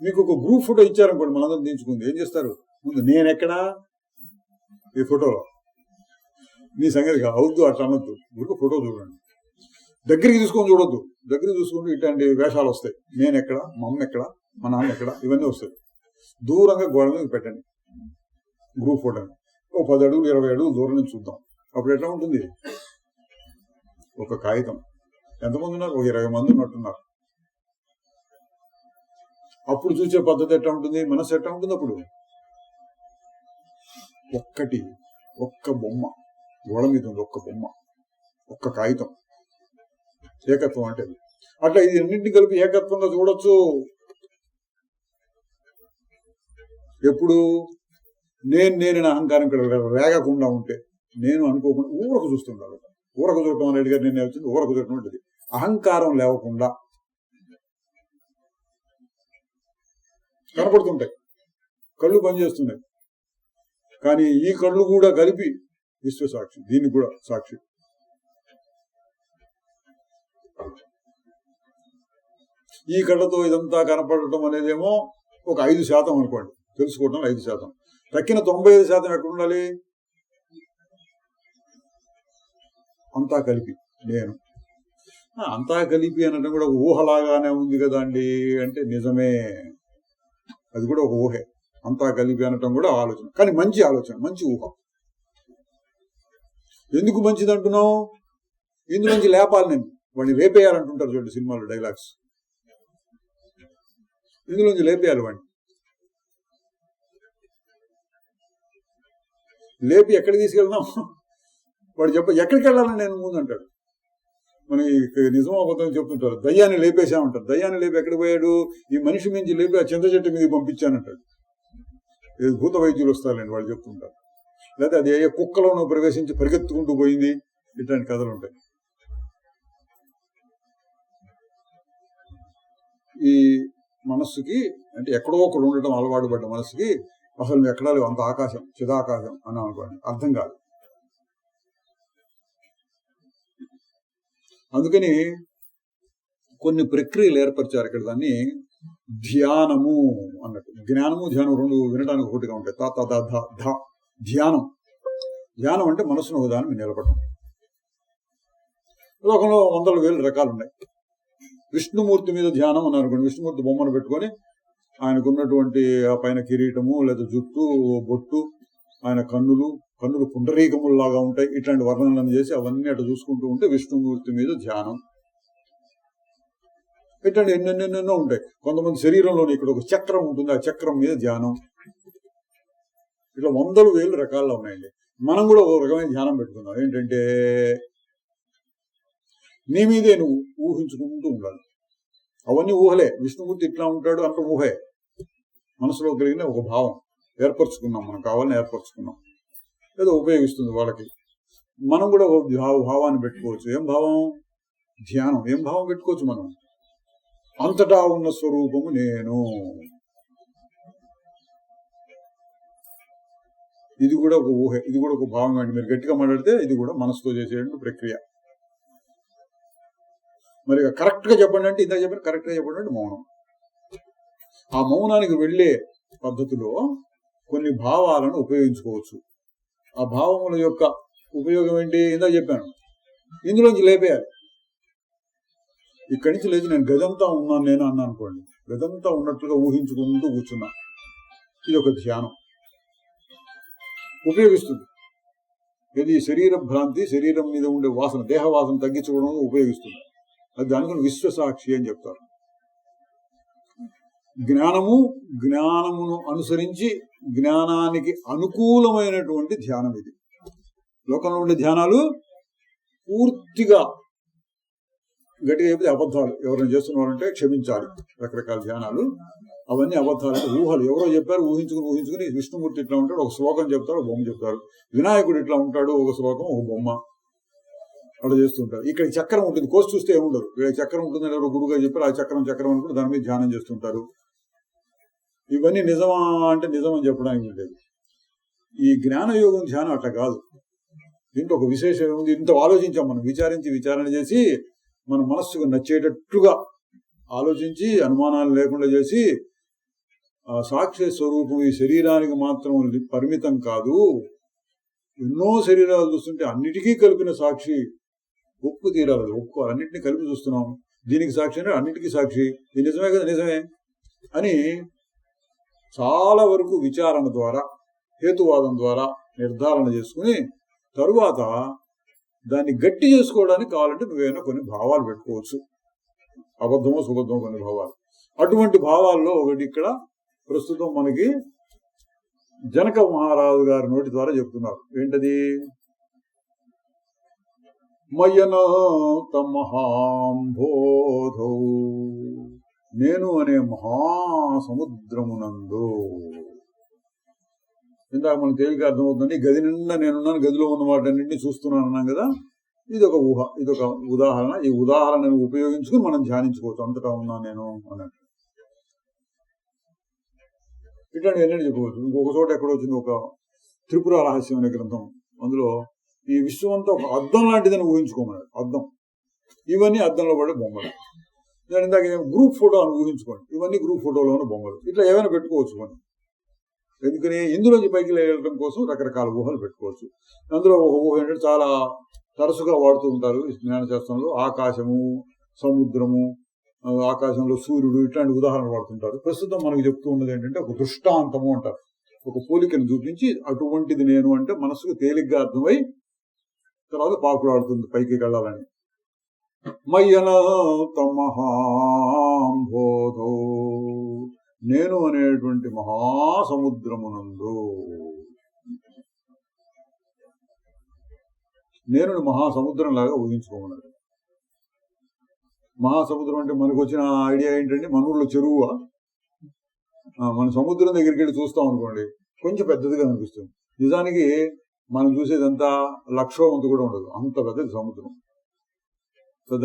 మీకు ఒక గ్రూప్ ఫోటో ఇచ్చారనుకోండి, మనందరం తీయించుకుంది, ఏం చేస్తారు? ముందు నేనెక్కడా ఈ ఫోటోలో, మీ సంగతి అవద్దు, అట్లా అనొద్దు. గ్రూప్ ఫోటో చూడండి, దగ్గరికి తీసుకొని చూడొద్దు. దగ్గరికి చూసుకుంటూ ఇట్లాంటి వేషాలు వస్తాయి. నేనెక్కడ, మా అమ్మ ఎక్కడ, మా నాన్న ఎక్కడ, ఇవన్నీ వస్తాయి. దూరంగా గోడ మీద పెట్టండి గ్రూప్ ఫోటోని. ఓ 10 అడుగులు 20 అడుగులు దూరం నుంచి చూద్దాం. అప్పుడు ఎట్లా ఉంటుంది? ఒక కాగితం. ఎంతమంది ఉన్నారు? ఒక 20 మంది ఉన్నట్టున్నారు. అప్పుడు చూసే పద్ధతి ఎట్లా ఉంటుంది? మనసు ఎట్లా ఉంటుంది? అప్పుడు ఒక్క బొమ్మ గోడ మీద ఉంది, ఒక్క బొమ్మ, ఒక్క కాగితం. ఏకత్వం అంటే అట్లా ఇది అన్నింటినీ కలిపి ఏకత్వంగా చూడొచ్చు. ఎప్పుడు? నేను అహంకారం ఇక్కడ వేగకుండా ఉంటే, నేను అనుకోకుండా ఊరకు చూస్తుంటారు. ఊరకు చూడటం అనేది గారు నేను వచ్చింది, ఊరకు చూడటం ఉంటుంది. అహంకారం లేవకుండా కనపడుతుంటాయి, కళ్ళు పనిచేస్తున్నాయి. కానీ ఈ కళ్ళు కూడా కలిపి విశ్వసాక్షి, దీనికి కూడా సాక్షి. ఈ కళ్ళతో ఇదంతా కనపడటం అనేదేమో ఒక 5% అనుకోండి, తెలుసుకోవటం 5%. తక్కిన 95% ఎక్కడ ఉండాలి? అంతా కలిపి నేను. అంతా కలిపి అనడం కూడా ఊహలాగానే ఉంది కదా అండి అంటే నిజమే, అది కూడా ఒక ఊహే. అంతా కలిపి అనటం కూడా ఆలోచన, కానీ మంచి ఆలోచన, మంచి ఊహ. ఎందుకు మంచిది అంటున్నావు? ఇందులోంచి లేపాలి, నేను వాడిని లేపేయాలంటుంటారు చూడండి సినిమాలో డైలాగ్స్. ఇందులోంచి లేపేయాలి వాడిని. లేపి ఎక్కడికి తీసుకెళ్దాం? వాడు ఎక్కడికి వెళ్ళాలని నేను ముందు అంటాడు. మనకి నిజం అబద్ధం చెప్తుంటారు. దయ్యాన్ని లేపేశామంటారు. దయ్యాన్ని లేపి ఎక్కడికి పోయాడు? ఈ మనిషి మించి లేపి ఆ చింత చెట్టు మీద పంపించానంటాడు. భూత వైద్యులు వస్తారండి వాళ్ళు చెప్తుంటారు. లేదా అది ఏ కుక్కలోనూ ప్రవేశించి పరిగెత్తుకుంటూ పోయింది, ఇట్లాంటి కథలు ఉంటాయి. ఈ మనస్సుకి అంటే ఎక్కడో ఒకడు ఉండటం అలవాటు పడ్డ మనస్సుకి అసలు నువ్వు ఎక్కడా లేవు, అంత ఆకాశం, చిదాకాశం అని అనుకోండి, అర్థం కాదు. అందుకని కొన్ని ప్రక్రియలు ఏర్పరిచారు ఇక్కడ. దాన్ని ధ్యానము అన్నట్టు. జ్ఞానము ధ్యానం రెండు వినడానికి ఒకటిగా ఉంటాయి. ధ్యానం. ధ్యానం అంటే మనసును ఒకదాని మీద నిలబడటం. లోకంలో వందల వేల రకాలు ఉన్నాయి. విష్ణుమూర్తి మీద ధ్యానం అని అనుకోండి. విష్ణుమూర్తి బొమ్మను పెట్టుకొని ఆయనకు ఉన్నటువంటి ఆ పైన కిరీటము లేదా జుట్టు, బొట్టు, ఆయన కన్నులు పుండరీకముల్లాగా ఉంటాయి. ఇట్లాంటి వర్ణనలను చేసి అవన్నీ అటు చూసుకుంటూ ఉంటే విష్ణుమూర్తి మీద ధ్యానం. ఇట్లాంటి ఎన్నెన్నెన్నెన్నో ఉంటాయి. కొంతమంది శరీరంలోని ఇక్కడ ఒక చక్రం ఉంటుంది, ఆ చక్రం మీద ధ్యానం. ఇట్లా వందల వేలు రకాల్లో ఉన్నాయండి. మనం కూడా ఒక రకమైన ధ్యానం పెట్టుకుందాం. ఏంటంటే నీ మీదే నువ్వు ఊహించుకుంటూ ఉండాలి. అవన్నీ ఊహలే. విష్ణుమూర్తి ఇట్లా ఉంటాడు అంత ఊహే. మనసులో కలిగిన ఒక భావం ఏర్పరచుకున్నాం, మనం కావాలని ఏర్పరచుకున్నాం, ఏదో ఉపయోగిస్తుంది వాళ్ళకి. మనం కూడా ఒక భావాన్ని పెట్టుకోవచ్చు. ఏం భావం? ధ్యానం. ఏం భావం పెట్టుకోవచ్చు మనం? అంతటా ఉన్న స్వరూపము నేను. ఇది కూడా ఒక ఊహే, ఇది కూడా ఒక భావం. అండి మీరు గట్టిగా మాట్లాడితే ఇది కూడా మనసుతో చేసే ప్రక్రియ. మరి కరెక్ట్ గా చెప్పండి అంటే ఇందాక చెప్పండి, కరెక్ట్ గా చెప్పండి అంటే మౌనం. ఆ మౌనానికి వెళ్లే పద్ధతిలో కొన్ని భావాలను ఉపయోగించుకోవచ్చు. ఆ భావముల యొక్క ఉపయోగం ఏంటి? ఇందాక చెప్పాను, ఇందులోంచి లేపేయాలి. ఇక్కడి నుంచి లేచి నేను గదంతా ఉన్నాను నేను అన్నా అనుకోండి, గదంతా ఉన్నట్లుగా ఊహించుకుంటూ కూర్చున్నా. ఇది ఒక ధ్యానం. ఉపయోగిస్తుంది. ఇది శరీర భ్రాంతి, శరీరం మీద ఉండే వాసన, దేహ వాసన తగ్గించుకోవడం ఉపయోగిస్తుంది. అది దానికి విశ్వసాక్షి అని చెప్తారు. జ్ఞానమును అనుసరించి జ్ఞానానికి అనుకూలమైనటువంటి ధ్యానం ఇది. లోకంలో ఉండే ధ్యానాలు పూర్తిగా గట్టిగా చెప్తే అబద్ధాలు. ఎవరైనా చేస్తున్నారంటే క్షమించాలి. రకరకాల ధ్యానాలు అవన్నీ అబద్ధాలు, ఊహలు. ఎవరో చెప్పారు, ఊహించుకుని విష్ణుమూర్తి ఇట్లా ఉంటాడు, ఒక శ్లోకం చెప్తారు, ఒక బొమ్మ చెప్తారు. వినాయకుడు ఇట్లా ఉంటాడు, ఒక శ్లోకం, ఒక బొమ్మ, అలా చేస్తుంటారు. ఇక్కడ చక్రం ఉంటుంది, కోసి చూస్తే ఏముండదు. ఇక్కడ చక్రం ఉంటుందని ఎవరో గురువుగా చెప్పారు, ఆ చక్రం అనుకుంటే దాని మీద ధ్యానం చేస్తుంటారు. ఇవన్నీ నిజమా అంటే నిజం అని చెప్పడానికి లేదు. ఈ జ్ఞానయోగం ధ్యానం అట్లా కాదు. దీంట్లో ఒక విశేషం ఉంది. ఇంత ఆలోచించాం మనం, విచారణ చేసి మన మనస్సుకు నచ్చేటట్టుగా ఆలోచించి అనుమానాలు లేకుండా చేసి ఆ సాక్షి స్వరూపం ఈ శరీరానికి మాత్రం పరిమితం కాదు, ఎన్నో శరీరాలు చూస్తుంటే అన్నిటికీ కలిపిన సాక్షి. ఒప్పు తీరాలి, ఒప్పుకోవాలి. అన్నింటినీ కలిపి చూస్తున్నాం, దీనికి సాక్షి అంటే అన్నిటికీ సాక్షి. ఇది నిజమే కదా, నిజమే అని చాలా వరకు విచారణ ద్వారా, హేతువాదం ద్వారా నిర్ధారణ చేసుకుని తరువాత దాన్ని గట్టి చేసుకోవడానికి కావాలంటే నువ్వేమైనా కొన్ని భావాలు పెట్టుకోవచ్చు. అబద్ధమో సుబద్ధమో కొన్ని భావాలు. అటువంటి భావాల్లో ఒకటి ఇక్కడ ప్రస్తుతం మనకి జనక మహారాజు గారి నోటి ద్వారా చెప్తున్నారు. ఏంటది? మయనాత మహాంబోధౌ, నేను అనే మహాసముద్రమునందు. ఇందాక మనకు తేలిక అర్థమవుతుంది. గది నిండా నేనున్నాను, గదిలో ఉన్న వాటన్నింటినీ చూస్తున్నాను అన్నాం కదా. ఇది ఒక ఊహ, ఇదొక ఉదాహరణ. ఈ ఉదాహరణను ఉపయోగించుకుని మనం ధ్యానించుకోవచ్చు. అంతటా ఉన్నా నేను అన్నట్టు. ఇట్లాంటి ఎన్నడూ చెప్పవచ్చు. ఇంకొక చోట ఎక్కడ వచ్చింది, ఒక త్రిపుర రహస్యం అనే గ్రంథం. అందులో ఈ విశ్వం అంతా ఒక అద్దం లాంటిదని ఊహించుకోమన్నాడు. అద్దం. ఇవన్నీ అద్దంలో పడే బొమ్మలు. నేను ఇందాక గ్రూప్ ఫోటో అని ఊహించుకోండి. ఇవన్నీ గ్రూప్ ఫోటోలోని బొమ్మలు. ఇట్లా ఏమైనా పెట్టుకోవచ్చు మనం. ఎందుకని ఇందులోంచి పైకి వెళ్ళడం కోసం రకరకాల ఊహలు పెట్టుకోవచ్చు. అందులో ఒక ఊహ ఏంటంటే చాలా తరచుగా వాడుతూ ఉంటారు జ్ఞానశాస్త్రంలో. ఆకాశము, సముద్రము, ఆకాశంలో సూర్యుడు, ఇట్లాంటి ఉదాహరణలు వాడుతుంటారు. ప్రస్తుతం మనకు చెప్తూ ఉన్నది ఏంటంటే ఒక దృష్టాంతము అంటారు. ఒక పోలికను చూపించి అటువంటిది నేను అంటే మనసుకు తేలిగ్గా అర్థమై తర్వాత పాకులాడుతుంది పైకి వెళ్ళాలని. మయ్యనాత మహాంబోధో, నేను అనేటువంటి మహాసముద్రమునందు. నేను మహాసముద్రం లాగా ఊహించుకోమన్నారు. మహాసముద్రం అంటే మనకు వచ్చిన ఐడియా ఏంటంటే మన ఊళ్ళో చెరువు. మన సముద్రం దగ్గరికి వెళ్ళి చూస్తాం అనుకోండి, కొంచెం పెద్దదిగా అనిపిస్తుంది. నిజానికి మనం చూసేదంతా లక్షవంతు కూడా ఉండదు, అంత పెద్దది సముద్రం. పెద్ద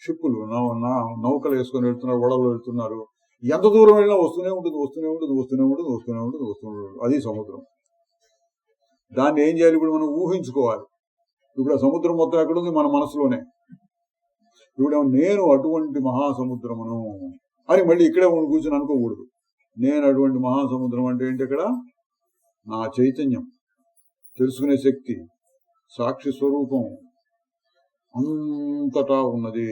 షిప్పులు, నౌకలు వేసుకొని వెళ్తున్నారు, ఓడలు వెళ్తున్నారు. ఎంత దూరం వెళ్ళినా వస్తూనే ఉంటుంది. అది సముద్రం. దాన్ని ఏం చేయాలి? ఇప్పుడు మనం ఊహించుకోవాలి. ఇప్పుడు ఆ సముద్రం మొత్తం ఎక్కడుంది? మన మనసులోనే. ఇప్పుడు నేను అటువంటి మహాసముద్రమును అని మళ్ళీ ఇక్కడే ఉండి కూర్చొని అనుకోకూడదు. నేను అటువంటి మహాసముద్రం అంటే ఏంటి? ఇక్కడ నా చైతన్యం, తెలుసుకునే శక్తి, సాక్షి స్వరూపం అంతటా ఉన్నది.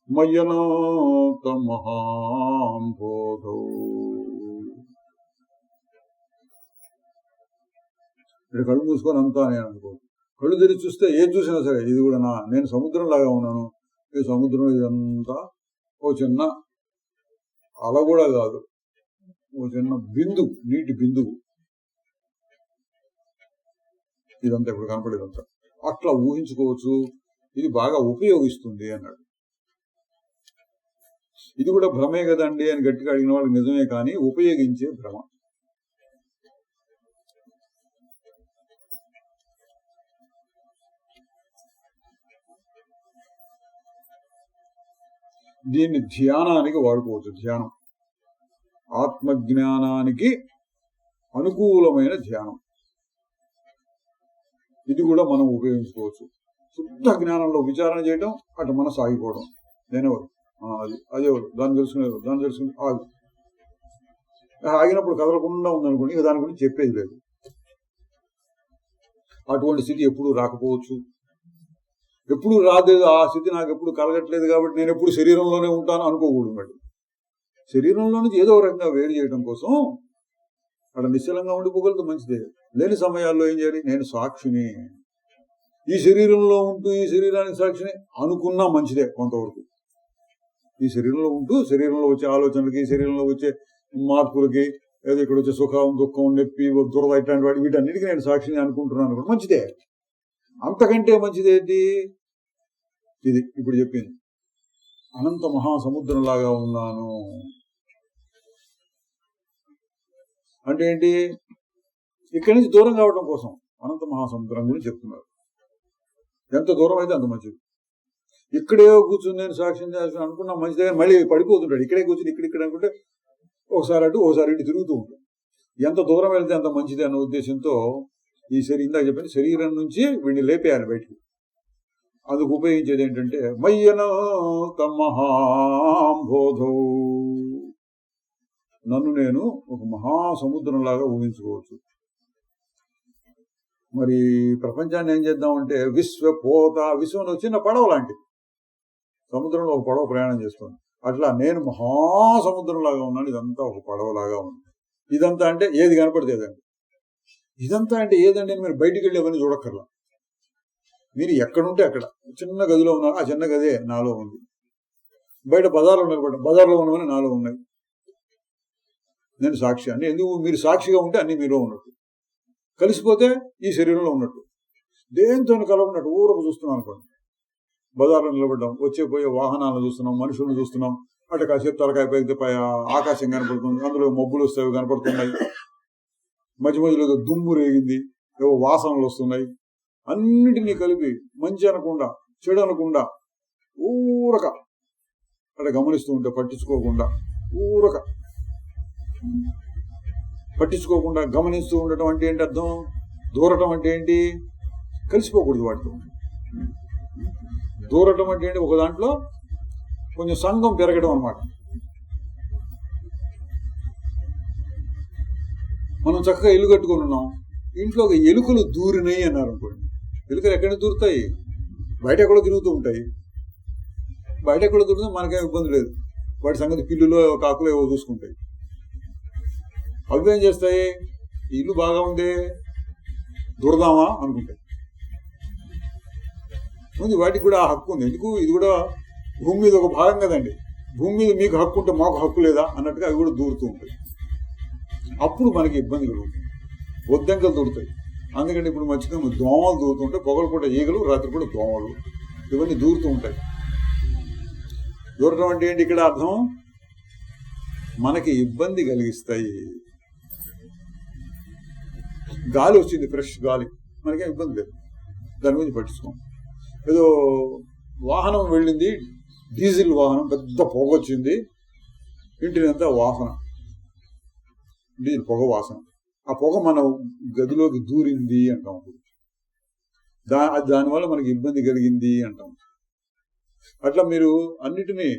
మయ్యనాత మహాంబోధౌ. ఇక్కడ కళ్ళు మూసుకొని అంతా నేను అనుకో. కళ్ళు తెరిచి చూస్తే ఏం చూసినా సరే ఇది కూడా నేను సముద్రం లాగా ఉన్నాను. ఈ సముద్రం ఇదంతా ఓ చిన్న అల కూడా కాదు, ఓ చిన్న బిందువు, నీటి బిందువు. ఇదంతా ఇప్పుడు కనపడేదంతా అట్లా ఊహించుకోవచ్చు. ఇది బాగా ఉపయోగిస్తుంది అన్నాడు. ఇది కూడా భ్రమే కదండి అని గట్టిగా అడిగిన వాళ్ళకి నిజమే, కానీ ఉపయోగించే భ్రమ. దీన్ని ధ్యానానికి వాడుకోవచ్చు. ధ్యానం ఆత్మజ్ఞానానికి అనుకూలమైన ధ్యానం. ఇది కూడా మనం ఉపయోగించుకోవచ్చు. శుద్ధ జ్ఞానంలో విచారణ చేయడం, అటు మనసు ఆగిపోవడం. నేనెవరు, అదేవాడు, దాన్ని తెలుసుకుని ఆగినప్పుడు కదలకుండా ఉందనుకోండి, ఇక దాని గురించి చెప్పేది లేదు. అటువంటి స్థితి ఎప్పుడు రాకపోవచ్చు, ఎప్పుడు రాలేదు. ఆ స్థితి నాకు ఎప్పుడు కలగట్లేదు కాబట్టి నేను ఎప్పుడు శరీరంలోనే ఉంటాను అనుకోకూడదు. మరి శరీరంలో నుంచి ఏదో రకంగా వేరు చేయడం కోసం అక్కడ నిశ్చలంగా ఉండిపోగలిగితే మంచిదే. లేని సమయాల్లో ఏం చేయాలి? నేను సాక్షిని, ఈ శరీరంలో ఉంటూ ఈ శరీరానికి సాక్షిని అనుకున్నా మంచిదే కొంతవరకు. ఈ శరీరంలో ఉంటూ శరీరంలో వచ్చే ఆలోచనలకి, శరీరంలో వచ్చే మార్పులకి, ఏదో ఇక్కడ వచ్చే సుఖం, దుఃఖం, నొప్పి, దురద, ఇట్లాంటి వాటి వీటన్నిటికీ నేను సాక్షిని అనుకుంటున్నాను కూడా మంచిదే. అంతకంటే మంచిదేంటి? ఇది ఇప్పుడు చెప్పింది. అనంత మహాసముద్రంలాగా ఉన్నాను అంటే ఏంటి? ఇక్కడి నుంచి దూరం కావడం కోసం అనంత మహాసముద్రం గురించి చెప్తున్నారు. ఎంత దూరం అయితే అంత మంచిది. ఇక్కడే కూర్చుని నేను సాక్ష్యం చేస్తాను అనుకున్నా మంచిదే, మళ్ళీ పడిపోతుంటాడు. ఇక్కడే కూర్చుని ఇక్కడ అనుకుంటే ఒకసారి అటు ఒకసారి ఇటు తిరుగుతూ ఉంటాడు. ఎంత దూరం వెళ్తే అంత మంచిది అన్న ఉద్దేశంతో ఈ ఇందాక చెప్పిన శరీరం నుంచి వీడిని లేపేయాలి బయటికి. అందుకు ఉపయోగించేది ఏంటంటే మయ్యనాత మహాంబోధౌ. నన్ను నేను ఒక మహాసముద్రంలాగా ఊహించుకోవచ్చు. మరి ప్రపంచాన్ని ఏం చేద్దామంటే విశ్వపోత, విశ్వంలో చిన్న పడవ లాంటిది, సముద్రంలో ఒక పడవ ప్రయాణం చేస్తుంది. అట్లా నేను మహాసముద్రంలాగా ఉన్నాను, ఇదంతా ఒక పడవలాగా ఉంది. ఇదంతా అంటే ఏది కనపడితేదండి. ఇదంతా అంటే ఏదండి? మీరు బయటికి వెళ్ళి అవన్నీ చూడక్కర్లా. మీరు ఎక్కడుంటే అక్కడ చిన్న గదిలో ఉన్నారు, ఆ చిన్న గదే నాలో ఉంది. బయట బజార్లో నిలబడ్డా, బజార్లో ఉన్నవన్నీ నాలో ఉన్నాయి. నేను సాక్షి. అన్ని ఎందుకు? మీరు సాక్షిగా ఉంటే అన్ని మీలో ఉన్నట్టు, కలిసిపోతే ఈ శరీరంలో ఉన్నట్టు. దేంతో కలవన్నట్టు ఊరకు చూస్తున్నాం అనుకోండి. బజార్లో నిలబడ్డాం, వచ్చే పోయే వాహనాలను చూస్తున్నాం, మనుషులను చూస్తున్నాం. అటు కాసేపు తలకాయ పైకి ఆకాశం కనపడుతుంది, అందులో మబ్బులు వస్తాయి కనపడుతున్నాయి, మధ్య మధ్యలో దుమ్ము రేగింది, ఏవో వాసనలు వస్తున్నాయి. అన్నిటినీ కలిపి మంచి అనకుండా చెడు అనకుండా ఊరక అక్కడ గమనిస్తూ ఉంటే పట్టించుకోకుండా గమనిస్తూ ఉండటం అంటే ఏంటి అర్థం? దూరటం అంటే ఏంటి? కలిసిపోకూడదు వాటితో. దూరటం అంటే ఏంటి? ఒక దాంట్లో కొంచెం సంఘం పెరగడం అన్నమాట. మనం చక్కగా ఇల్లు కట్టుకొని ఉన్నాం, ఇంట్లో ఒక ఎలుకలు దూరినాయి అన్నారు అనుకోండి. ఎలుకలు ఎక్కడ దూరుతాయి? బయట ఎక్కడో తిరుగుతూ ఉంటాయి. బయట ఎక్కడో దూరితే మనకేం ఇబ్బంది లేదు. వాటి సంగతి పిల్లులో కాకులు ఏవో చూసుకుంటాయి. అవి ఏం చేస్తాయి? ఇల్లు బాగా ఉంది, దూరదామా అనుకుంటాయి. ముందు వాటికి కూడా ఆ హక్కు ఉంది. ఎందుకు? ఇది కూడా భూమి మీద ఒక భాగం కదండి. భూమి మీద మీకు హక్కు ఉంటే మాకు హక్కు లేదా అన్నట్టుగా అవి కూడా దూరుతూ ఉంటాయి. అప్పుడు మనకి ఇబ్బంది కలుగుతుంది. బొద్దంకలు దూరుతాయి. అందుకంటే ఇప్పుడు మర్చిపోయి దోమలు దూరుతుంటాయి. పొగలపూట ఈగలు, రాత్రిపూట దోమలు, ఇవన్నీ దూరుతూ ఉంటాయి. దూరటం అంటే ఏంటి? ఇక్కడ అర్థం మనకి ఇబ్బంది కలిగిస్తాయి. గాలి వచ్చింది, ఫ్రెష్ గాలి, మనకేం ఇబ్బంది లేదు, దాని గురించి పట్టించుకోం. ఏదో వాహనం వెళ్ళింది, డీజిల్ వాహనం, పెద్ద పొగ వచ్చింది, ఇంటినంతా వాసన, డీజిల్ పొగ వాసన. ఆ పొగ మన గదిలోకి దూరింది అంటాం. దానివల్ల మనకి ఇబ్బంది కలిగింది అంటాం. అట్లా మీరు అన్నిటినీ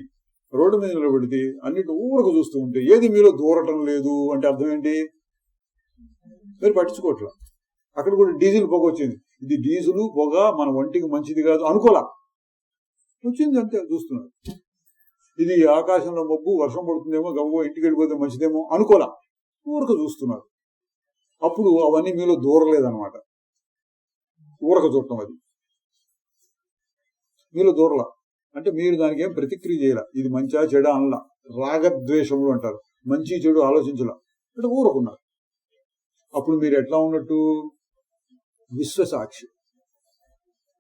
రోడ్డు మీద నిలబెడితే అన్నిటి ఊరకు చూస్తూ ఉంటే ఏది మీలో దూరటం లేదు అంటే అర్థం ఏంటి? మీరు పట్టించుకోవట్లా. అక్కడ కూడా డీజిల్ పొగ వచ్చింది, ఇది డీజిల్ పొగ మన ఒంటికి మంచిది కాదు అనుకోలా, వచ్చింది అంతే చూస్తున్నారు. ఇది ఆకాశంలో మబ్బు వర్షం పడుతుందేమో గవ్వ ఇంటికి వెళ్ళిపోతే మంచిదేమో అనుకోలా, ఊరకు చూస్తున్నారు. అప్పుడు అవన్నీ మీలో దూరలేదనమాట. ఊరక చూడటం అది మీలో దూరలా అంటే మీరు దానికి ఏం ప్రతిక్రియ చేయాల. ఇది మంచిగా చెడ అనలా, రాగద్వేషములు అంటారు, మంచి చెడు ఆలోచించలా అంటే ఊరకున్నారు. అప్పుడు మీరు ఎట్లా ఉన్నట్టు? విశ్వసాక్షి.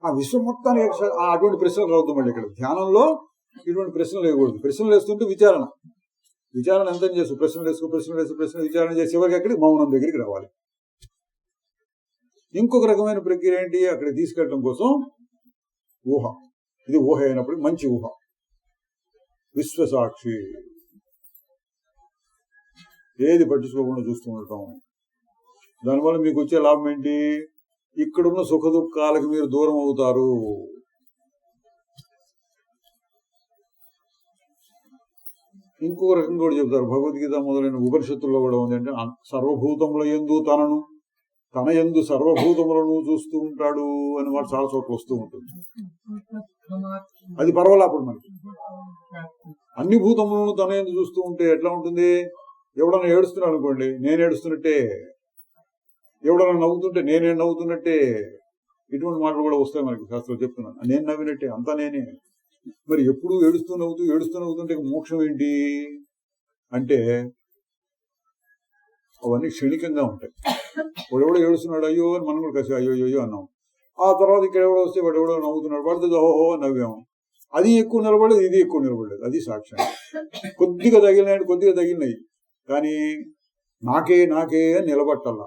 ఆ విశ్వం మొత్తానికి అటువంటి ప్రశ్నలు రావద్దు. మళ్ళీ ఇక్కడ ధ్యానంలో ఇటువంటి ప్రశ్నలు వేయకూడదు. ప్రశ్నలు వేస్తుంటే విచారణ ఎంత చేస్తూ ప్రశ్నలు వేస్తూ విచారణ చేసే వరకు ఎక్కడికి మౌనం దగ్గరికి రావాలి. ఇంకొక రకమైన ప్రక్రియ ఏంటి? అక్కడ తీసుకెళ్ళడం కోసం ఊహ. ఇది ఊహ అయినప్పుడు మంచి ఊహ, విశ్వసాక్షి. ఏది పట్టించుకోకుండా చూస్తూ ఉండటం. దానివల్ల మీకు వచ్చే లాభం ఏంటి? ఇక్కడున్న సుఖ దుఃఖాలకు మీరు దూరం అవుతారు. ఇంకొక రకంగా కూడా చెప్తారు, భగవద్గీత మొదలైన ఉపనిషత్తుల్లో కూడా ఉంది. అంటే సర్వభూతముల యందు తనను, తన యందు సర్వభూతములను చూస్తూ ఉంటాడు అని మాట చాలా చోట్ల వస్తూ ఉంటుంది. అది పర్వాలే. అప్పుడు మనకి అన్ని భూతములను తన యందు చూస్తూ ఉంటే ఎట్లా ఉంటుంది? ఎవడన్నా ఏడుస్తున్నాడు అనుకోండి, నేను ఏడుస్తున్నట్టే. ఎవడన్నా నవ్వుతుంటే నేనే నవ్వుతున్నట్టే. ఇటువంటి మాటలు కూడా వస్తాయి మనకి. శాస్త్రం చెప్తున్నాను, నేను నవ్వినట్టే, అంతా నేనే. మరి ఎప్పుడు ఏడుస్తూ నవ్వుతుంటే మోక్షం ఏంటి అంటే అవన్నీ క్షణికంగా ఉంటాయి. వాడెవడో ఏడుస్తున్నాడు అయ్యో అని మనం కూడా కాసేపు అయ్యో అన్నాం. ఆ తర్వాత ఇక్కడ ఎవడో వస్తే వాడెవడో నవ్వుతున్నాడు, వాడితో ఓహో నవ్వాము. అది ఎక్కువ నిలబడలేదు, ఇది ఎక్కువ నిలబడలేదు. అది సాక్ష్యం. కొద్దిగా తగిలినాయి కానీ నాకే అని నిలబట్టాల.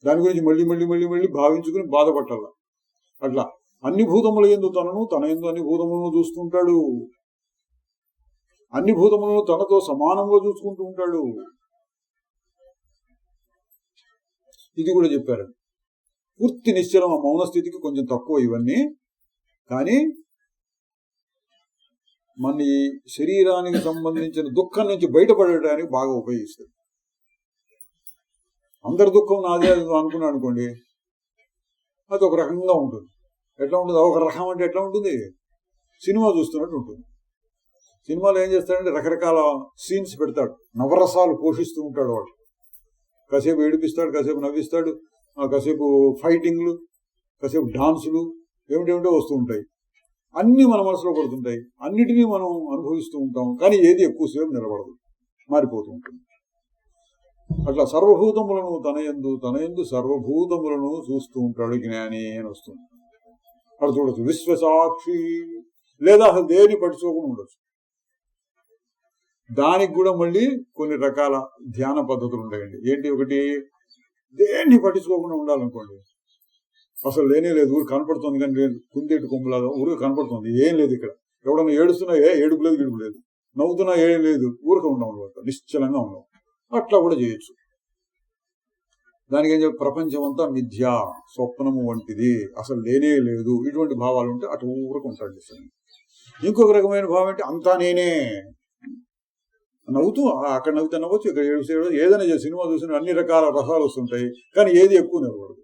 దాని గురించి మళ్ళీ భావించుకుని బాధపట్టాల. అట్లా అన్ని భూతముల యందు తనను, తన యందు అన్ని భూతములను చూస్తుంటాడు. అన్ని భూతములను తనతో సమానంగా చూసుకుంటూ ఉంటాడు. ఇది కూడా చెప్పారు. పూర్తి నిశ్చలం, ఆ మౌన స్థితికి కొంచెం తక్కువ ఇవన్నీ, కానీ మన ఈ శరీరానికి సంబంధించిన దుఃఖం నుంచి బయటపడడానికి బాగా ఉపయోగిస్తుంది. అందరి దుఃఖం నాదే అనుకున్నాను అనుకోండి, అది ఒక రకంగా ఉంటుంది. ఎట్లా ఉంటుంది? ఒక రకం అంటే ఎట్లా ఉంటుంది? సినిమా చూస్తున్నట్టు ఉంటుంది. సినిమాలో ఏం చేస్తాడంటే రకరకాల సీన్స్ పెడతాడు, నవరసాలు పోషిస్తూ ఉంటాడు. వాడు కాసేపు ఏడిపిస్తాడు, కాసేపు నవ్విస్తాడు, కాసేపు ఫైటింగ్లు, కాసేపు డాన్సులు, ఏమిటేమిటో వస్తూ ఉంటాయి. అన్ని మన మనసులో పడుతుంటాయి, అన్నిటినీ మనం అనుభవిస్తూ ఉంటాం. కానీ ఏది ఎక్కువసేపు నిలబడదు, మారిపోతూ ఉంటుంది. అట్లా సర్వభూతములను తన యందు సర్వభూతములను చూస్తూ ఉంటాడు జ్ఞాని అని వస్తుంది. అక్కడ చూడొచ్చు విశ్వసాక్షి. లేదా అసలు దేన్ని పట్టించుకోకుండా ఉండొచ్చు. దానికి కూడా మళ్ళీ కొన్ని రకాల ధ్యాన పద్ధతులు ఉంటాయండి. ఏంటి? ఒకటి, దేన్ని పట్టించుకోకుండా ఉండాలనుకోండి. అసలు లేనే లేదు, ఊరు కనపడుతుంది కానీ లేదు, కుందేటి కొమ్ములాగా ఊరు కనపడుతుంది, ఏం లేదు. ఇక్కడ ఎవడన్నా ఏడుస్తున్నా ఏడుపు లేదు, గిడుపు లేదు, నవ్వుతున్నా ఏం లేదు, ఊరిక ఉండడం, నిశ్చలంగా ఉండడం. అట్లా కూడా చేయొచ్చు. దానికి ఏం చెప్పి ప్రపంచం అంతా మిథ్య, స్వప్నము వంటిది, అసలు లేనే లేదు, ఇటువంటి భావాలు ఉంటే అటు ఊరకు ఉంటాడు. ఇంకొక రకమైన భావం అంటే అంతా నేనే, నవ్వుతూ అక్కడ నవ్వుతా నవ్వచ్చు, ఇక్కడ ఏడుస్తూ ఏదైనా సినిమా చూసిన అన్ని రకాల రసాలు వస్తుంటాయి, కానీ ఏది ఎక్కువ నిలబడదు.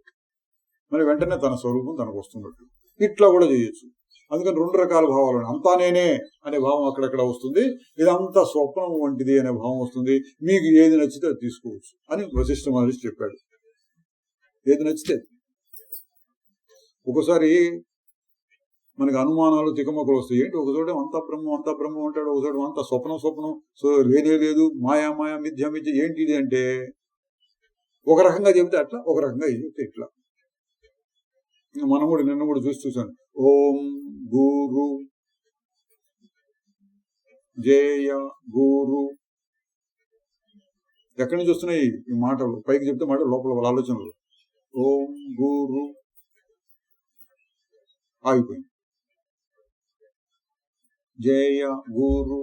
మరి వెంటనే తన స్వరూపం తనకు వస్తున్నట్టు. ఇట్లా కూడా చేయొచ్చు. అందుకని రెండు రకాల భావాలు ఉన్నాయి. అంతా నేనే అనే భావం అక్కడెక్కడ వస్తుంది, ఇదంతా స్వప్నం వంటిది అనే భావం వస్తుంది. మీకు ఏది నచ్చితే అది తీసుకోవచ్చు అని వశిష్ఠ మహర్షి చెప్పాడు. ఏది నచ్చితే. ఒకసారి మనకి అనుమానాలు తికమకలు వస్తాయి. ఏంటి? ఒక చోట అంతా బ్రహ్మం అంటాడు, ఒక చోట అంతా స్వప్నం, సో లేదే లేదు, మాయా మిథ్య ఏంటి ఇది అంటే ఒక రకంగా చెబితే అట్లా, ఒక రకంగా చెబితే ఇట్లా. మనం కూడా నిన్న కూడా చూసాను. ఓం గురు జయ గురు, ఎక్కడి నుంచి వస్తున్నాయి ఈ మాటలు? పైకి చెప్తే మాట, లోపల వాళ్ళ ఆలోచనలు. ఓం గురు ఆగిపోయింది. జయ గురు,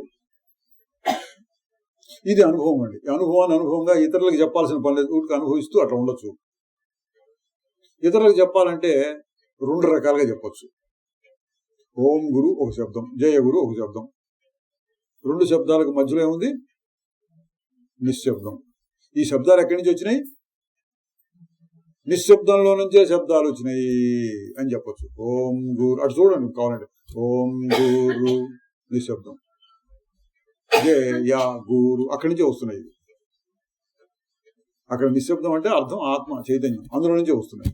ఇది అనుభవం అండి. అనుభవంగా ఇతరులకు చెప్పాల్సిన పని లేదు, ఊరికి అనుభవిస్తూ అట్లా ఉండొచ్చు. ఇతరులకు చెప్పాలంటే 2 రకాలుగా చెప్పొచ్చు. ఓం గురు ఒక శబ్దం, జయ గురు ఒక శబ్దం. 2 శబ్దాలకు మధ్యలో ఏముంది? నిశ్శబ్దం. ఈ శబ్దాలు ఎక్కడి నుంచి వచ్చినాయి? నిశ్శబ్దంలో నుంచే శబ్దాలు వచ్చినాయి అని చెప్పొచ్చు. ఓం గురు, అటు చూడండి కావాలంటే. ఓం గురు నిశ్శబ్దం, జయ గురు అక్కడి నుంచే వస్తున్నాయి. అక్కడ నిశ్శబ్దం అంటే అర్థం ఆత్మ చైతన్యం, అందులో నుంచే వస్తున్నాయి.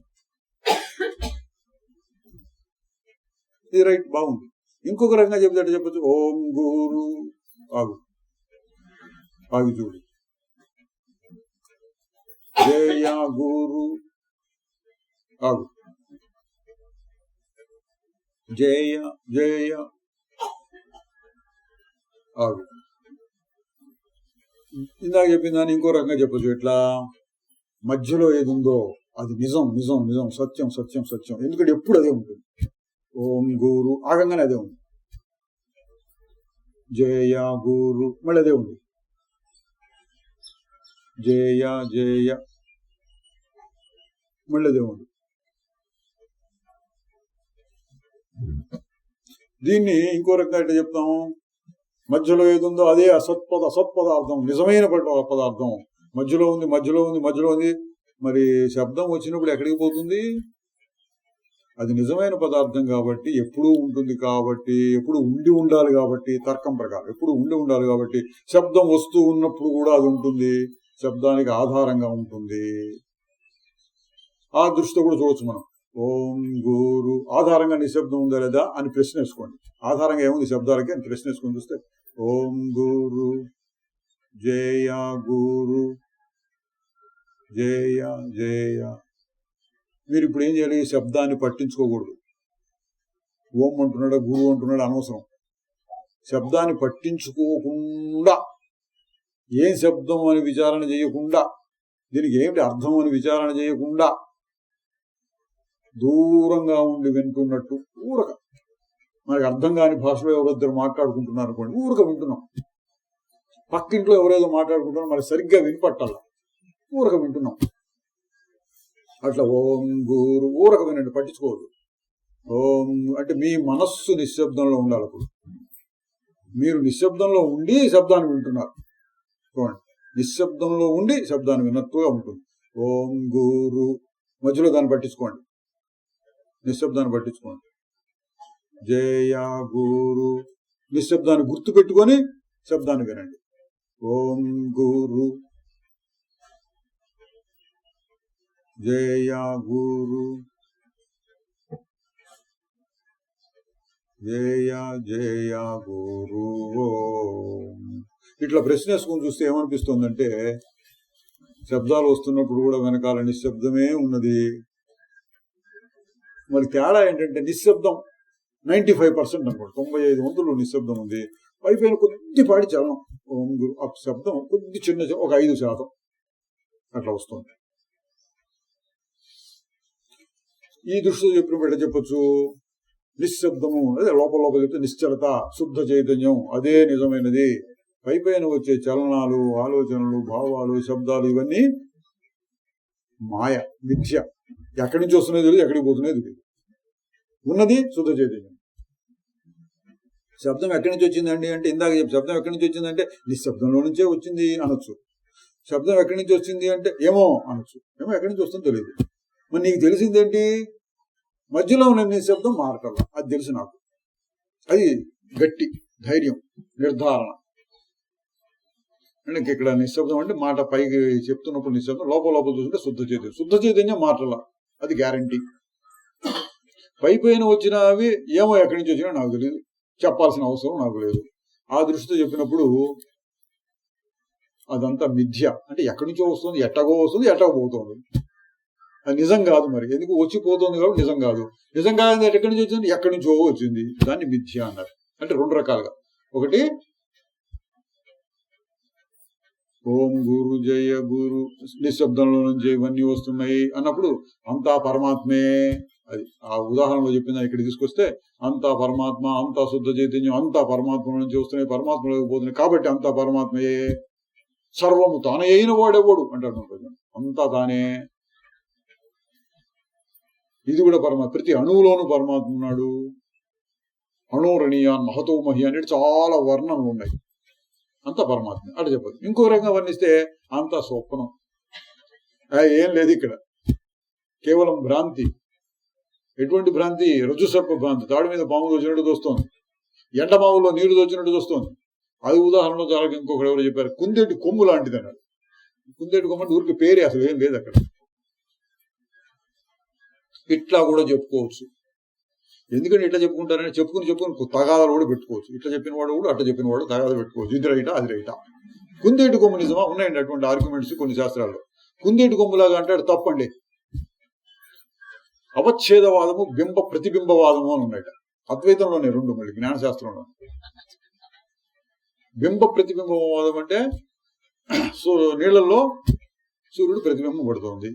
ఇది రైట్, బాగుంది. ఇంకొక రకంగా చెప్తే చెప్పచ్చు. ఓం గురు, ఆగు ఆగి చూడు, జయ గురు, ఆగు, జయ జయ, ఆగు. ఇందాక చెప్పిన దాన్ని ఇంకో రకంగా చెప్పచ్చు. ఎట్లా? మధ్యలో ఏది ఉందో అది నిజం నిజం నిజం, సత్యం సత్యం సత్యం. ఎందుకంటే ఎప్పుడు అదే ఉంటుంది. ఓం గురు ఆగంగానే అదే ఉంది. జయ గురు మళ్ళీ అదే ఉంది. జయ జయ మళ్ళీ అదే ఉంది. దీన్ని ఇంకో రకంగా ఎట్లా చెప్తాము? మధ్యలో ఏదుందో అదే అసత్పదార్థం, నిజమైన పదార్థం మధ్యలో ఉంది, మధ్యలో ఉంది, మధ్యలో ఉంది. మరి శబ్దం వచ్చినప్పుడు ఎక్కడికి పోతుంది? అది నిజమైన పదార్థం కాబట్టి ఎప్పుడూ ఉంటుంది, కాబట్టి ఎప్పుడు ఉండి ఉండాలి, కాబట్టి తర్కం ప్రకారం ఎప్పుడు ఉండి ఉండాలి, కాబట్టి శబ్దం వస్తూ ఉన్నప్పుడు కూడా అది ఉంటుంది, శబ్దానికి ఆధారంగా ఉంటుంది. ఆ దృష్టితో కూడా చూడొచ్చు మనం. ఓం గురు ఆధారంగా నిశ్శబ్దం ఉందా లేదా అని ప్రశ్న వేసుకోండి. ఆధారంగా ఏముంది శబ్దాలకి అని ప్రశ్న వేసుకొని చూస్తే ఓం గురు, జయ గురు, జయ జయ. మీరు ఇప్పుడు ఏం చేయాలి? శబ్దాన్ని పట్టించుకోకూడదు. ఓం అంటున్నాడా గురు అంటున్నాడా అనవసరం. శబ్దాన్ని పట్టించుకోకుండా, ఏం శబ్దం అని విచారణ చేయకుండా, దీనికి ఏమిటి అర్థం అని విచారణ చేయకుండా దూరంగా ఉండి వింటున్నట్టు ఊరక, మనకి అర్థం కాని భాషలో ఎవరిద్దరు మాట్లాడుకుంటున్నారు అనుకోండి, ఊరక వింటున్నాం. పక్కింట్లో ఎవరేదో మాట్లాడుకుంటున్నారో మనకి సరిగ్గా వినిపట్టాల, ఊరక వింటున్నాం. అట్లా ఓం గురు ఊరక వినండి, పట్టించుకోవద్దు. ఓం అంటే మీ మనస్సు నిశ్శబ్దంలో ఉండాలి. అప్పుడు మీరు నిశ్శబ్దంలో ఉండి శబ్దాన్ని వింటున్నారు చూడండి, నిశ్శబ్దంలో ఉండి శబ్దాన్ని విన్నట్టుగా ఉంటుంది. ఓం గురు మధ్యలో దాన్ని పట్టించుకోండి, నిశ్శబ్దాన్ని పట్టించుకోండి. జయ గురు నిశ్శబ్దాన్ని గుర్తు పెట్టుకొని శబ్దాన్ని వినండి. ఓం గురు, జయ గురు, జయ జయ గురు. ఇట్లా ప్రశ్న వేసుకొని చూస్తే ఏమనిపిస్తుందంటే, శబ్దాలు వస్తున్నప్పుడు కూడా వెనకాల నిశ్శబ్దమే ఉన్నది. మరి తేడా ఏంటంటే నిశ్శబ్దం 95% అనుకోండి, 95% నిశ్శబ్దం ఉంది. పైపైన కొద్దిపాటి చలనం, ఓం గురు ఆ శబ్దం కొద్ది చిన్న ఒక 5% అట్లా వస్తుంది. ఈ దృష్టిలో చెప్పినప్పుడు చెప్పొచ్చు, నిశ్శబ్దము అదే లోపల చెప్తే నిశ్చలత, శుద్ధ చైతన్యం అదే నిజమైనది. పైపైన వచ్చే చలనాలు, ఆలోచనలు, భావాలు, శబ్దాలు ఇవన్నీ మాయ, మిథ్య. ఎక్కడి నుంచి వస్తున్నాయి తెలియదు, ఎక్కడికి పోతున్నాయి తెలియదు. ఉన్నది శుద్ధ చైతన్యం. శబ్దం ఎక్కడి నుంచి వచ్చిందండి అంటే, ఇందాక శబ్దం ఎక్కడి నుంచి వచ్చిందంటే నిశ్శబ్దంలో నుంచే వచ్చింది అనొచ్చు. శబ్దం ఎక్కడి నుంచి వచ్చింది అంటే ఏమో అనొచ్చు. ఏమో ఎక్కడి నుంచి వస్తుందో తెలియదు. మరి నీకు తెలిసిందేంటి? మధ్యలో ఉన్న నిశ్శబ్దం మారటం, అది తెలుసు నాకు. అది గట్టి ధైర్యం, నిర్ధారణ. అంటే ఇక్కడ నిశ్శబ్దం అంటే మాట పైకి చెప్తున్నప్పుడు నిశ్శబ్దం, లోపల చూస్తుంటే శుద్ధ చైతన్యం. శుద్ధ చైతన్యం మాటల, అది గ్యారంటీ. పైపైన వచ్చినవి ఏమో ఎక్కడి నుంచి వచ్చినా నాకు తెలియదు, చెప్పాల్సిన అవసరం నాకు లేదు. ఆ దృష్టితో చెప్పినప్పుడు అదంతా మిథ్య. అంటే ఎక్కడి నుంచో వస్తుంది, ఎట్టగో వస్తుంది, ఎట్టగో పోతుంది. అది నిజం కాదు. మరి ఎందుకు వచ్చిపోతుంది కాబట్టి నిజం కాదు. నిజం కాదు ఎక్కడి నుంచి వచ్చింది, ఎక్కడి నుంచో వచ్చింది, దాన్ని మిథ్య అన్నారు. అంటే 2 రకాలుగా. ఒకటి ఓం గురు, జయ గురు, నిశ్శబ్దంలో నుంచి ఇవన్నీ వస్తున్నాయి అన్నప్పుడు అంతా పరమాత్మే. అది ఆ ఉదాహరణలో చెప్పిందా ఇక్కడ తీసుకొస్తే, అంతా పరమాత్మ, అంతా శుద్ధ చైతన్యం, అంతా పరమాత్మ నుంచి వస్తున్నాయి, పరమాత్మలోకి పోతున్నాయి కాబట్టి అంతా పరమాత్మయే. సర్వము తానే అయిన వాడెవడు అంటాడు. అంతా తానే. ఇది కూడా పరమాత్మ. ప్రతి అణువులోనూ పరమాత్మ ఉన్నాడు. అణోరణీయాన్ మహతో మహి అనేది చాలా వర్ణనలు ఉన్నాయి. అంత పరమాత్మ అటు చెప్పదు. ఇంకో రకంగా వర్ణిస్తే అంత స్వప్నం, ఏం లేదు ఇక్కడ, కేవలం భ్రాంతి. ఎటువంటి భ్రాంతి? రజ్జుసర్ప భ్రాంతి. తాడు మీద పాము దోచినట్టు దోస్తోంది, ఎండమావులో నీళ్లు దోచినట్టు దోస్తోంది. అది ఉదాహరణలో చాలా ఇంకొకరు ఎవరు చెప్పారు, కుందేటి కొమ్ము లాంటిది అన్నాడు. కుందేటి కొమ్ము అంటే ఊరికి పేరే, అసలు ఏం లేదు అక్కడ. ఇట్లా కూడా చెప్పుకోవచ్చు. ఎందుకంటే ఇట్లా చెప్పుకుంటారని చెప్పుకుని తగాదాలు కూడా పెట్టుకోవచ్చు. ఇట్లా చెప్పిన వాడు కూడా అట్లా చెప్పిన వాడు తగాదా పెట్టుకోవచ్చు. ఇది రైటా అది రైటా. కుందేటి కొమ్ము నిజమా? ఉన్నాయండి అటువంటి ఆర్గ్యుమెంట్స్ కొన్ని శాస్త్రాల్లో. కుందేటి కొమ్ములాగా అంటాడు, తప్పండి. అవచ్ఛేదవాదము, బింబ ప్రతిబింబవాదము అని ఉన్నాయట. అద్వైతంలోనే రెండు, మళ్ళీ జ్ఞానశాస్త్రంలో. బింబ ప్రతిబింబవాదం అంటే నీళ్లలో సూర్యుడు ప్రతిబింబం పడుతోంది.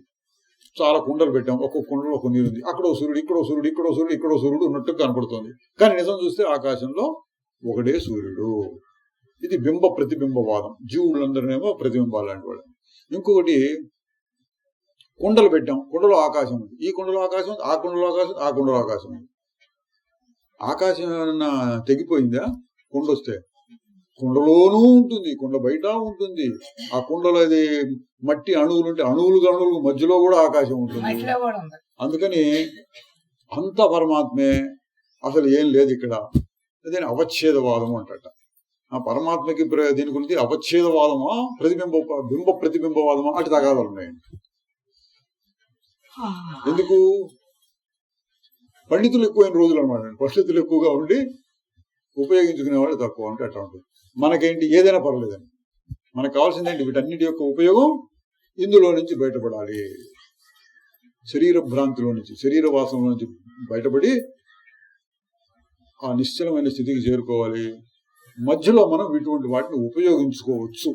చాలా కుండలు పెట్టాం, ఒక్కొక్క కుండలో ఒక నీరు ఉంది. అక్కడో సూర్యుడు, ఇక్కడో సూర్యుడు, ఇక్కడో సూర్యుడు, ఇక్కడో సూర్యుడు ఉన్నట్టు కనపడుతోంది. కానీ నిజం చూస్తే ఆకాశంలో ఒకటే సూర్యుడు. ఇది బింబ ప్రతిబింబవాదం. జీవులందరినేమో ప్రతిబింబాలు లాంటి వాడు. ఇంకొకటి, కుండలు పెట్టాం, కుండలో ఆకాశం ఉంది. ఈ కుండలో ఆకాశం ఉంది, ఆ కుండలో ఆకాశం, ఆ కుండలో ఆకాశం ఉంది. ఆకాశం ఏమన్నా తెగిపోయిందా? కుండ వస్తే కుండలోనూ ఉంటుంది, కుండ బయట ఉంటుంది. ఆ కుండలో అది మట్టి అణువులు ఉంటే అణువులు మధ్యలో కూడా ఆకాశం ఉంటుంది. అందుకని అంత పరమాత్మే, అసలు ఏం లేదు ఇక్కడ. అదే అవచ్ఛేదవాదం అంటట. ఆ పరమాత్మకి దీని గురించి అవచ్ఛేదవాదమా, బింబ ప్రతిబింబవాదమా అటు తగాదాలు ఉన్నాయండి. ఎందుకు? పండితులు ఎక్కువైన రోజులు అనమాట. పండితులు ఎక్కువగా ఉండి ఉపయోగించుకునే వాళ్ళు తక్కువ అంటే అట్లా ఉంటుంది. మనకేంటి, ఏదైనా పర్లేదండి. మనకు కావాల్సింది ఏంటి? వీటన్నిటి యొక్క ఉపయోగం ఇందులో నుంచి బయటపడాలి. శరీర భ్రాంతిలో నుంచి, శరీర వాసనలో నుంచి బయటపడి ఆ నిశ్చలమైన స్థితికి చేరుకోవాలి. మధ్యలో మనం ఇటువంటి వాటిని ఉపయోగించుకోవచ్చు.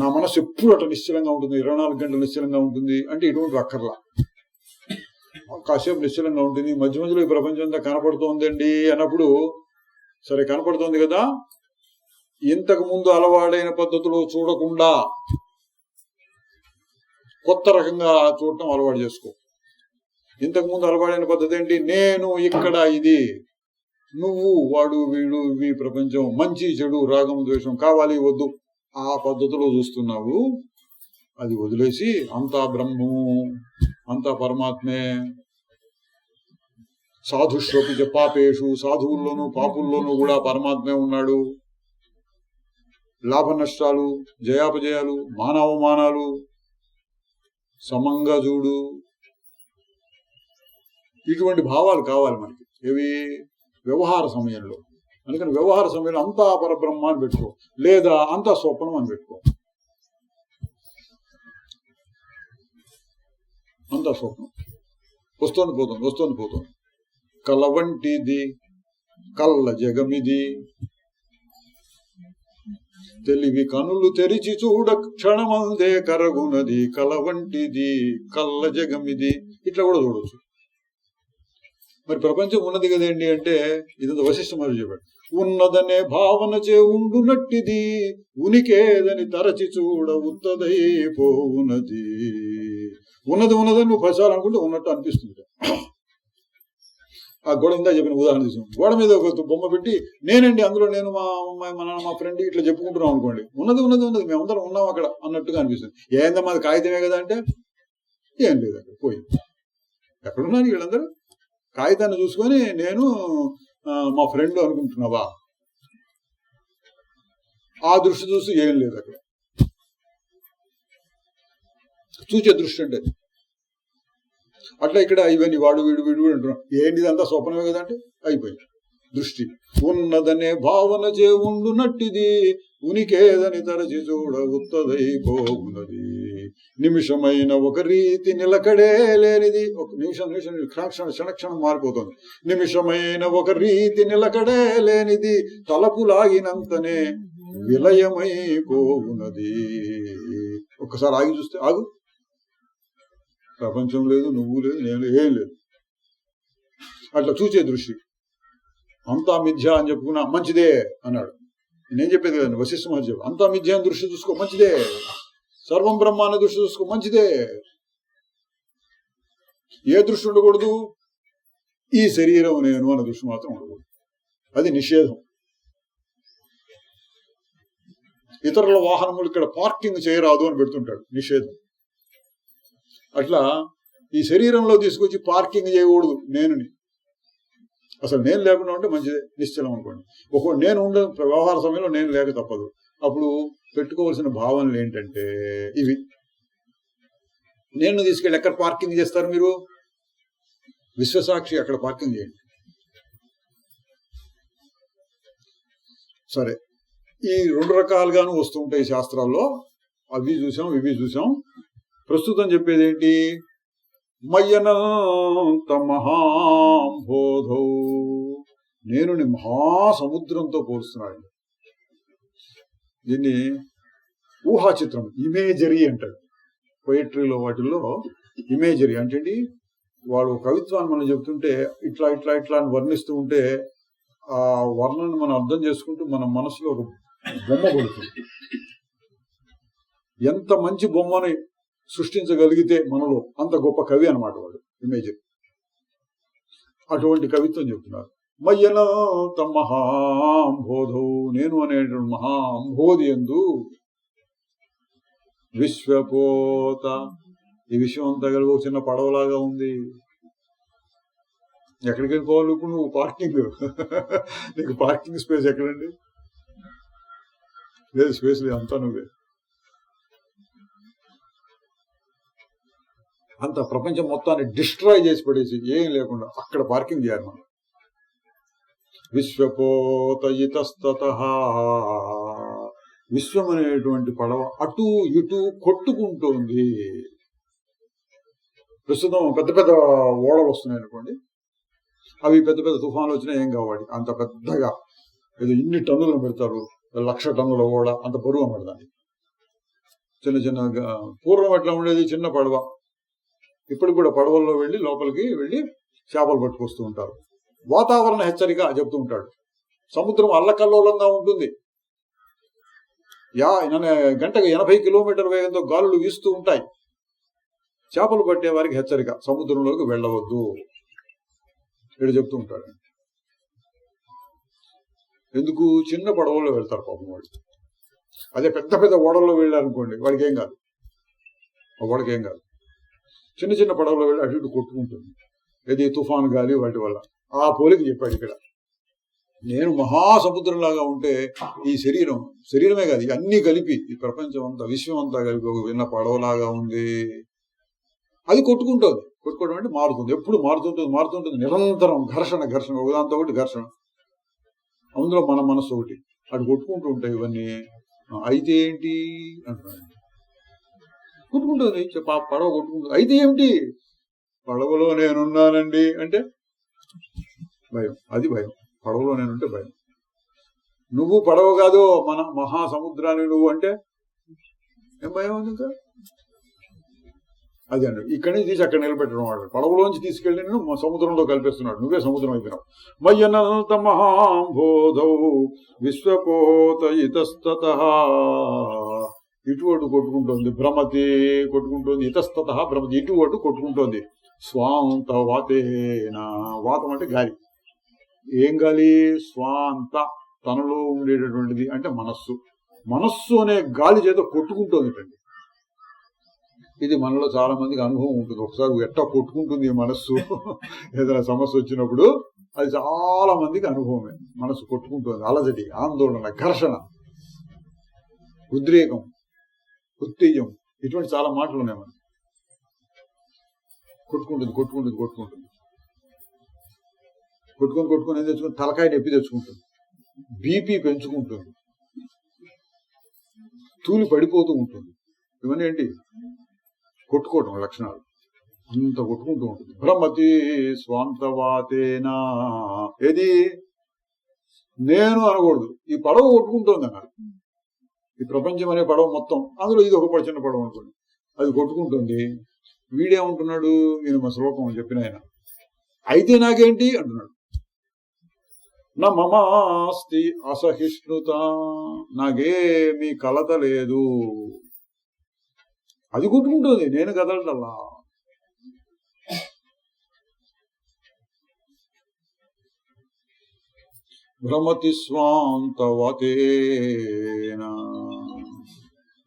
నా మనసు ఎప్పుడు అట్లా నిశ్చలంగా ఉంటుంది, 24 గంటలు నిశ్చలంగా ఉంటుంది అంటే ఇటువంటి అక్కర్లా. కాసేపు నిశ్చలంగా ఉంటుంది, మధ్య మధ్యలో ఈ ప్రపంచం అంతా కనపడుతోందండి అన్నప్పుడు, సరే కనపడుతోంది కదా, ఇంతకు ముందు అలవాడైన పద్ధతిలో చూడకుండా కొత్త రకంగా చూడటం అలవాటు చేసుకో. ఇంతకు ముందు అలవాడైన పద్ధతి ఏంటి? నేను ఇక్కడ, ఇది నువ్వు, వాడు, వీడు, ఇవి ప్రపంచం, మంచి చెడు, రాగం ద్వేషం, కావాలి వద్దు, ఆ పద్ధతిలో చూస్తున్నావు. అది వదిలేసి అంతా బ్రహ్మము, అంతా పరమాత్మే. సాధుష్వపి పాపేషు, సాధువుల్లోనూ పాపుల్లోనూ కూడా పరమాత్మే ఉన్నాడు. లాభ నష్టాలు, జయాపజయాలు, మానవమానాలు సమంగా చూడు. ఇటువంటి భావాలు కావాలి మనకి. ఇవి వ్యవహార సమయంలో. అందుకని వ్యవహార సమయంలో అంతా పరబ్రహ్మ అని పెట్టుకో, లేదా అంతా స్వప్నం అని పెట్టుకో. అంతా స్వప్నం, వస్తోంది పోతుంది. కల వంటిది కళ్ళ జగమిది, తెలివి కనులు తెరిచి చూడ క్షణమందే కరగునది. కల వంటిది కళ్ళ జగమిది, ఇట్లా కూడా చూడవచ్చు. మరి ప్రపంచం ఉన్నది కదేంటి అంటే, ఇదంతా వశిష్ఠ మహర్షి చెప్పాడు. ఉన్నదనే భావన చే ఉండునట్టిది, ఉనికేదని తరచి చూడ ఉత్తదైపోవునది. ఉన్నదని నువ్వు పసాలనుకుంటే ఉన్నట్టు అనిపిస్తుంది. ఆ గోడ ఇందా చెప్పిన ఉదాహరణ తీసుకున్నాం. గోడ మీద ఒక బొమ్మ పెట్టి, నేనండి అందులో, నేను మా అమ్మాయి, మా ఫ్రెండ్ ఇట్లా చెప్పుకుంటున్నాం అనుకోండి. ఉన్నది మేమందరం ఉన్నాం అక్కడ అన్నట్టుగా అనిపిస్తుంది. ఏందమ్మా అది కాగితమే కదా అంటే, ఏం లేదు అక్కడ పోయింది. ఎక్కడున్నారు వీళ్ళందరూ? కాగితాన్ని చూసుకొని నేను మా ఫ్రెండ్ అనుకుంటున్నావా? ఆ దృష్టి చూసి ఏం లేదు అక్కడ. చూచే దృష్టి అంటే అట్లా ఇక్కడ ఇవన్నీ వాడు వీడు అంటున్నాం. ఏంటి ఇదంతా స్వప్నమే కదంటే అయిపోయింది దృష్టి. ఉన్నదనే భావన చే ఉండునట్టిది, ఉనికేదని తరచి చూడ ఉత్తదైపోవునది. నిమిషమైన ఒక రీతి నిలకడే లేనిది. ఒక నిమిషం క్షణక్షణం మారిపోతుంది. నిమిషమైన ఒక రీతి నిలకడే లేనిది, తలపులాగినంతనే విలయమైపోవునది. ఒక్కసారి ఆగి చూస్తే, ఆగు, ప్రపంచం లేదు, నువ్వు లేదు, నేను ఏం లేదు. అట్లా చూసే దృష్టి. అంతా మిథ్య అని చెప్పుకున్నా మంచిదే అన్నాడు. నేను చెప్పేది కదండి, వశిష్ఠ మహర్షి. అంతా మిథ్య అని దృష్టి చూసుకో మంచిదే, సర్వం బ్రహ్మ అనే దృష్టి చూసుకో మంచిదే. ఏ దృష్టి ఉండకూడదు? ఈ శరీరం నేను అన్న దృష్టి మాత్రం ఉండకూడదు. అది నిషేధం. ఇతరుల వాహనములు ఇక్కడ పార్కింగ్ చేయరాదు అని పెడుతుంటాడు, నిషేధం. అట్లా ఈ శరీరంలో తీసుకొచ్చి పార్కింగ్ చేయకూడదు నేనుని. అసలు నేను లేకుండా ఉంటే మంచిదే, నిశ్చలం అనుకోండి. నేను ఉండే వ్యవహార సమయంలో నేను లేక తప్పదు. అప్పుడు పెట్టుకోవాల్సిన భావనలు ఏంటంటే ఇవి. నేను తీసుకెళ్ళి ఎక్కడ పార్కింగ్ చేస్తారు మీరు? విశ్వసాక్షి అక్కడ పార్కింగ్ చేయండి. సరే, ఈ రెండు రకాలుగాను వస్తూ ఉంటాయి శాస్త్రాల్లో. అవి చూసాం, ఇవి చూసాం. ప్రస్తుతం చెప్పేది ఏంటి? మయ్యనంత మహాంబోధౌ, నేను మహాసముద్రంతో పోలుస్తున్నాడు. దీన్ని ఊహా చిత్రం, ఇమేజరీ అంటాడు. పొయిట్రీలో వాటిల్లో ఇమేజరీ అంటే వాడు కవిత్వాన్ని మనం చెప్తుంటే ఇట్లా ఇట్లా ఇట్లా అని వర్ణిస్తూ ఉంటే ఆ వర్ణను మనం అర్థం చేసుకుంటూ మన మనసులో ఒక బొమ్మ పడుతుంది. ఎంత మంచి బొమ్మని సృష్టించగలిగితే మనలో అంత గొప్ప కవి అన్నమాట వాడు, ఇమేజరీ. అటువంటి కవిత్వం చెప్తున్నారు. మయ్యనంత మహాంబోధౌ, నేను అనేటువంటి మహా అంబోధి యందు విశ్వపోత, ఈ విశ్వం అంతా కలిగి ఒక చిన్న పడవలాగా ఉంది. ఎక్కడికి వెళ్ళిపోవాలి ఇప్పుడు నువ్వు? పార్కింగ్, నీకు పార్కింగ్ స్పేస్ ఎక్కడండి? లేదు, స్పేస్ లేదు, అంతా నువ్వే. అంత ప్రపంచం మొత్తాన్ని డిస్ట్రాయ్ చేసి పడేసి ఏం లేకుండా అక్కడ పార్కింగ్ చేయాలి మనం. విశ్వపోత ఇతస్తతః, విశ్వం అనేటువంటి పడవ అటు ఇటు కొట్టుకుంటోంది. ప్రస్తుతం పెద్ద పెద్ద ఓడలు వస్తున్నాయి అనుకోండి, అవి పెద్ద పెద్ద తుఫాన్లు వచ్చినా ఏం కావాలి, అంత పెద్దగా ఏదో ఇన్ని టన్నులను పెడతారు, 1,00,000 టన్నుల ఓడ, అంత బరువు అన్నమాట దాన్ని. చిన్న చిన్న పూర్వం ఎట్లా ఉండేది, చిన్న పడవ. ఇప్పటికి కూడా పడవల్లో వెళ్ళి లోపలికి వెళ్ళి చేపలు పట్టుకొస్తూ ఉంటారు. వాతావరణ హెచ్చరిక చెప్తూ ఉంటాడు. సముద్రం అల్లకల్లోలంగా ఉంటుంది. గంటకు 80 కిలోమీటర్ల వేగంతో గాలులు వీస్తూ ఉంటాయి. చేపలు పట్టే వారికి హెచ్చరిక, సముద్రంలోకి వెళ్ళవద్దు ఇక్కడ చెప్తూ ఉంటాడు. ఎందుకు? చిన్న పడవల్లో వెళ్తారు పాపం వాళ్ళు. అదే పెద్ద పెద్ద ఓడల్లో వెళ్ళారనుకోండి, వాడికి ఏం కాదు. చిన్న చిన్న పడవలో వెళ్ళి అటు ఇటు కొట్టుకుంటుంది. ఇది తుఫాను గాలి వాటి వల్ల. ఆ పోలికి చెప్పాడు ఇక్కడ. నేను మహాసముద్రంలాగా ఉంటే ఈ శరీరమే కాదు, అన్ని కలిపి ఈ ప్రపంచం అంతా, విశ్వం అంతా కలిపి ఒక విన్న పడవలాగా ఉంది. అది కొట్టుకోవడం అంటే మారుతుంది, ఎప్పుడు మారుతుంటుంది. నిరంతరం ఘర్షణ, ఒకదాంతో ఒకటి ఘర్షణ. అందులో మన మనస్సు ఒకటి, అటు కొట్టుకుంటూ ఉంటాయి ఇవన్నీ. అయితే ఏంటి అంటున్నాడు. కొట్టుకుంటుంది, పడవ కొట్టుకుంటుంది. అయితే ఏమిటి? పడవలో నేనున్నానండి అంటే భయం. అది భయం. పడవలో నేనుంటే భయం. నువ్వు పడవ కాదు, మన మహాసముద్రాన్ని నువ్వు అంటే ఏం భయం ఉంది ఇంకా? అది అండి. ఇక్కడి నుంచి తీసి అక్కడ నిలబెట్టడం వాడు. పడవలోంచి తీసుకెళ్లి నేను సముద్రంలో కలిపేస్తున్నాడు. నువ్వే సముద్రం అయిపోయినావు. మయ్యనంత మహాంబోధౌ విశ్వపోత ఇతస్తతః, ఇటువటు కొట్టుకుంటోంది. భ్రమతి కొట్టుకుంటోంది. ఇతస్తతః భ్రమతి, ఇటువటు కొట్టుకుంటోంది. స్వాంత వాతేనా, వాతం అంటే గాలి. ఏం గాలి? స్వాంత, తనలో ఉండేటటువంటిది అంటే మనస్సు అనే గాలి చేత కొట్టుకుంటోంది. ఇది మనలో చాలా మందికి అనుభవం ఉంటుంది. ఒకసారి ఎట్టా కొట్టుకుంటుంది ఈ మనస్సు ఏదైనా సమస్య వచ్చినప్పుడు, అది చాలా మందికి అనుభవమే. మనస్సు కొట్టుకుంటుంది, అలజడి, ఆందోళన, ఘర్షణ, ఉద్రేకం, ఉత్తేజం, ఇటువంటి చాలా మాటలు ఉన్నాయి. మనం కొట్టుకుంటుంది. కొట్టుకొని ఏం తెచ్చుకుంటుంది? తలకాయ నొప్పి తెచ్చుకుంటుంది, బీపీ పెంచుకుంటుంది, తూలి పడిపోతూ ఉంటుంది. ఇవన్నీ ఏంటి? కొట్టుకోవటం లక్షణాలు. అంత కొట్టుకుంటూ ఉంటుంది. భ్రమతి స్వాంతవాతేనా, ఏది నేను అనకూడదు. ఈ పడవ కొట్టుకుంటోంది అన్నారు. ఈ ప్రపంచం అనే పడవ మొత్తం, అందులో ఇది ఒక చిన్న పడవ అనుకోండి, అది కొట్టుకుంటుంది. వీడేమంటున్నాడు? ఈయన మా శ్లోకం చెప్పిన ఆయన, అయితే నాకేంటి అంటున్నాడు. నా మమాస్తి అసహిష్ణుత, నాకేమీ కలత లేదు. అది కొట్టుకుంటుంది, నేను కదలటల్లా. భ్రమతి స్వాంతవతేన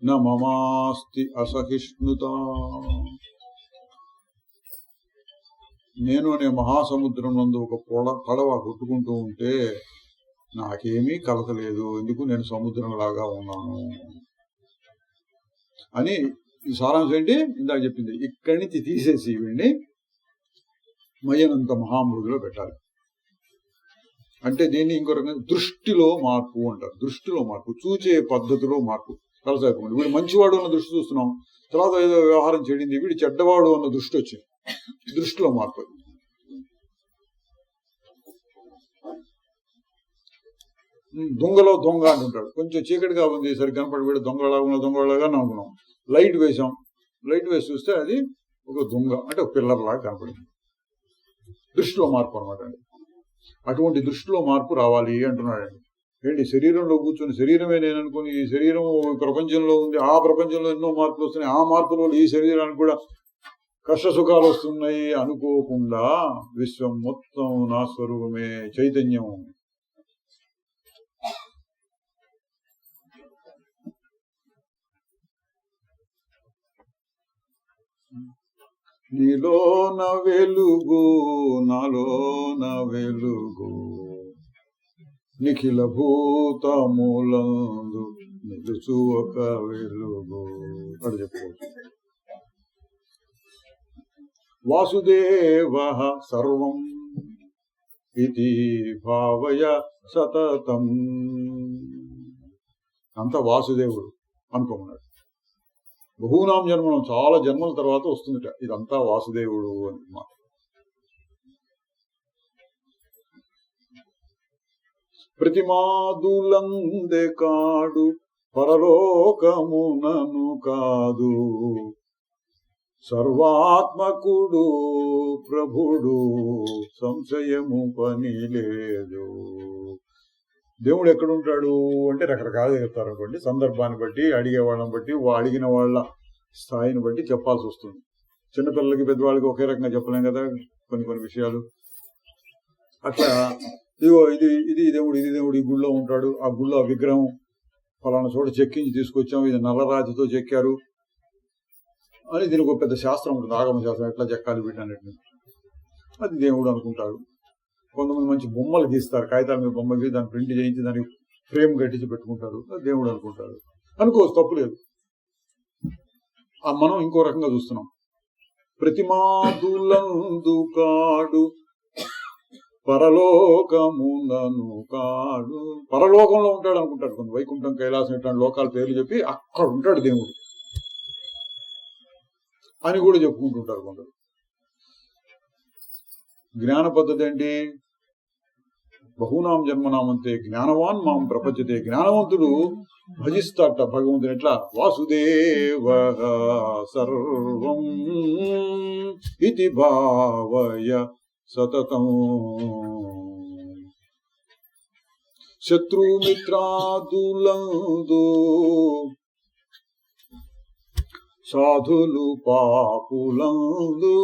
న మమాస్తి అసహిష్ణుత. నేను అనే మహాసముద్రం నందు ఒక పడవ కొట్టుకుంటూ ఉంటే నాకేమీ కలత లేదు, ఎందుకు నేను సముద్రంలాగా ఉన్నాను అని. ఈ సారాంశం ఏంటి? ఇందాక చెప్పింది. ఇక్కడి నుంచి తీసేసి వీడిని మయ్యనంత మహామృతిలో పెట్టాలి. అంటే దీన్ని ఇంకో రకంగా దృష్టిలో మార్పు అంటారు. దృష్టిలో మార్పు, చూచే పద్ధతిలో మార్పు. కలసాయిపోండి. వీడు మంచివాడు అన్న దృష్టి చూస్తున్నాం, తర్వాత ఏదో వ్యవహారం చెడింది, వీడు చెడ్డవాడు అన్న దృష్టి వచ్చింది. దృష్టిలో మార్పు. దొంగలో దొంగ అంటుంటాడు. కొంచెం చీకటిగా ఉంది, సరిగ్గా కనపడి వీడు దొంగలాగా అనుకున్నాం. లైట్ వేసాం, లైట్ వేసి చూస్తే అది ఒక దొంగ, అంటే ఒక పిల్లర్లాగా కనపడింది. దృష్టిలో మార్పు అనమాట అండి. అటువంటి దృష్టిలో మార్పు రావాలి అంటున్నాడండి. ఏంటి, శరీరంలో కూర్చొని శరీరమే నేను అనుకుని ఈ శరీరం ప్రపంచంలో ఉంది, ఆ ప్రపంచంలో ఎన్నో మార్పులు వస్తున్నాయి, ఆ మార్పుల వల్ల ఈ శరీరానికి కూడా కష్ట సుఖాలు వస్తున్నాయి అనుకోకుండా విశ్వం మొత్తం నా స్వరూపమే, చైతన్యం. నీలోన వెలుగు నాలోన వెలుగు నిఖిల భూతములందు నిలుచు ఒక వెలుగు అని చెప్పుకోవచ్చు. వాసుదేవ సర్వం ఇది భావయ సతతం. అంత వాసుదేవుడు అనుకోమన్నాడు. బహూనాం జన్మనం, చాలా జన్మల తర్వాత వస్తుందిట ఇదంతా వాసుదేవుడు అని. ప్రతిమాదులందే కాడు పరలోకమునను కాదు, సర్వాత్మకుడు ప్రభుడు సంశయము పని లేదు. దేవుడు ఎక్కడుంటాడు అంటే రకరకాలుగా చెప్తారు అనుకోండి. సందర్భాన్ని బట్టి, అడిగే వాళ్ళని బట్టి, అడిగిన వాళ్ళ స్థాయిని బట్టి చెప్పాల్సి వస్తుంది. చిన్నపిల్లలకి పెద్దవాళ్ళకి ఒకే రకంగా చెప్పలేం కదా కొన్ని విషయాలు. అట్లా ఇదిగో ఇది దేవుడు, ఇది దేవుడు ఈ గుళ్ళో ఉంటాడు, ఆ గుళ్ళో ఆ విగ్రహం ఫలానా చోట చెక్కించి తీసుకొచ్చాం, ఇది నల్లరాతితో చెక్కారు అని దీనికి ఒక పెద్ద శాస్త్రం ఉంటుంది, ఆగమ శాస్త్రం, ఎట్లా చెక్కాలి వీటన్నిటిని, అది దేవుడు అనుకుంటారు. కొంతమంది మంచి బొమ్మలు గీస్తారు, కాగితాల మీద బొమ్మలు గీసి దాన్ని ప్రింట్ చేయించి దానికి ఫ్రేమ్ కట్టించి పెట్టుకుంటారు, అది దేవుడు అనుకుంటారు. అనుకోవచ్చు, తప్పులేదు. మనం ఇంకో రకంగా చూస్తున్నాం. ప్రతిమాదులందు కాడు పరలోకమునను కాడు. పరలోకంలో ఉంటాడు అనుకుంటాడు కొంత, వైకుంఠం, కైలాసం ఇట్లాంటి లోకాల పేర్లు చెప్పి అక్కడ ఉంటాడు దేవుడు అని కూడా చెప్పుకుంటుంటారు కొందరు. జ్ఞాన పద్ధతి ఏంటి? బహునాం జన్మనామంతే జ్ఞానవాన్ మాం ప్రపంచతే. జ్ఞానవంతుడు భజిస్తాట భగవంతుని. ఎట్లా? వాసుదేవ సర్వం ఇది భావయ సతతం. శత్రుమిత్రాదులందు సాధులు పాపులందు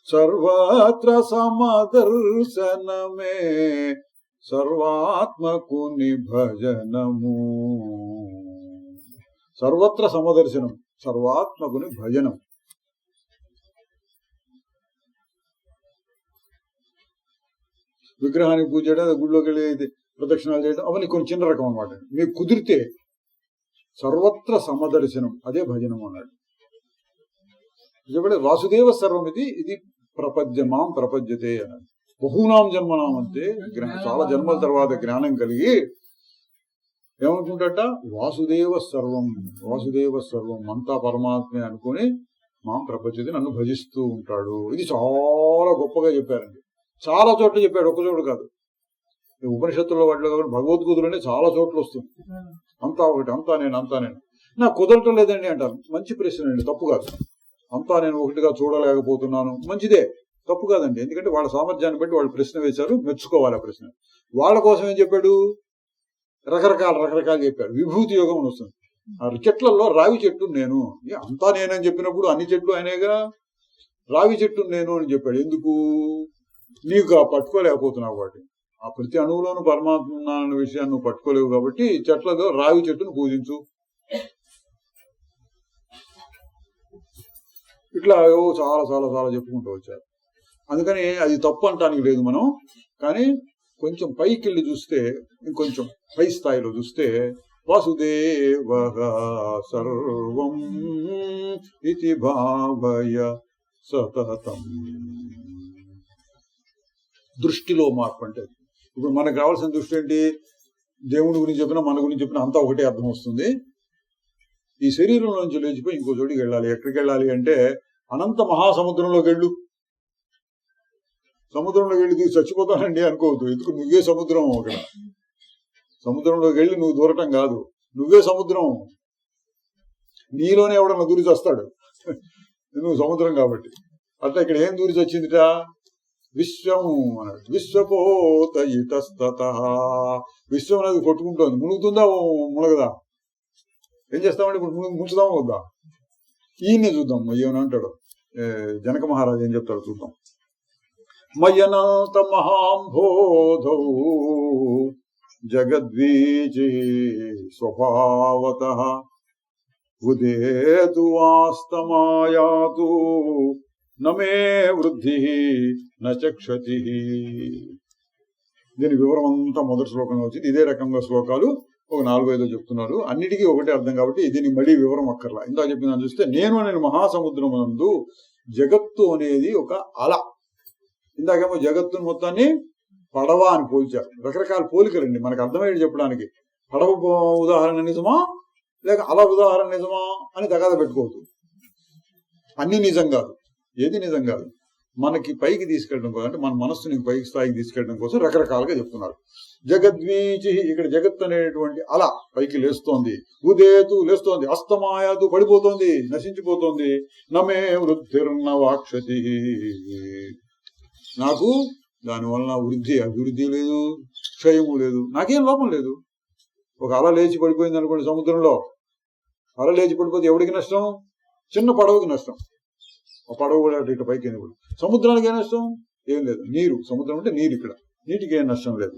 సర్వత్ర సమదర్శనమే సర్వాత్మకుని భజనము. సర్వత్ర సమదర్శనం, సర్వాత్మకుని భజనం. విగ్రహానికి పూజ చేయడం, గుళ్ళోకి వెళ్ళి ప్రదక్షిణాలు చేయడం, అవన్నీ కొన్ని చిన్న రకం అన్నమాట. మీకు కుదిరితే సర్వత్ర సమదర్శనం, అదే భజనం అన్నాడు. వాసుదేవ సర్వం ఇది ప్రపద్యమాం ప్రపద్యతే అన్నాడు. బహునాం జన్మనాం అంటే చాలా జన్మల తర్వాత జ్ఞానం కలిగి ఏమనుకుంటాట? వాసుదేవ సర్వం, వాసుదేవ సర్వం అంతా పరమాత్మే అనుకుని మాం ప్రపద్యతే, నన్ను భజిస్తూ ఉంటాడు. ఇది చాలా గొప్పగా చెప్పారండి. చాలా చోట్ల చెప్పాడు, ఒక్క చోట కాదు. ఉపనిషత్తుల్లో వాటిలో కాకుండా భగవద్గీతలోనే చాలా చోట్ల వస్తుంది. అంతా ఒకటి, అంతా నేను, అంతా నేను. నాకు కుదరటం లేదండి అంటారు. మంచి ప్రశ్న అండి, తప్పు కాదు. అంతా నేను ఒకటిగా చూడలేకపోతున్నాను, మంచిదే, తప్పు కాదండి. ఎందుకంటే వాళ్ళ సామర్థ్యాన్ని బట్టి వాళ్ళు ప్రశ్న వేశారు, మెచ్చుకోవాలి ఆ ప్రశ్న. వాళ్ళ కోసం ఏం చెప్పాడు? రకరకాలు చెప్పాడు. విభూతి యోగం అని వస్తుంది. ఆ చెట్లలో రావి చెట్టు నేను, అంతా నేనని చెప్పినప్పుడు అన్ని చెట్లు ఆయనేగా. రావి చెట్టు నేను అని చెప్పాడు. ఎందుకు? నీకు పట్టుకోలేకపోతున్నావు వాటిని. ఆ ప్రతి అణువులోనూ పరమాత్మ ఉన్నానన్న విషయాన్ని నువ్వు పట్టుకోలేవు కాబట్టి చెట్లలో రావి చెట్టును పూజించు. ఇట్లా చాలా చాలా చాలా చెప్పుకుంటూ వచ్చారు. అందుకని అది తప్పు అంటానికి లేదు మనం. కానీ కొంచెం పైకి వెళ్ళి చూస్తే, ఇంకొంచెం పై స్థాయిలో చూస్తే, వాసుదేవ సర్వం ఇతి భావయ సతతం. దృష్టిలో మార్పు అంటే ఇప్పుడు మనకు రావాల్సిన దృష్టి ఏంటి? దేవుడి గురించి చెప్పినా మన గురించి చెప్పినా అంతా ఒకటే అర్థం వస్తుంది. ఈ శరీరం నుంచి లేచిపోయి ఇంకో చోటికి వెళ్ళాలి. ఎక్కడికి వెళ్ళాలి అంటే అనంత మహాసముద్రంలోకి వెళ్ళు. సముద్రంలోకి వెళ్ళి తీసి చచ్చిపోతానండి అనుకోవద్దు. ఎందుకు నువ్వే సముద్రం. అక్కడ సముద్రంలోకి వెళ్ళి నువ్వు దూరటం కాదు, నువ్వే సముద్రం. నీలోనే ఎవడన్నా దూరి చస్తాడు, నువ్వు సముద్రం కాబట్టి. అట్లా ఇక్కడ ఏం దూరి చచ్చిందిట? విశ్వము అన్నాడు. విశ్వపోత ఇతస్తత. విశ్వం అనేది కొట్టుకుంటోంది. మునుగుతుందా మునగదా? ఏం చేస్తామంటే ఇప్పుడు ముంచుదామా వద్దా? ఈయన్ని చూద్దాం ఏమనంటాడు జనక మహారాజు ఏం చెప్తాడు చూద్దాం. మయనంత మహాంబోధౌ జగద్వీజీ స్వభావతః ఉదేతు వాస్తమాయాతు నమే వృద్ధి నచక్షతి. దీని వివరం అంతా మొదటి శ్లోకంలో వచ్చింది. ఇదే రకంగా శ్లోకాలు ఒక 4-5 చెప్తున్నారు. అన్నిటికీ ఒకటే అర్థం కాబట్టి దీనికి మళ్ళీ వివరం అక్కర్లా. ఇందా చెప్పిందని చూస్తే, నేను మహాసముద్రమునందు జగత్తు అనేది ఒక అల. ఇందాకేమో జగత్తుని మొత్తాన్ని పడవ అని పోల్చారు. రకరకాల పోలికలండి మనకు అర్థమయ్యేది చెప్పడానికి. పడవ ఉదాహరణ నిజమా లేక అల ఉదాహరణ నిజమా అని తగాద పెట్టుకోవద్దు. అన్ని నిజం కాదు, ఏది నిజం కాదు. మనకి పైకి తీసుకెళ్ళడం కోసం, అంటే మన మనస్సుని పైకి స్థాయికి తీసుకెళ్ళడం కోసం రకరకాలుగా చెప్తున్నారు. జగద్వీచి, ఇక్కడ జగత్ అనేటువంటి అల పైకి లేస్తోంది. ఉదేతు లేస్తోంది, అస్తమాయాతు పడిపోతోంది, నశించిపోతోంది. నమే వృద్ధిర్న వాక్షతి, నాకు దానివల్ల వృద్ధి అభివృద్ధి లేదు, క్షయము లేదు, నాకేం లోపం లేదు. ఒక అల లేచి పడిపోయింది అనుకోండి సముద్రంలో, అల లేచి పడిపోతే ఎవరికి నష్టం? చిన్న పడవకి నష్టం. ఆ పడవ కూడా ఇటు పైకి ఎందుకు. సముద్రానికి ఏం నష్టం? ఏం లేదు. నీరు, సముద్రం అంటే నీరు, ఇక్కడ నీటికి ఏం నష్టం లేదు.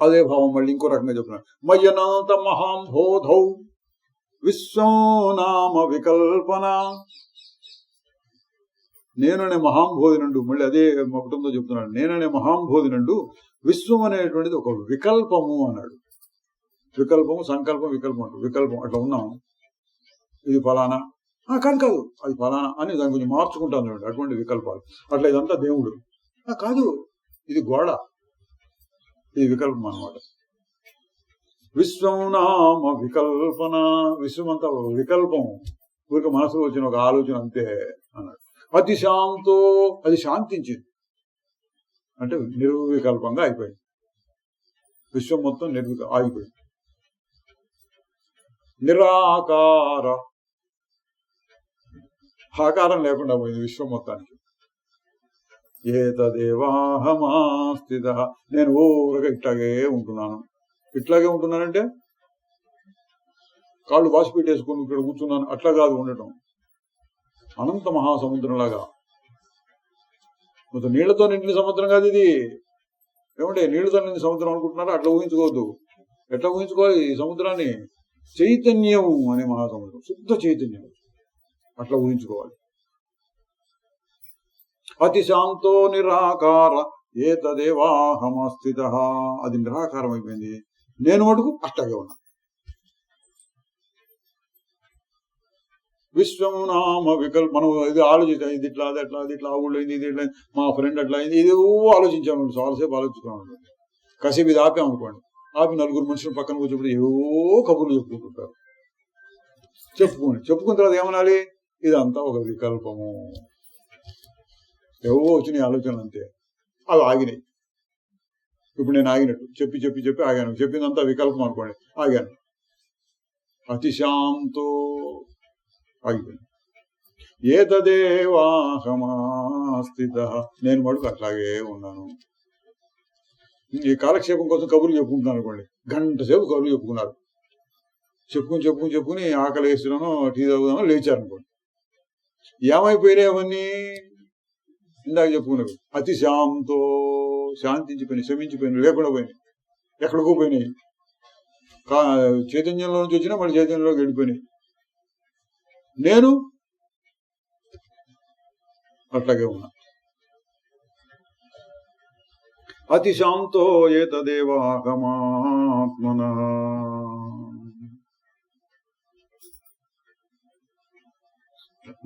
అదే భావం మళ్ళీ ఇంకో రకంగా చెప్తున్నాను. మయ్యనంత మహాంబోధౌ విశ్వనామ వికల్పన. నేననే మహాంబోధినండు, మళ్ళీ అదే మొకటంతో చెప్తున్నాడు. నేననే మహాంబోధినండు విశ్వం అనేటువంటిది ఒక వికల్పము అన్నాడు. వికల్పము, సంకల్పం, వికల్పం అంటారు. వికల్పం అట్లా ఉన్నాం, ఇది ఫలానా కాదు అది ఫలానా అని దాని గురించి మార్చుకుంటాను చూడండి, అటువంటి వికల్పాలు. అట్లా ఇదంతా దేవుడు కాదు, ఇది గోడ, ఇది వికల్పం అన్నమాట. విశ్వం నామ వికల్పన. విశ్వం అంతా వికల్పం, ఊరికి మనసులో వచ్చిన ఒక ఆలోచన అంతే అన్నాడు. అతి శాంతో, అది శాంతించింది అంటే నిర్వికల్పంగా అయిపోయింది. విశ్వం మొత్తం ఆగిపోయింది. నిరాకార, ఆకారం లేకుండా పోయింది విశ్వం మొత్తానికి. ఏతదేవాహమాస్థిత, నేను ఊరగా ఇట్లాగే ఉంటున్నాను. ఇట్లాగే ఉంటున్నానంటే కాళ్ళు వాసి పెట్టేసుకుని ఇక్కడ కూర్చున్నాను అట్లా కాదు ఉండటం. అనంత మహాసముద్రంలాగా, మొత్తం నీళ్లతో నిండిన సముద్రం కాదు ఇది. ఏమంటే నీళ్లతో నిండిన సముద్రం అనుకుంటున్నారా? అట్లా ఊహించుకోవద్దు. ఎట్లా ఊహించుకోవాలి ఈ సముద్రాన్ని? చైతన్యం అనే మహాసముద్రం, శుద్ధ చైతన్యం, అట్లా ఊహించుకోవాలి. అతి శాంతో నిరాకార ఏతదేవాహమస్థిత, అది నిరాకారం అయిపోయింది. నేను మటుకు అట్లాగే ఉన్నా. విశ్వం నామ వికల్ప, మనం ఇది ఆలోచించాం, ఇది ఇట్లా అది అట్లా, అది ఇట్లా ఆ ఊళ్ళో అయింది, ఇది ఇట్లా మా ఫ్రెండ్ అట్లా అయింది, ఇది ఆలోచించాము. చాలాసేపు ఆలోచించుకున్నాం. కాసేపు ఇది ఆపామనుకోండి, ఆపి నలుగురు మనుషులు పక్కన కూర్చోబెట్టి ఏవో కబుర్లు చెప్పుకుంటుంటారు. చెప్పుకున్న తర్వాత ఏమనాలి? ఇదంతా ఒక వికల్పము, ఏవో వచ్చినాయి ఆలోచనలు అంతే, అవి ఆగినాయి. ఇప్పుడు నేను ఆగినట్టు చెప్పి చెప్పి చెప్పి ఆగాను. చెప్పిందంతా వికల్పం అనుకోండి, ఆగాను. అతిశాంతో ఆగిపోయింది. ఏతదేవాహమాస్థిత, నేను మటుకు అట్లాగే ఉన్నాను. ఈ కాలక్షేపం కోసం కబుర్లు చెప్పుకుంటున్నాను అనుకోండి, గంట సేపు కబుర్లు చెప్పుకున్నారు. చెప్పుకుని ఆకలి వేస్తున్నానో టీ తాగుదామో లేచారనుకోండి, ఏమైపోయినాయి అవన్నీ? ఇందాక చెప్పుకున్నవి. అతిశాంతో శాంతించిపోయినాయి, శమించిపోయినాయి, లేకుండా పోయినాయి, ఎక్కడికో పోయినాయి. చైతన్యంలో నుంచి వచ్చినా మళ్ళీ చైతన్యంలోకి వెళ్ళిపోయినాయి. నేను అట్లాగే ఉన్నా. అతి శాంతో ఏతదేవాగమాత్మనా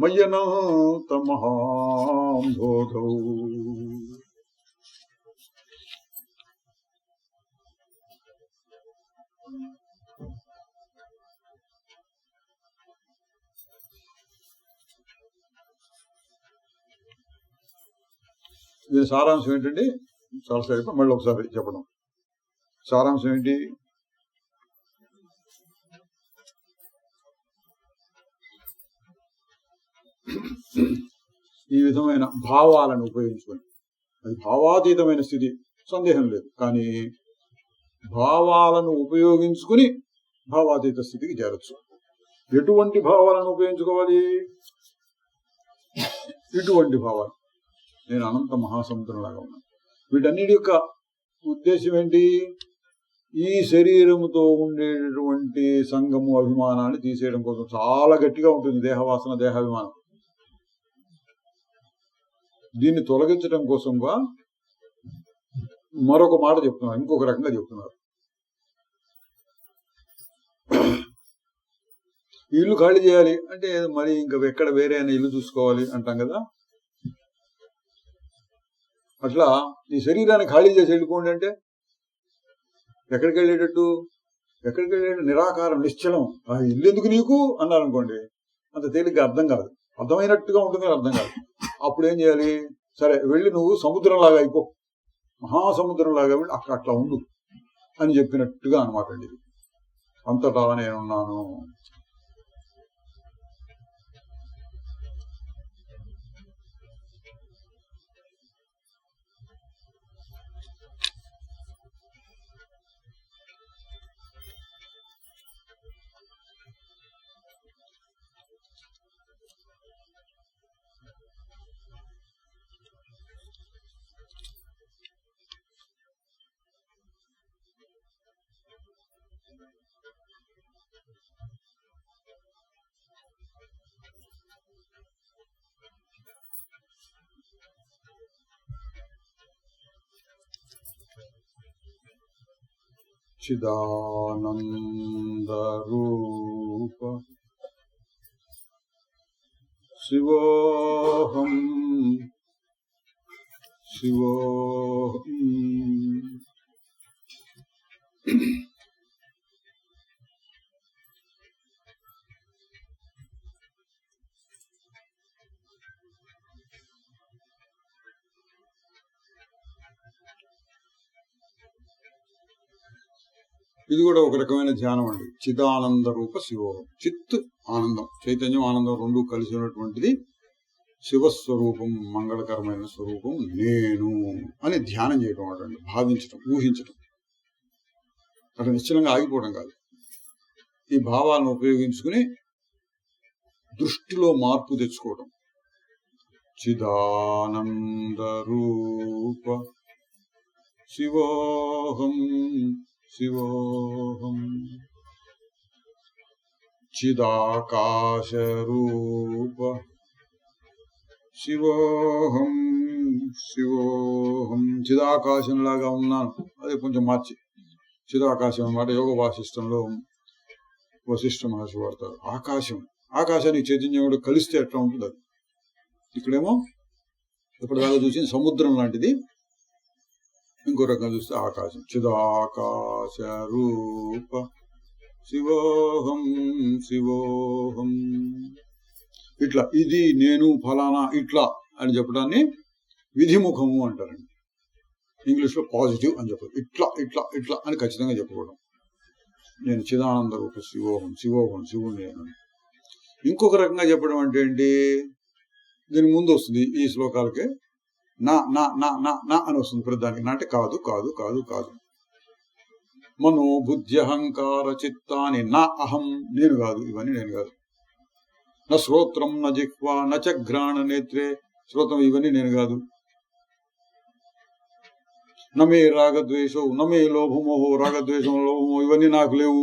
మయ్యనంత మహాంబోధౌ. దీని సారాంశం ఏంటండి? చాలా సరిపో మళ్ళీ ఒకసారి చెప్పడం. సారాంశం ఏంటి? ఈ విధమైన భావాలను ఉపయోగించుకొని, అది భావాతీతమైన స్థితి, సందేహం లేదు. కానీ భావాలను ఉపయోగించుకుని భావాతీత స్థితికి చేరచ్చు. ఎటువంటి భావాలను ఉపయోగించుకోవాలి? ఇటువంటి భావాలు. నేను అనంత మహాసముద్రంలాగా ఉన్నాను. వీటన్నిటి యొక్క ఉద్దేశం ఏంటి? ఈ శరీరముతో ఉండేటటువంటి సంగము, అభిమానాన్ని తీసేయడం కోసం. చాలా గట్టిగా ఉంటుంది దేహవాసన, దేహాభిమానం. దీన్ని తొలగించడం కోసంగా మరొక మాట చెప్తున్నారు, ఇంకొక రకంగా చెప్తున్నారు. ఇల్లు ఖాళీ చేయాలి అంటే మరి ఇంకా ఎక్కడ వేరే అయినా ఇల్లు చూసుకోవాలి అంటాం కదా. అట్లా ఈ శరీరాన్ని ఖాళీ చేసి వెళ్ళిపోండి అంటే ఎక్కడికి వెళ్ళేటట్టు? ఎక్కడికి వెళ్ళేటట్టు? నిరాకారం, నిశ్చలం. ఆ ఇల్లు ఎందుకు నీకు అన్నారనుకోండి, అంత తేలిగ్గా అర్థం కాదు. అర్థమైనట్టుగా ఉంటుంది, అర్థం కాదు. అప్పుడు ఏం చేయాలి? సరే వెళ్ళి నువ్వు సముద్రంలాగా అయిపో, మహాసముద్రంలాగా వెళ్ళి అట్లా ఉండు అని చెప్పినట్టుగా అనమాట అండి. అంతటా నేనున్నాను. చిదానందరూప శివోహం శివోహం. ఇది కూడా ఒక రకమైన ధ్యానం అండి. చిదానంద రూప శివోహం. చిత్ ఆనందం, చైతన్యం, ఆనందం రెండు కలిసి ఉన్నటువంటిది శివస్వరూపం, మంగళకరమైన స్వరూపం నేను అని ధ్యానం చేయడం అండి. భావించడం, ఊహించడం. అక్కడ నిశ్చలంగా ఆగిపోవడం కాదు. ఈ భావాలను ఉపయోగించుకుని దృష్టిలో మార్పు తెచ్చుకోవడం. చిదానంద రూప శివోహం శివోహం. చిదాకాశ రూప శివోహం శివోహం. చిదాకాశంలాగా ఉన్నాను, అదే కొంచెం మార్చి చిదాకాశం అన్నమాట. యోగ వాసిష్టంలో వశిష్ఠ మహర్షి వాడతారు. ఆకాశం, ఆకాశానికి చైతన్యం కలిస్తే ఎట్లా ఉంటుంది అది. ఇక్కడేమో ఇప్పటిదాకా చూసి సముద్రం లాంటిది, ఇంకో రకంగా చూస్తే ఆకాశం. చిదాకాశ రూప శివోహం శివోహం. ఇట్లా ఇది నేను ఫలానా ఇట్లా అని చెప్పడాన్ని విధిముఖము అంటారండి. ఇంగ్లీష్ లో పాజిటివ్ అని చెప్పదు. ఇట్లా ఇట్లా ఇట్లా అని ఖచ్చితంగా చెప్పుకోవడం. నేను చిదానంద రూప శివోహం శివోహం శివుడు నేను. ఇంకొక రకంగా చెప్పడం అంటే ఏంటి? దీని ముందు వస్తుంది ఈ శ్లోకాలకే నా నా నా నా నా అని వస్తుంది ప్రధానికి. నా అంటే కాదు కాదు కాదు కాదు. మనో బుద్ధ్యహంకార చిత్తాని నా అహం, నేను కాదు, ఇవన్నీ నేను కాదు. నా శ్రోత్రం నా జిహ్వా నచ ఘ్రాణ నేత్రే, శ్రోత్రం ఇవన్నీ నేను కాదు. నమే రాగద్వేషో నమే లోభమోహో రాగద్వేషం లోభమో ఇవన్నీ నాకు లేవు.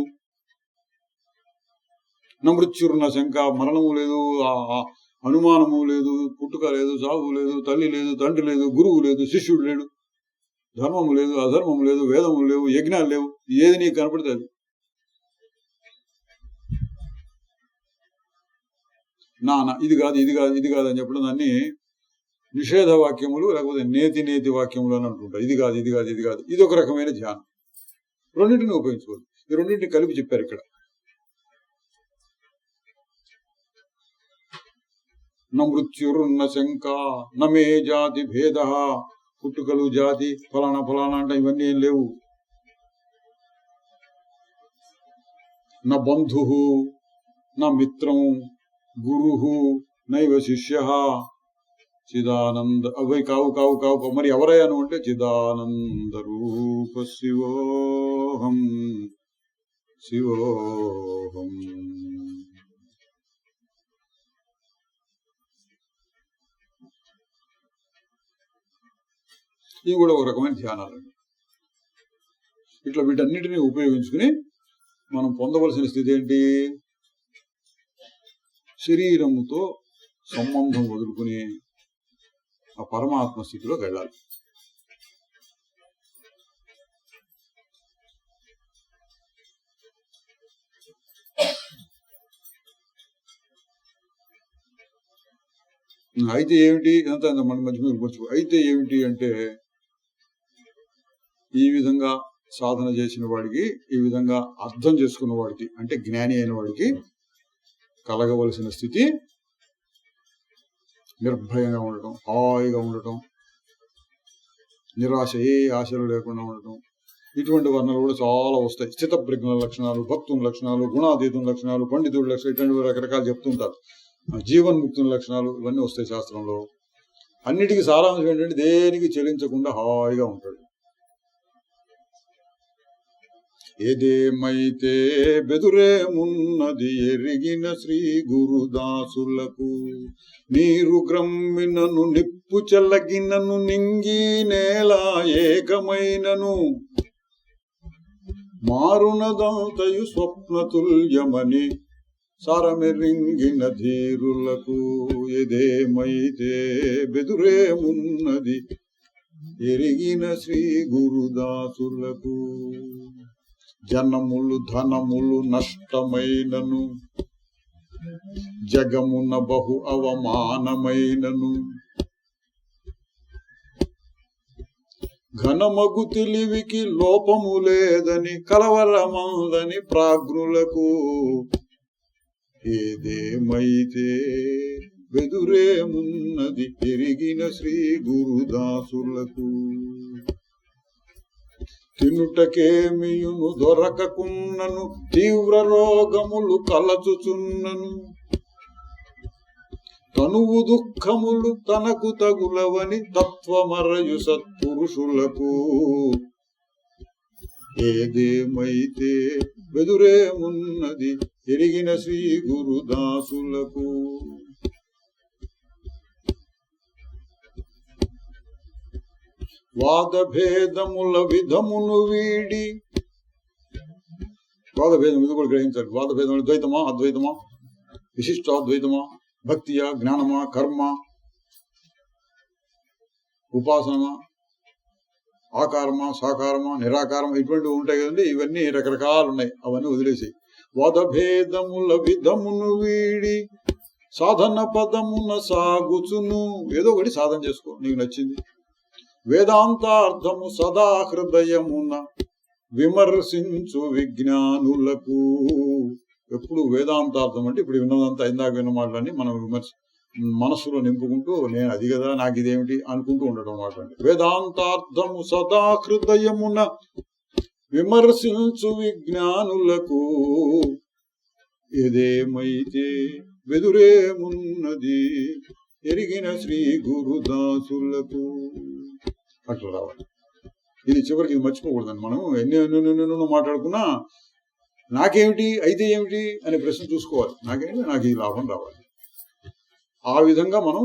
నా మృత్యుర్న శంక మరణము లేదు, అనుమానము లేదు, పుట్టుక లేదు, సాగు లేదు, తల్లి లేదు, తండ్రి లేదు, గురువు లేదు, శిష్యుడు లేడు, ధర్మము లేదు, అధర్మము లేదు, వేదము లేవు, యజ్ఞాలు లేవు. ఏది నీకు కనపడితే అది నాన్న ఇది కాదు ఇది కాదు ఇది కాదు అని చెప్పడం దాన్ని నిషేధ వాక్యములు లేకపోతే నేతి నేతి వాక్యములు అని అంటుంటారు. ఇది కాదు ఇది కాదు ఇది కాదు. ఇది ఒక రకమైన ధ్యానం. రెండింటిని ఉపయోగించుకోవాలి. ఈ రెండింటిని కలిపి చెప్పారు ఇక్కడ. న మృత్యుర్న శంక నమే జాతి భేద, పుట్టుకలు జాతి ఫలానా ఫలానా అంటే ఇవన్నీ ఏం లేవు. నా బంధు నా మిత్రం గురు నైవ శిష్య చిదానంద అవి కావు కావు కావు. మరి ఎవరయ్యాను అంటే చిదానంద రూప శివోహం శివోహం. ఇవి కూడా ఒక రకమైన ధ్యానాలండి. ఇట్లా వీటన్నిటిని ఉపయోగించుకుని మనం పొందవలసిన స్థితి ఏంటి? శరీరముతో సంబంధం వదులుకుని ఆ పరమాత్మ స్థితిలోకి వెళ్ళాలి. అయితే ఏమిటి ఎంత మన మధ్య మర్చిపో. అయితే ఏమిటి అంటే ఈ విధంగా సాధన చేసిన వాడికి, ఈ విధంగా అర్థం చేసుకున్న వాడికి, అంటే జ్ఞాని అయిన వాడికి కలగవలసిన స్థితి నిర్భయంగా ఉండటం, హాయిగా ఉండటం, నిరాశ ఏ ఆశలు లేకుండా ఉండటం. ఇటువంటి వర్ణాలు కూడా చాలా వస్తాయి. స్థితప్రజ్ఞ లక్షణాలు, భక్తుల లక్షణాలు, గుణాతీతుల లక్షణాలు, పండితుల లక్షణాలు, ఇటువంటి రకరకాలు చెప్తుంటారు. జీవన్ముక్తుల లక్షణాలు ఇవన్నీ వస్తాయి శాస్త్రంలో. అన్నిటికీ సారాంశం ఏంటంటే దేనికి చెలించకుండా హాయిగా ఉంటాడు. ఏదేమైతే బెదురేమున్నది ఎరిగిన శ్రీ గురుదాసులకు, నీరు గ్రమ్మినను నిప్పు చెల్లగినను నింగి నేల ఏకమైనను, మారునదంతయు స్వప్నతుల్యమని సారమెరింగిన ధీరులకు. ఏదేమైతే బెదురేమున్నది ఎరిగిన శ్రీ గురుదాసులకు, జనములు ధనములు నష్టమైనను, జగమున బహు అవమానమైనను, ఘనమగు తెలివికి లోపము లేదని కలవరమందని ప్రాజ్ఞులకు. ఏదేమైతే బెదురేమున్నది ఎరిగిన శ్రీ గురుదాసులకు, తినుటకేమియును దొరకకున్నను తీవ్ర రోగములు కలచుచున్నను, తనువు దుఃఖములు తనకు తగులవని తత్వమరయు సత్పురుషులకు. ఏదేమైతే బెదురేమున్నది ఎరిగిన శ్రీ గురుదాసులకు. వాదభేదముల విధమును వీడి, వాదభేదం ఇది కూడా గ్రహించాలి. వాదభేదములు ద్వైతమా అద్వైతమా, విశిష్టాద్వైతమా, భక్తియా జ్ఞానమా, కర్మ ఉపాసనమా, ఆకారమా సాకారమా నిరాకారమా, ఇటువంటివి ఉంటాయి కదండి. ఇవన్నీ రకరకాలు ఉన్నాయి. అవన్నీ వదిలేసి వాదభేదముల విధమును వీడి సాధన పదమున సాగుచును. ఏదో ఒకటి సాధన చేసుకో, నీకు నచ్చింది. వేదాంతార్థము సదా హృదయమున విమర్శించు విజ్ఞానులకు. ఎప్పుడు వేదాంతార్థం అంటే ఇప్పుడు విన్నదంతా ఇందాక విన్న మాటలని మనం మనస్సులో నింపుకుంటూ నేను అది కదా నాకు ఇదేమిటి అనుకుంటూ ఉండటం అన్నమాట. వేదాంతార్థము సదా హృదయమున విమర్శించు విజ్ఞానులకు. ఏదేమైతే బెదురేమున్నది ఎరిగిన శ్రీ గురుదాసులకు. అట్లా రావాలి. ఇది చివరికి ఇది మర్చిపోకూడదండి. మనం ఎన్నో మాట్లాడుకున్నా నాకేమిటి అయితే ఏమిటి అనే ప్రశ్న చూసుకోవాలి. నాకేంటి నాకు ఈ లాభం రావాలి. ఆ విధంగా మనం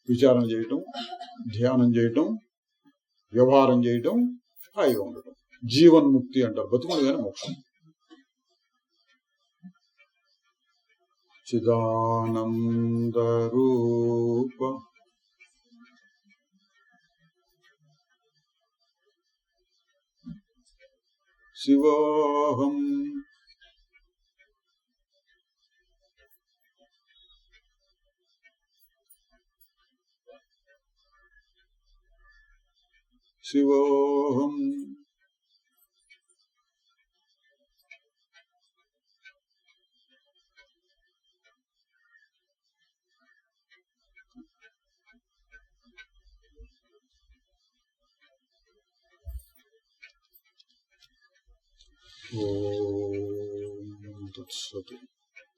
విచారణ చేయటం, ధ్యానం చేయటం, వ్యవహారం చేయటం, హాయిగా ఉండటం. జీవన్ముక్తి అంటారు, బతుకుండగానే మోక్షం. చిదానంద రూప శివోహం శివోహం ఓం తత్సత్.